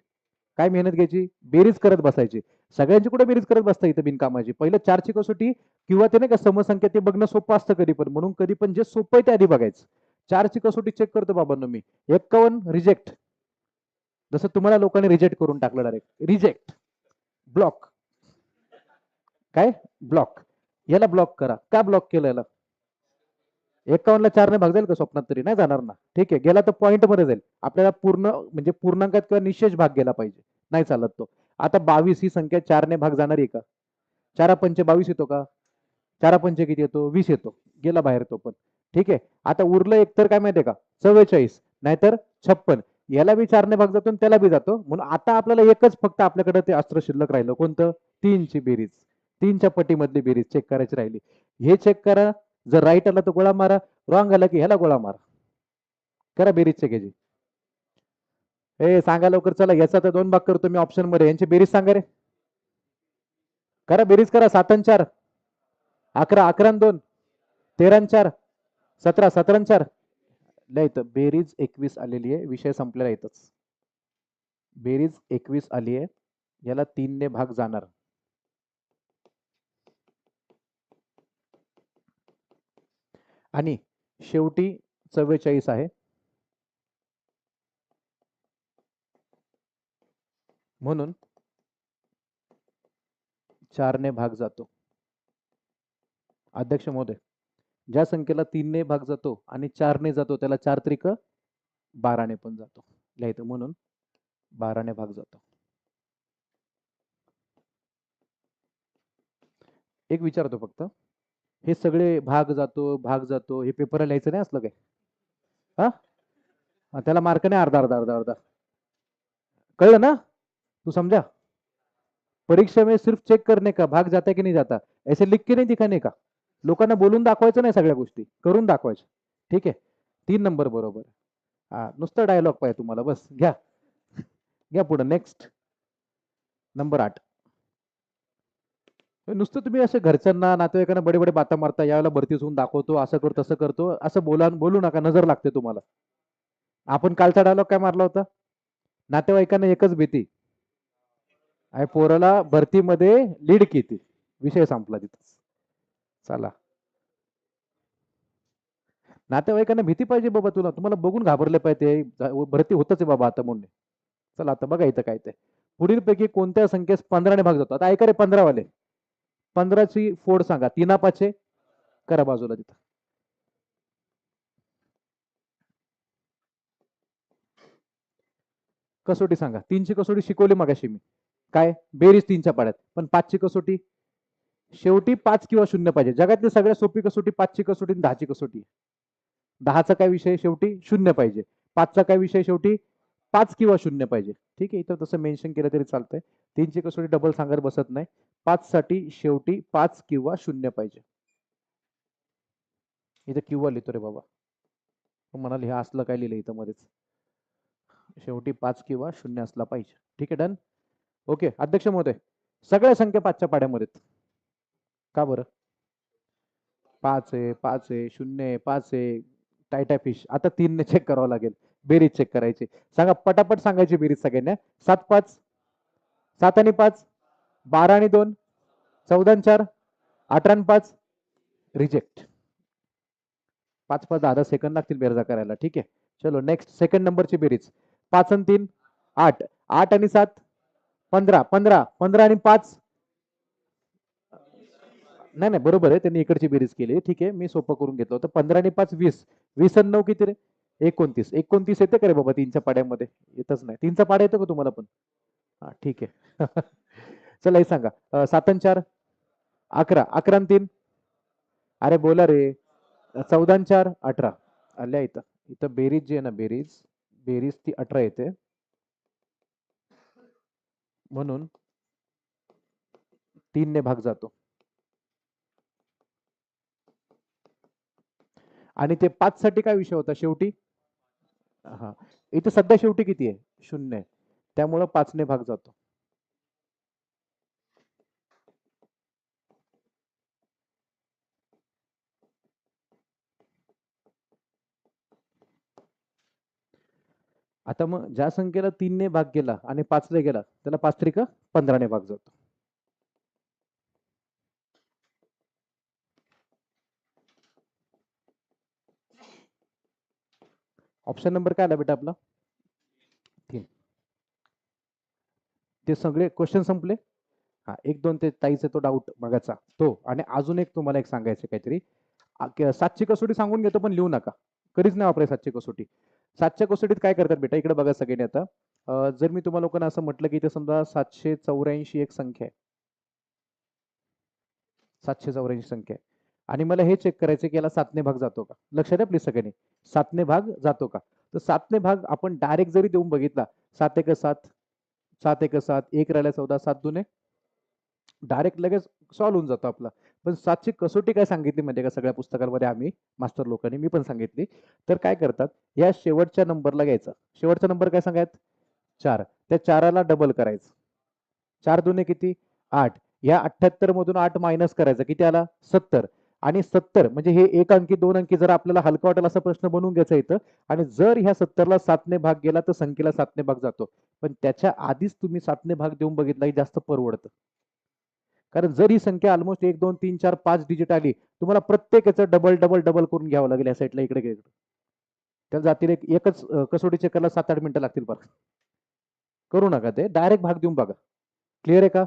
काय मेहनत घ्यायची, बेरीज करत बसायची. सगळ्यांची कुठे बेरीज करत बसता इथं बिनकामाची. पहिलं चारची कसोटी किंवा ते नाही का समसंख्या ते बघणं सोपं असतं कधी पण, म्हणून कधी पण जे सोपं आहे ते आधी बघायचं. चारची कसोटी चेक करतो बाबांनो मी. 51 रिजेक्ट, जसं तुम्हाला लोकांनी रिजेक्ट करून टाकलं डायरेक्ट, रिजेक्ट, ब्लॉक. काय ब्लॉक, याला ब्लॉक करा. का ब्लॉक केलं याला, 51 ला 4 ने भाग जाईल का स्वप्नात तरी, नाही जाणार ना. ठीक आहे, गेला तर पॉईंट मध्ये जाईल. आपल्याला पूर्ण म्हणजे पूर्णांकात किंवा निशेष भाग गेला पाहिजे, नाही चालत तो. आता 22 ही संख्या 4 ने भाग जाणार आहे का, 4 पंचे 22 येतो का, 4 पंचे किती येतो, 20 येतो, गेला बाहेर तो पण. ठीक आहे, आता उरलं एक तर काय माहितीये का, 44 नाहीतर 56. याला बी 4 ने भाग जातो आणि त्याला बी जातो. म्हणून आता आपल्याला एकच फक्त आपल्याकडे ते अस्त्र शिल्लक राहिलं, कोणतं, तीनची बेरीज. तीनच्या पटीमधली बेरीज चेक करायची राहिली. हे चेक करा, जर राईट आला तर गोळा मारा, रॉंग आला की ह्याला गोळा मारा. करा बेरीज चेक याची. ए सांगा लवकर, चला याचा तर दोन भाग करतो मी ऑप्शन मध्ये, यांची बेरीज सांगा रे. करा बेरीज करा, 7 आणि 4 11, 11 आणि 2 13 आणि 4 17, 17 आणि 4 इथं बेरीज 21 आलेली आहे, विषय संपलेला इथंच. बेरीज 21 आली आहे, याला 3 ने भाग जाणार. आणि शेवटी 44 आहे, म्हणून 4 ने भाग जातो. अध्यक्ष महोदय, ज्या संख्येला 3 ने भाग जातो आणि 4 ने जातो त्याला 4 त्रिक 12 ने पण जातो, लिहायचं. म्हणून 12 ने भाग जातो. एक विचारतो फक्त, हे सगळे भाग जातो भाग जातो हे पेपरला लिहायचं नाही असलं काय, हा त्याला मार्क नाही, अर्धा अर्धा अर्धा अर्धा. कळलं ना, तू समझा. परीक्षा में सिर्फ चेक करने का, भाग जाता है की नहीं जाता, ऐसे लिख के नहीं दिखाने का. लोकांना बोलून दाखवायचं नाही, सगळ्या गोष्टी करून दाखवायच्या. ठीक आहे, 3 नंबर बरोबर. हा नुसतं डायलॉग पाहिजे तुम्हाला, बस घ्या. घ्या पुढे, नेक्स्ट नंबर 8. नुसतं तुम्ही असं घरच्यांना नातेवाईकांना बडे बडे बाता मारता, यावेळेला भरती होऊन दाखवतो, असं करतो तसं करतो, असं बोलू नका, नजर लागते तुम्हाला. आपण कालचा डायलॉग काय मारला होता, नातेवाईकांना एकच भीती आहे, पोराला भरतीमध्ये लीड किती, विषय संपला तिथंच. चला, नातेवाईकांना भीती पाहिजे बाबा, तुम्हाला बघून घाबरले पाहिजे, भरती होतच आहे बाबा आता म्हणून. चला आता बघा इथं काय ते, पुढील पैकी कोणत्या संख्येस 15 ने भाग जातो. आता ऐका रे 15 वाले, 15ची फोड सांगा, 3 पाचे करा बाजूला तिथं. कसोटी सांगा, 3ची कसोटी शिकवली मगाशी मी, काय बेरीज 3च्या पाड्यात. पण 5ची कसोटी शेवटी 5 किंवा 0 पाहिजे. जगातली सगळ्यात सोपी कसोटी 5ची कसोटी आणि 10ची कसोटी. 10चा काय विषय, शेवटी 0 पाहिजे. 5चा काय विषय, शेवटी 5 किंवा 0 पाहिजे. ठीक आहे, इथं तसं मेन्शन केलं तरी चालतंय. 3ची कसोटी डबल सांगत बसत नाही. 5 साठी शेवटी 5 किंवा 0 पाहिजे. इथं किंवा लिहितो रे बाबा, म्हणाल हे असलं काय लिहिलं इथं मध्येच, शेवटी 5 किंवा 0 असला पाहिजे. ठीक आहे, डन. ओके अध्यक्ष महोदय, सगळ्या संख्या 5च्या पाड्यामध्ये आहेत. का बरं? 5 आहे, 5 आहे, 0 आहे, 5 आहे, टायटा फिश. आता 3 ने चेक करावं लागेल. बेरीज चेक करायची. सांगा पटापट सांगायची बेरीज सगळ्यांना. 7 5 7 आणि 5 12 आणि 2 14 आणि 4 18 आणि 5 रिजेक्ट. 5 5 10 सेकंद लागतील बेरजा करायला. ठीक आहे. चलो नेक्स्ट सेकंड नंबरची बेरीज. 5 आणि 3 8 8 आणि 7 15 15 15 आणि 5 नाही नाही बरोबर आहे, त्यांनी इकडची बेरीज केली. ठीक आहे, मी सोपं करून घेतलं होतं. 15 आणि 5 20 20 आणि 9 किती रे? 29 29 येते का रे बाबा 3च्या पाड्यामध्ये? येतच नाही. 3चा पाडा येतो का तुम्हाला पण? हा ठीक आहे. चला हे सांगा 7 आणि 4 11 11 आणि 3 अरे बोला रे 14 आणि 4 18 आल्या इथं. इथं बेरीज जी आहे ना बेरीज बेरीज ती 18 येते. म्हणून 3 ने भाग जातो. आणि ते 5 साठी काय विषय होता शेवटी? हा इथे सध्या शेवटी किती आहे? 0 आहे. त्यामुळं 5 ने भाग जातो. आता मग ज्या संख्येला 3 ने भाग गेला आणि 5 ने गेला त्याला 5 त्रिक 15 ने भाग जातो. ऑप्शन नंबर काय आला बेटा आपला? 3. ते सगळे क्वेश्चन संपले. हा 1 2 ते ताईचा तो डाऊट मगाचा तो. आणि अजून एक तुम्हाला एक सांगायचं काहीतरी. 7ची कसोटी सांगून घेतो पण लिहू नका. कधीच नाही वापरायची 7ची कसोटी. 7च्या कसोटीत काय करतात बेटा इकडे बघा सगळ्यांनी आता. जर मी तुम्हाला लोकांना असं म्हटलं की इथे समजा 784 एक संख्या आहे. 784 संख्या आहे. आणि मला हे चेक करायचं की याला 7 ने भाग जातो का? लक्षात द्या प्लीज सगळ्यांनी. 7 ने भाग जातो का? तर 7 ने भाग आपण डायरेक्ट जरी देऊन बघितला 7 1 7 7 1 7 1 राहिला 14 7 2 डायरेक्ट लगेच सॉल्व्ह होऊन जातो आपला. पण 7ची कसोटी काय सांगितली म्हणजे का सगळ्या पुस्तकांमध्ये आम्ही मास्टर लोकांनी मी पण सांगितली. तर काय करतात या शेवटच्या नंबरला घ्यायचा. शेवटचा नंबर काय सांगायत? 4. त्या 4ला डबल करायचं. 4 दुने किती? 8. या 78 मधून 8 मायनस करायचं. किती आला? 70. आणि 70 म्हणजे हे एक अंकी 2 अंकी जर आपल्याला हलका वाटेल असा प्रश्न बनवून घ्यायचा इथं. आणि जर ह्या 70ला 7 ने भाग गेला तर संख्येला 7 ने भाग जातो. पण त्याच्या आधीच तुम्ही 7 ने भाग देऊन बघितला की जास्त परवडतं. कारण जर ही संख्या ऑलमोस्ट 1 2 3 4 5 डिजिट आली तुम्हाला प्रत्येक याचं डबल डबल डबल करून घ्यावं लागेल या साईडला इकडे त्याला जातील एकच कसोटी चेक करायला 7-8 मिनिटं लागतील बरं. करू नका ते डायरेक्ट भाग देऊन बघा. क्लिअर आहे का?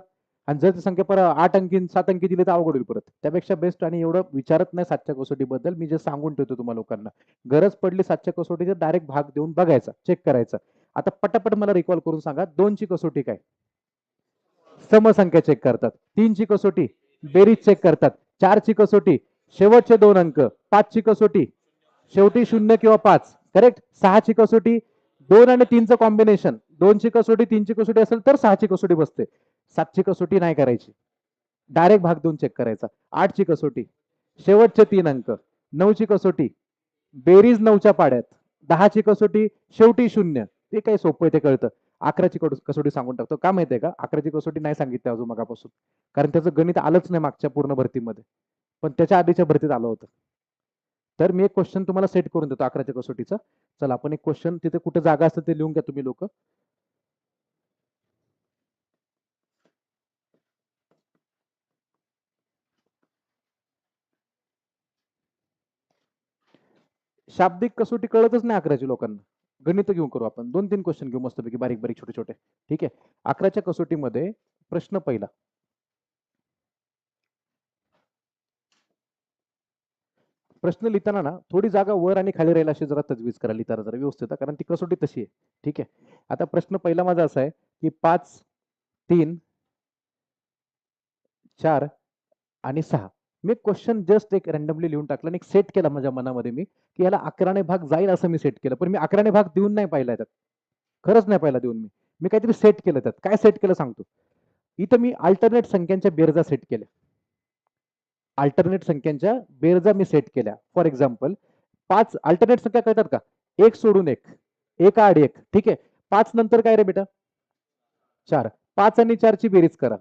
आणि जर संख्या परत 8 अंकी 7 अंकी दिली तर अवघड होईल परत. त्यापेक्षा बेस्ट आणि एवढं विचारत नाही 7च्या कसोटीबद्दल मी जे सांगून ठेवतो तुम्हाला लोकांना. गरज पडली 7च्या कसोटीचा डायरेक्ट भाग देऊन बघायचा, चेक करायचा. आता पटापट मला रिकॉल करून सांगा 2ची कसोटी काय? समसंख्या चेक करतात. 3ची कसोटी बेरीज चेक करतात. 4ची कसोटी शेवटचे 2 अंक. 5ची कसोटी शेवटी 0 किंवा 5 करेक्ट. 6ची कसोटी 2 आणि 3चं कॉम्बिनेशन. 2ची कसोटी 3ची कसोटी असेल तर 6ची कसोटी बसते. 7ची कसोटी नाही करायची. डायरेक्ट भाग देऊन चेक करायचा. 8ची कसोटी शेवटचे 3 अंक. 9ची कसोटी बेरीज 9च्या पाड्यात. 10ची कसोटी शेवटी 0. ते काय सोपं आहे ते कळतं. 11ची कसोटी सांगून टाकतो. का माहितीये का? 11ची कसोटी नाही सांगितली अजून मगापासून. कारण त्याचं गणित आलंच नाही मागच्या पूर्ण भरतीमध्ये. पण त्याच्या आधीच्या भरतीत आलं होतं. तर मी एक क्वेश्चन तुम्हाला सेट करून देतो 11च्या कसोटीचा. चला आपण एक क्वेश्चन तिथे कुठे जागा असतं ते लिहून घ्या तुम्ही लोक. शाब्दिक कसोटी कळतच नाही 11च्या लोकांना. गणित घेऊन करू आपण 2-3 क्वेश्चन घेऊ मस्तपैकी बारीक बारीक छोटे छोटे. ठीक आहे. 11च्या कसोटीमध्ये प्रश्न पहिला. प्रश्न लिहिताना ना थोडी जागा वर आणि खाली राहील अशी जरा तजवीज करा लिहिताना जरा व्यवस्थित कारण ती कसोटी तशी आहे. ठीक आहे. आता प्रश्न पहिला माझा असा आहे की 5 3 4 आणि 6. मी क्वेश्चन जस्ट एक रँडमली लिहून टाकला आणि एक सेट केला माझ्या मनामध्ये मी की याला 11ने भाग जाईल असं मी सेट केलं. पण मी 11ने भाग देऊन नाही पाहिला त्यात. खरंच नाही पाहिला देऊन मी. मी काहीतरी सेट केलं त्यात. काय सेट केलं सांगतो. इथं मी अल्टरनेट संख्यांच्या बेरजा सेट केल्या. अल्टरनेट संख्यांच्या बेरजा मी सेट केल्या. फॉर एक्झाम्पल 5 अल्टरनेट संख्या कळतात का? 1 सोडून 1 1 आड 1. ठीक आहे. 5 नंतर काय रे बेटा? 4. 5 आणि 4 ची बेरीज करा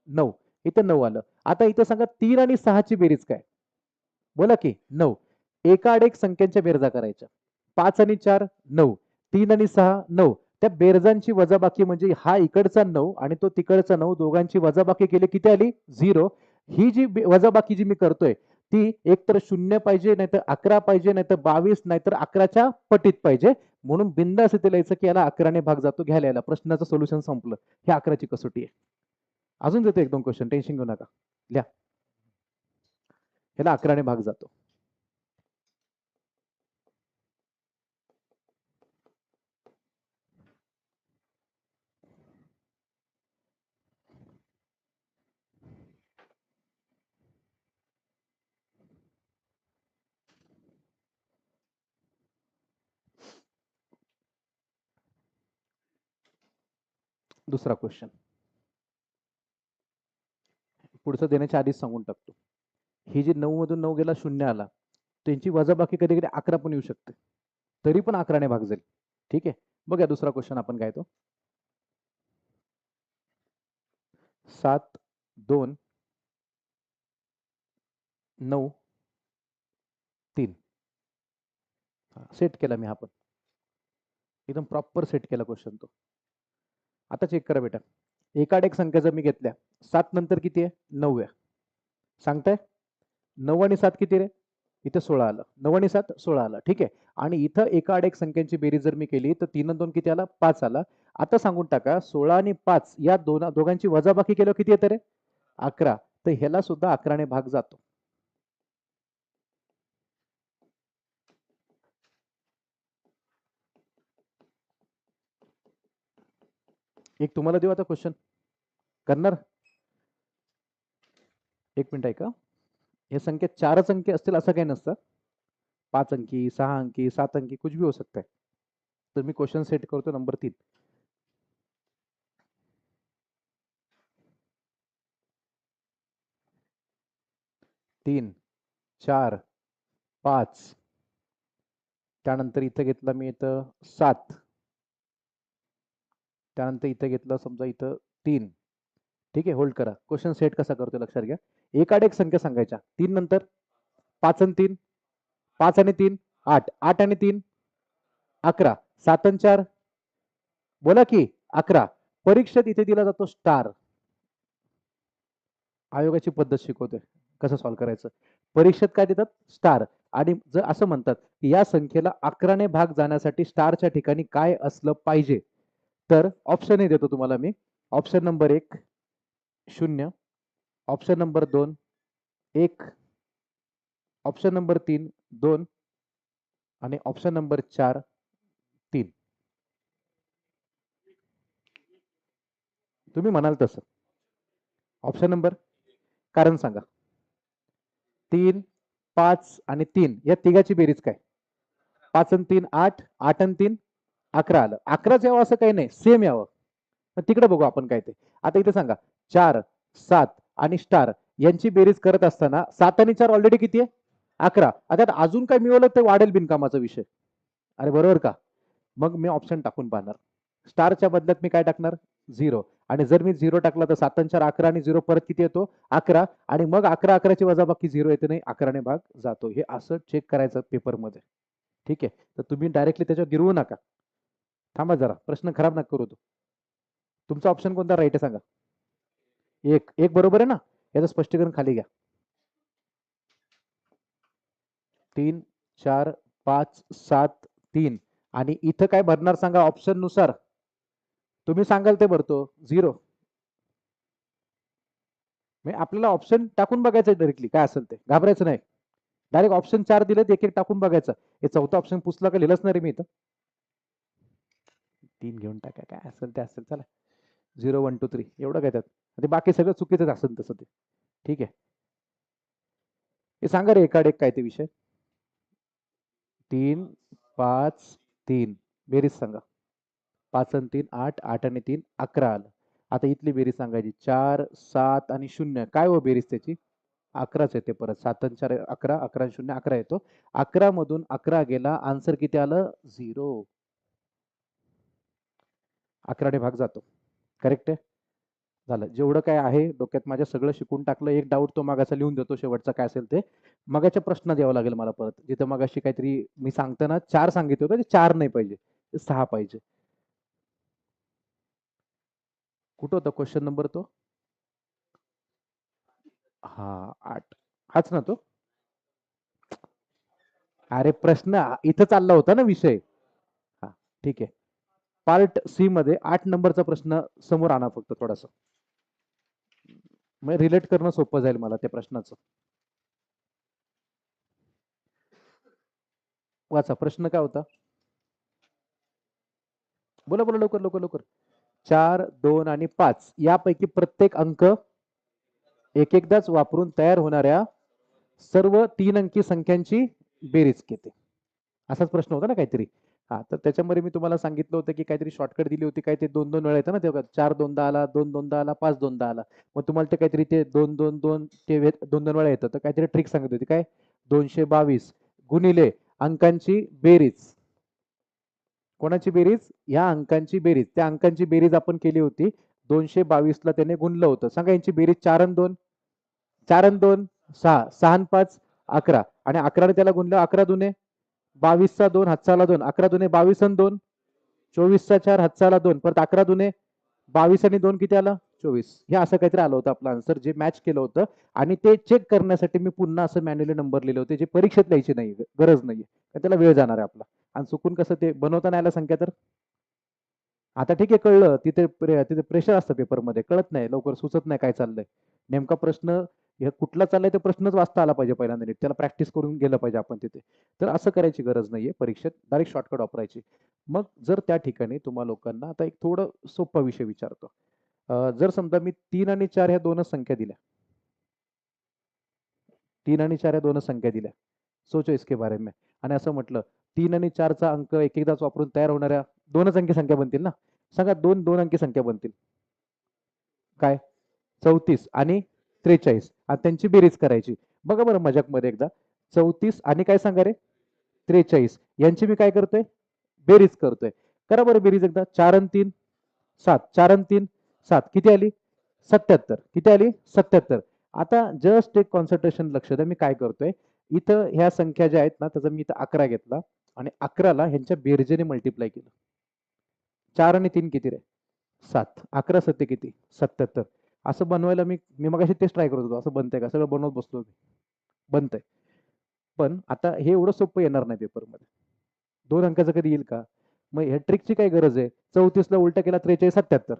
9. इथं 9 आलं. आता इथं सांगा 3 आणि 6 ची बेरीज काय? बोला की 9. एकाआड एक संख्यांच्या बेरजा करायच्या. 5 आणि 4 9. 3 आणि 6 9. त्या बेरजांची वजाबाकी म्हणजे हा इकडचा 9 आणि तो तिकडचा 9 दोघांची वजाबाकी केली किती आली? 0. ही जी वजाबाकी जी मी करतोय ती एकतर 0 पाहिजे, नाहीतर 11 पाहिजे, नाहीतर 22, नाहीतर 11च्या पटीत पाहिजे. म्हणून बिनधास्त इथे लिहायचं की याला 11 ने भाग जातो. घ्या लिहायला. प्रश्नाचं सोल्युशन संपलं. ही 11ची कसोटी आहे. अजून देतो 1-2 क्वेश्चन, टेन्शन घेऊ नका. लिहा. ह्याला 11 ने भाग जातो. दुसरा क्वेश्चन. पुढचं देण्याच्या आधीच सांगून टाकतो. ही जी 9 मधून 9 गेला 0 आला. त्यांची वजाबाकी कधी कधी 11 पण येऊ शकते. तरी पण 11 ने भाग जाईल. ठीक आहे. बघा दुसरा क्वेश्चन आपण काय तो. 7 2 9 3. सेट केला मी हा पण. एकदम प्रॉपर सेट केला क्वेश्चन तो. आता चेक करा बेटा. एकाड एक संख्या जर मी घेतल्या 7 नंतर किती आहे? 9 आहे. सांगताय? 9 आणि 7 किती रे? इथं 16 आलं. 9 आणि 7 16 आलं. ठीक आहे. आणि इथं एकाआड एक संख्यांची बेरीज जर मी केली तर 3 आणि 2 किती आला? 5 आला. आता सांगून टाका 16 आणि 5 या दोघांची वजाबाकी केल्यावर किती येतं रे? 11. तर ह्याला सुद्धा 11 ने भाग जातो. एक तुम्हाला देऊ आता क्वेश्चन. करणार? एक मिनिट ऐका. हे संख्या 4च अंकी असतील असं काही नसतं. 5 अंकी, 6 अंकी, 7 अंकी कुछ भी हो सकता है. तर मी क्वेश्चन सेट करतो नंबर 3. 3 4 5 त्यानंतर इथं घेतला मी इथं 7. त्यानंतर इथं घेतलं समजा इथं 3. ठीक आहे. होल्ड करा. क्वेश्चन सेट कसा करतो लक्षात घ्या. एकाड एक संख्या सांगायच्या. 3 नंतर 5 आणि 3 5 आणि 3 8 8 आणि 3 11 7 आणि 4 बोला की 11. परीक्षेत इथे दिला जातो स्टार. आयोगाची पद्धत शिकवते कसं सॉल्व्ह करायचं. परीक्षेत काय देतात? स्टार. आणि जर असं म्हणतात की या संख्येला 11 ने भाग जाण्यासाठी स्टारच्या ठिकाणी काय असलं पाहिजे तर ऑप्शनही देतो तुम्हाला मी. Option number 1 0. Option number 2 1. Option number 3 2 आणि ऑप्शन नंबर 4 3. तुम्ही म्हणाल तसं. ऑप्शन नंबर कारण सांगा. 3 5 आणि 3 या तिघाची बेरीज काय? 5 आणि 3 8 8 आणि 3 11 आलं. 11च यावं असं काही नाही. सेम यावं. पण तिकडे बघू आपण काय ते. आता इथे सांगा 4 7 आणि स्टार यांची बेरीज करत असताना 7 आणि 4 ऑलरेडी किती आहे? 11. आता अजून काय मिळवलं तर वाढेल बिनकामाचा विषय. अरे बरोबर का? मग मी ऑप्शन टाकून पाहणार. स्टारच्या बदल्यात मी काय टाकणार? 0. आणि जर मी 0 टाकला तर 7 आणि 4 11 आणि 0 परत किती येतो? 11. आणि मग 11 11ची वजाबाकी 0 येते नाही. 11 ने भाग जातो. हे असं चेक करायचं पेपरमध्ये. ठीक आहे. तर तुम्ही डायरेक्टली त्याच्यावर गिरवू नका. थांबा जरा. प्रश्न खराब नका करू तो. तुमचा ऑप्शन कोणता राईट आहे सांगा. एक एक बरोबर आहे ना? याचं स्पष्टीकरण खाली घ्या. 3 4 5 7 3 आणि इथं काय भरणार सांगा ऑप्शन नुसार. तुम्ही सांगाल ते भरतो 0. म्हणजे आपल्याला ऑप्शन टाकून बघायचं डायरेक्टली काय असेल ते. घाबरायचं नाही. डायरेक्ट ऑप्शन 4 दिलेत एक एक टाकून बघायचं. हे चौथा ऑप्शन पुसला का लिहिलंच नाही रे मी इथं. 3 घेऊन टाका काय असेल ते असेल. चला 0 1 2 3 एवढं काय त्यात. ते बाकी सगळं चुकीचंच असेल तसं ते. ठीक आहे. हे सांगा रे एकाड एक काय ते विषय. 3 5 3 बेरीज सांगा. 5 आणि 3 8 8 आणि 3 11 आलं. आता इथली बेरीज सांगायची 4 7 आणि 0 काय हो बेरीज त्याची? 11च येते परत. 7 आणि 4 11 11 आणि 0 11 येतो. 11 मधून 11 गेला आन्सर किती आलं? 0. 11 ने भाग जातो. करेक्ट आहे. झालं. जेवढं काय आहे डोक्यात माझ्या सगळं शिकून टाकलं. एक डाऊट तो मागाचा लिहून देतो शेवटचा काय असेल ते. मगाच्या प्रश्न द्यावा लागेल मला परत. जिथं मगाशी काहीतरी मी सांगताना 4 सांगितलं होतं, ते 4 नाही पाहिजे. ते 6 पाहिजे. कुठं होता क्वेश्चन नंबर तो? हां, 8. हाच ना तो? अरे प्रश्न इथं चालला होता ना विषय. हां, ठीक आहे. पार्ट सी मध्ये 8 नंबरचा प्रश्न समोर आणा फक्त थोडासा. मग रिलेट करणं सोपं जाईल मला त्या प्रश्नाचं. वाचा प्रश्न काय होता? बोला बोला लवकर लवकर लवकर. 4, 2 आणि 5 यापैकी प्रत्येक अंक एक एकदाच वापरून तयार होणाऱ्या सर्व 3 अंकी संख्यांची बेरीज किती? असाच प्रश्न होता ना काहीतरी. हा तर त्याच्यामध्ये मी तुम्हाला सांगितलं होतं की काहीतरी शॉर्टकट दिली होती काय ते 2-2 वेळा येतं ना तेव्हा 4 दोनदा आला 2 दोनदा आला 5 दोनदा आला. मग तुम्हाला ते काहीतरी ते 2-2-2 ते 2-2 वेळा येतं तर काहीतरी ट्रिक सांगितली होती काय 222 गुणिले अंकांची बेरीज. कोणाची बेरीज? या अंकांची बेरीज. त्या अंकांची बेरीज आपण केली होती 222 ला त्याने गुणलं होतं. सांगा यांची बेरीज 4 आणि 2 4 आणि 2 6 6 आणि 5 11 आणि 11 ने त्याला गुणलं 11 दुने 22 चा 2 हातचाला 2 11 दुने 22 आणि 2 24 चा 4 हातचाला 2 परत 11 दुने 22 आणि 2 किती आलं 24. हे असं काहीतरी आलं होतं आपलं आन्सर जे मॅच केलं होतं आणि ते चेक करण्यासाठी मी पुन्हा असं मॅन्युअली नंबर लिहिले होते जे परीक्षेत लिहायचे नाही गरज नाहीये त्याला वेळ जाणार आहे आपला आणि चुकून कसं ते बनवता नाही आलं संख्या तर आता ठीक आहे कळलं तिथे तिथे प्रेशर असतं पेपरमध्ये कळत नाही लवकर सुचत नाही काय चाललंय नेमका प्रश्न कुठला चाललाय ते प्रश्नच वाचता आला पाहिजे पहिल्यांदा नीट त्याला प्रॅक्टिस करून गेलं पाहिजे आपण तिथे तर असं करायची गरज नाहीये परीक्षेत डायरेक्ट शॉर्टकट वापरायची मग जर त्या ठिकाणी तुम्हा लोकांना आता एक थोडं सोपा विषय विचारतो जर समजा मी 3 आणि 4 ह्या दोनच संख्या दिल्या 3 आणि 4 ह्या दोनच संख्या दिल्या सोचो इसके बारे में आणि असं म्हटलं 3 आणि 4 चा अंक एक एकदाच वापरून तयार होणाऱ्या दोनच अंकी संख्या बनतील ना सांगा दोन अंकी संख्या बनतील काय 34 आणि 43 आणि त्यांची बेरीज करायची बघा बरं मजाक मध्ये एकदा 34 आणि काय सांगा रे 43 यांची मी काय करतोय बेरीज करतोय करा बरं बेरीज एकदा 4 आणि 3 7 4 आणि 3 7 किती आली 77 किती आली 77 आता जस्ट एक कॉन्सन्ट्रेशन लक्ष द्या मी काय करतोय इथं ह्या संख्या ज्या आहेत ना त्याचा मी इथं 11 घेतला आणि 11ला ह्यांच्या बेरजेने मल्टिप्लाय केलं 4 आणि 3 किती रे 7 11 सत्य किती 77 असं बनवायला मी मी मग तेच ट्राय करत होतो असं बनतंय का सगळं बनवत बसलो मी बनतंय पण आता हे एवढं सोपं येणार नाही पेपरमध्ये दोन अंकाचं कधी येईल का मग ह्या ट्रिकची काय गरज आहे 34 ला उलटा केला 43 77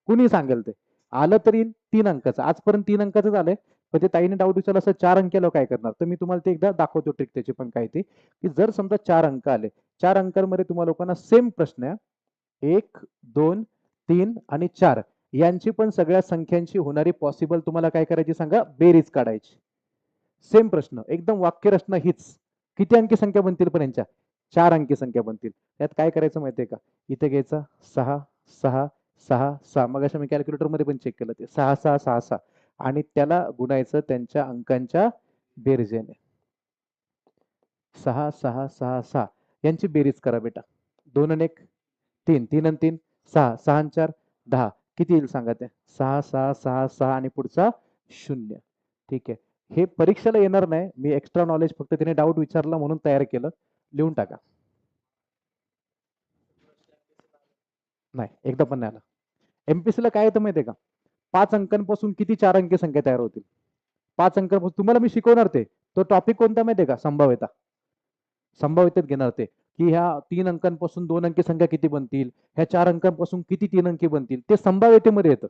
कुणी सांगेल ते आलं तरी 3 अंकाचं आजपर्यंत 3 अंकाचं झालंय पण ते ताईने डाऊट विचारला असं 4 अंकीला काय करणार तर मी तुम्हाला ते एकदा दाखवतो ट्रिक त्याची पण काय ती की जर समजा 4 अंक आले 4 अंकांमध्ये तुम्हाला लोकांना सेम प्रश्न आहे 1 2 3 आणि 4 यांची पण सगळ्या संख्यांची होणारी पॉसिबल तुम्हाला काय करायची सांगा बेरीज काढायची सेम प्रश्न एकदम वाक्य रचना हीच किती अंकी संख्या बनतील पण यांच्या 4 अंकी संख्या बनतील त्यात काय करायचं माहितीये का इथे घ्यायचा 6 6 6 6 मग अशा मी कॅल्क्युलेटर मध्ये पण चेक केलं ते 6 6 6 6 आणि त्याला गुणायचं त्यांच्या अंकांच्या बेरजेने 6 6 6 6 यांची बेरीज करा बेटा 2 आणि 1 3 3 आणि 3 6 6 आणि 4 10 किती येईल सांगा ते 6 6 6 6 आणि पुढचा 0 ठीक आहे हे परीक्षेला येणार नाही मी एक्स्ट्रा नॉलेज फक्त त्याने डाऊट विचारला म्हणून तयार केलं लिहून टाका नाही एकदा पण नाही आला एमपीसी ला काय येतं माहितीये का 5 अंकांपासून किती 4 अंकी संख्या तयार होतील 5 अंकांपासून तुम्हाला मी शिकवणार ते तो टॉपिक कोणता माहितीये का संभाव्यता संभाव्यतेत घेणार ते की ह्या 3 अंकांपासून 2 अंकी संख्या किती बनतील ह्या 4 अंकांपासून किती 3 अंकी बनतील ते संभाव्यतेमध्ये येतं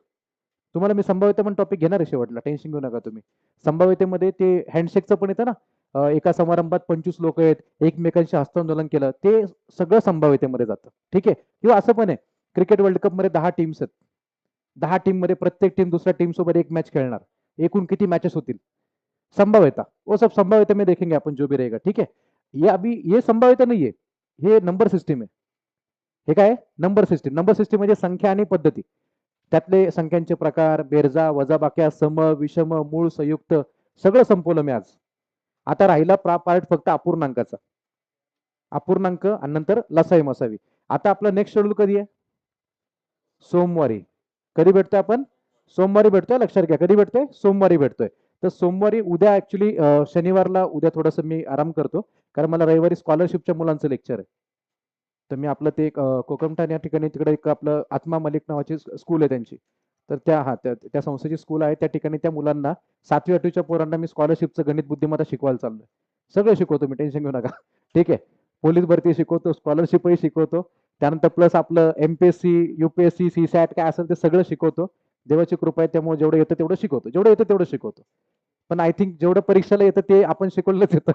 तुम्हाला मी संभाव्यता पण टॉपिक घेणार आहे शेवटला टेन्शन घेऊ नका तुम्ही संभाव्यतेमध्ये ते हँडशेकचं पण येतं ना एका समारंभात 25 लोक आहेत एकमेकांशी हस्तांदोलन केलं ते सगळं संभाव्यतेमध्ये जातं ठीक आहे किंवा असं पण आहे क्रिकेट वर्ल्ड कप मध्ये 10 टीम्स आहेत 10 टीम मध्ये प्रत्येक टीम दुसऱ्या टीम सोबत एक मॅच खेळणार एकूण किती मॅचेस होतील संभाव्यता वो सब संभाव्यता में देखेंगे अपन जो भी रहेगा ठीक है ये अभी ये संभाव्यता नहीं है हे नंबर सिस्टीम आहे हे काय नंबर सिस्टीम म्हणजे संख्या आणि पद्धती त्यातले संख्यांचे प्रकार बेरजा वजाबाक्या सम विषम मूळ संयुक्त सगळं संपवलं मी आज आता राहिला पार्ट फक्त अपूर्णांकाचा अपूर्णांक आणि नंतर लसाई मसावी आता आपलं नेक्स्ट शेड्यूल कधी आहे सोमवारी कधी भेटतो आपण सोमवारी भेटतोय, लक्षात घ्या. कधी भेटतोय? सोमवारी भेटतोय. तर सोमवारी उद्या ऍक्च्युली शनिवारला उद्या थोडंसं मी आराम करतो, कारण मला रविवारी स्कॉलरशिपच्या मुलांचं लेक्चर आहे. तर मी आपलं ते एक कोकमठाण या ठिकाणी तिकडे एक आपलं आत्मा मलिक नावाची स्कूल आहे त्यांची. तर त्या त्या संस्थेची स्कूल आहे. त्या ठिकाणी त्या मुलांना 7वी 8वीच्या पोरांना मी स्कॉलरशिपचं गणित बुद्धिमत्ता शिकवायला चाललोय. सगळं शिकवतो मी, टेन्शन घेऊ नका. ठीक आहे. पोलीस भरती शिकवतो, स्कॉलरशिपही शिकवतो. त्यानंतर प्लस आपलं एम-पी-एस-सी, यू-पी-एस-सी, सी-सॅट काय असेल ते सगळं शिकवतो. देवाची कृपा आहे त्यामुळे जेवढं येतं तेवढं शिकवतो. जेवढं येतं तेवढं शिकवतो. पण आय थिंक जेवढं परीक्षेला येतं ते आपण शिकवलंच येतं.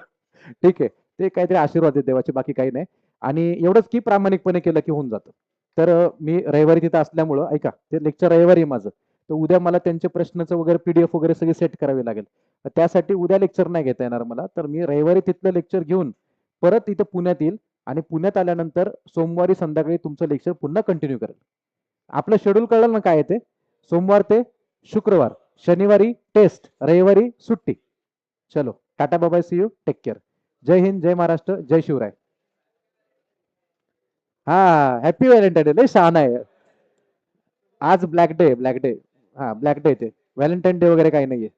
ठीक आहे. ते काहीतरी आशीर्वाद आहे देवाचे, बाकी काही नाही. आणि एवढंच की प्रामाणिकपणे केलं की होऊन जातं. तर मी रविवारी तिथं असल्यामुळं ऐका, ते लेक्चर रविवारी आहे माझं. तर उद्या मला त्यांचे प्रश्नाचं वगैरे पी-डी-एफ वगैरे सगळी सेट करावी लागेल. तर त्यासाठी उद्या लेक्चर नाही घेता येणार मला. तर मी रविवारी तिथलं लेक्चर घेऊन परत इथं पुण्यात येईल आणि पुण्यात आल्यानंतर सोमवारी संध्याकाळी तुमचं लेक्चर पुन्हा कंटिन्यू करेल. आपलं शेड्यूल कळलं ना काय आहे ते? सोमवार ते शुक्रवार, शनिवारी टेस्ट, रविवारी सुट्टी. चलो tata bye bye, see you, take care. जय हिंद, जय महाराष्ट्र, जय शिवराय. हा, हॅपी व्हॅलेंटाईन डे. लय शहाणा आहे. आज ब्लॅक डे, ब्लॅक डे. हा, ब्लॅक डे ते. व्हॅलेंटाईन डे वगैरे काही नाहीये.